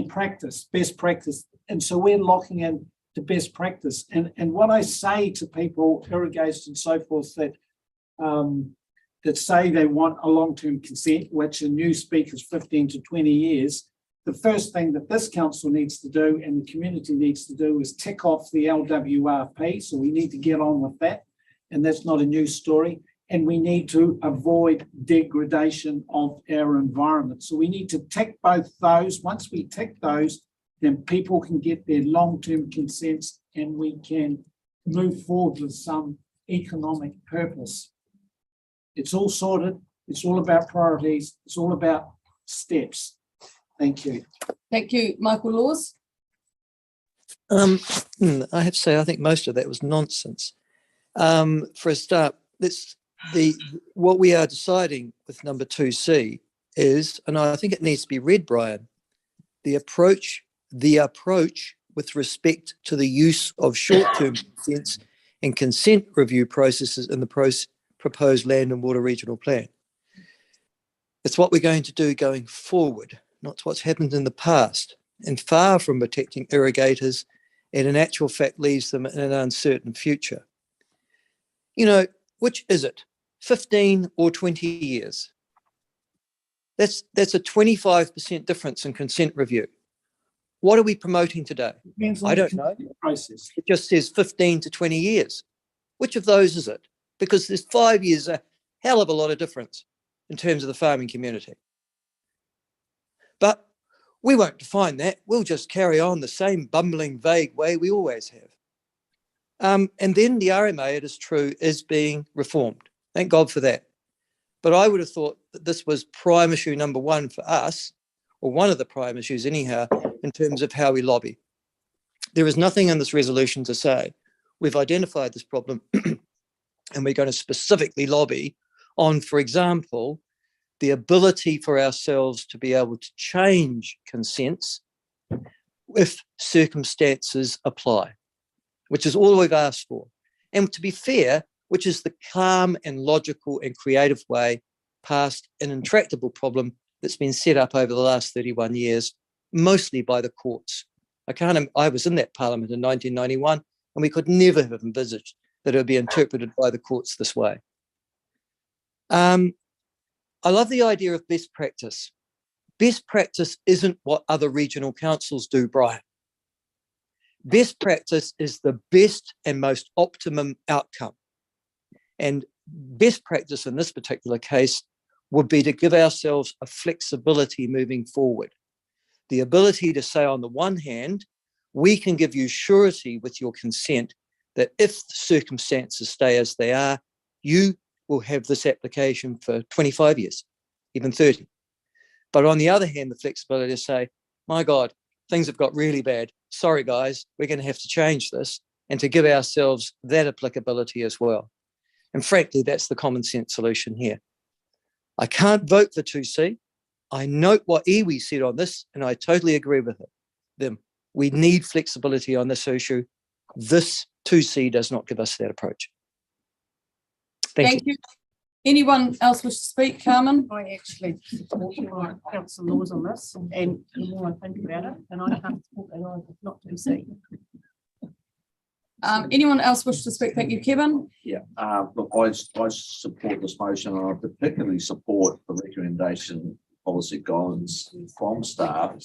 practice, best practice. And so we're locking in to best practice. And what I say to people, irrigators and so forth, that say they want a long-term consent, which in new speak is 15 to 20 years, the first thing that this council needs to do and the community needs to do is tick off the LWRP. So we need to get on with that. And that's not a new story. And we need to avoid degradation of our environment. So we need to tick both those. Once we tick those, then people can get their long-term consents and we can move forward with some economic purpose. It's all sorted. It's all about priorities. It's all about steps. Thank you. Thank you, Michael Laws. I have to say, I think most of that was nonsense. For a start, what we are deciding with number 2C is, and I think it needs to be read, Brian, the approach with respect to the use of short-term consents and consent review processes in the proposed land and water regional plan. It's what we're going to do going forward, not what's happened in the past, and far from protecting irrigators, and in actual fact leaves them in an uncertain future. You know, which is it, 15 or 20 years? That's a 25% difference in consent review. What are we promoting today? I don't know. Process. It just says 15 to 20 years. Which of those is it? Because there's 5 years, a hell of a lot of difference in terms of the farming community. But we won't define that. We'll just carry on the same bumbling, vague way we always have. And then the RMA, it is true, is being reformed. Thank God for that. But I would have thought that this was prime issue number 1 for us, or one of the prime issues anyhow, in terms of how we lobby. There is nothing in this resolution to say we've identified this problem and we're going to specifically lobby on, for example, the ability for ourselves to be able to change consents if circumstances apply, which is all we've asked for. And to be fair, which is the calm and logical and creative way past an intractable problem that's been set up over the last 31 years, mostly by the courts. I was in that parliament in 1991, and we could never have envisaged that it would be interpreted by the courts this way. I love the idea of best practice. Best practice isn't what other regional councils do, Brian. Best practice is the best and most optimum outcome. And best practice in this particular case would be to give ourselves a flexibility moving forward. The ability to say, on the one hand, we can give you surety with your consent that if the circumstances stay as they are, you will have this application for 25 years, even 30. But on the other hand, the flexibility to say, my God, things have got really bad. Sorry, guys, we're going to have to change this, and to give ourselves that applicability as well. And frankly, that's the common sense solution here. I can't vote for 2C I note what iwi said on this, and I totally agree with them. We need flexibility on this issue. This 2C does not give us that approach. Thank you. Anyone else wish to speak, Carmen? I actually support my council laws on this, and the more I think about it, and I can't support that, not to see. Anyone else wish to speak? Thank you, Kevin. Yeah, look, I support this motion, and I particularly support the recommendation policy guidance from staff,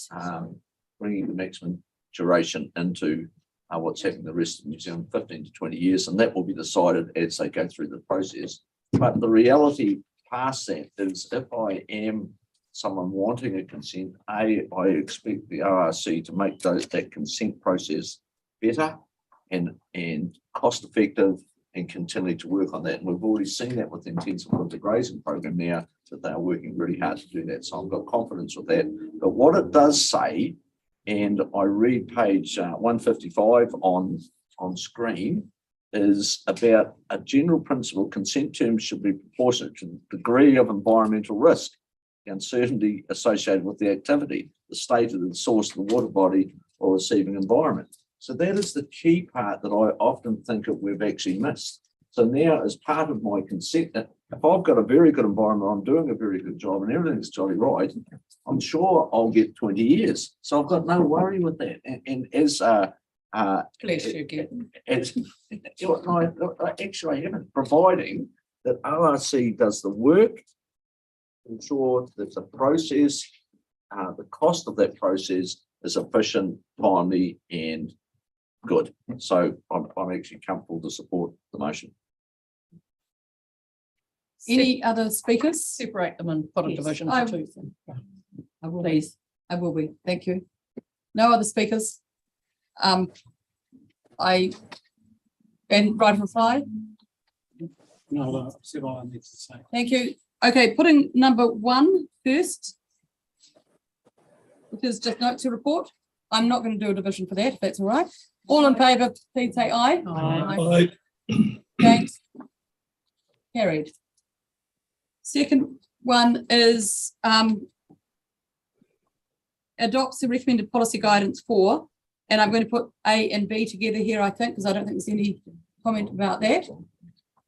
bringing the maximum duration into what's happening in the rest of New Zealand, 15 to 20 years, and that will be decided as they go through the process. But the reality past that is, if I am someone wanting a consent, I expect the ORC to make that consent process better and cost effective, and continue to work on that. And we've already seen that with the intensive winter grazing program now, that they are working really hard to do that. So I've got confidence with that. But what it does say, and I read page 155 on screen, is about a general principle: consent terms should be proportionate to the degree of environmental risk, the uncertainty associated with the activity, the state of the source of the water body or receiving environment. So that is the key part that I often think that we've actually missed. So now, as part of my consent, if I've got a very good environment, I'm doing a very good job and everything's jolly right, I'm sure I'll get 20 years. So I've got no worry with that. And as Bless you, Gavin. Actually, I haven't, providing that ORC does the work, ensure that the process, the cost of that process is efficient, timely, and good. So I'm actually comfortable to support the motion. Any other speakers? Separate them and put a division I- for two. I will be. I will be. Thank you. No other speakers? And right of reply? No, I've said all I need to say. Thank you. Okay, putting number 1 first, which is just note to report. I'm not going to do a division for that, if that's all right. All in favour, please say aye. Aye. Against? Carried. Second one is adopts the recommended policy guidance 4, and I'm going to put A and B together here, I think, because I don't think there's any comment about that.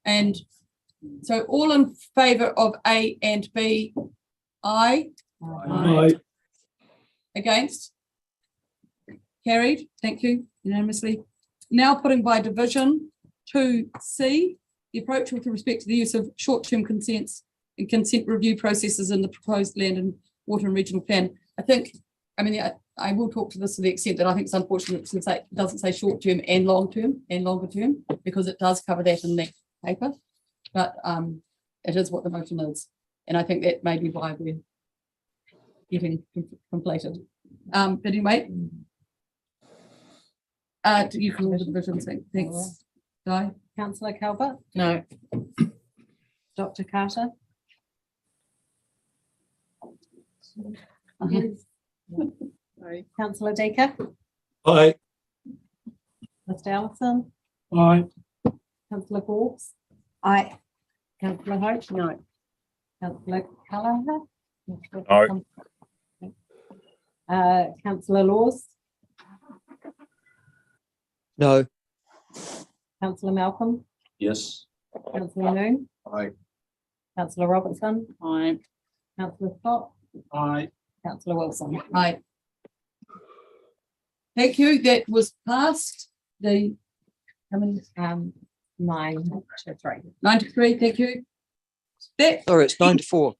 And so all in favour of A and B, aye. Aye. Against? Carried. Thank you. Unanimously. Now putting by division 2C, the approach with respect to the use of short-term consents and consent review processes in the proposed land and water and regional plan. I will talk to this to the extent that I think it's unfortunate since it doesn't say short-term and long-term and longer term, because it does cover that in that paper. But it is what the motion is. And I think that may be why we're getting completed. But anyway, you can all the divisions. Thanks. Di? Councillor Calvert, No. Dr. Carter. Sorry, Councillor Decker, Aye. Mr. Allison, Aye. Councillor Forbes, Aye. Councillor Hope, no. Councillor Callagher. Councillor Laws, No. Councillor Malcolm, Yes. Councillor Moon, Aye. Councillor Robertson, Aye. Councillor Scott, Aye. Councillor Wilson. Aye. Thank you. That was passed. The 93. Thank you. That Sorry, it's 9 to 4.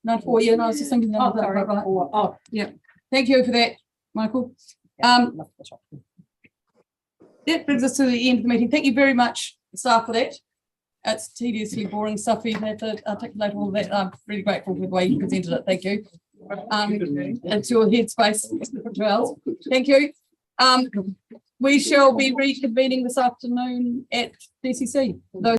94. Yeah, no, I was just thinking. Oh, sorry. Right. Oh, Yeah. Thank you for that, Michael. That brings us to the end of the meeting. Thank you very much, staff, for that. It's tediously boring stuff. You had to articulate all of that. I'm really grateful for the way you presented it. Thank you. It's your headspace. Well, thank you. We shall be reconvening this afternoon at DCC. Those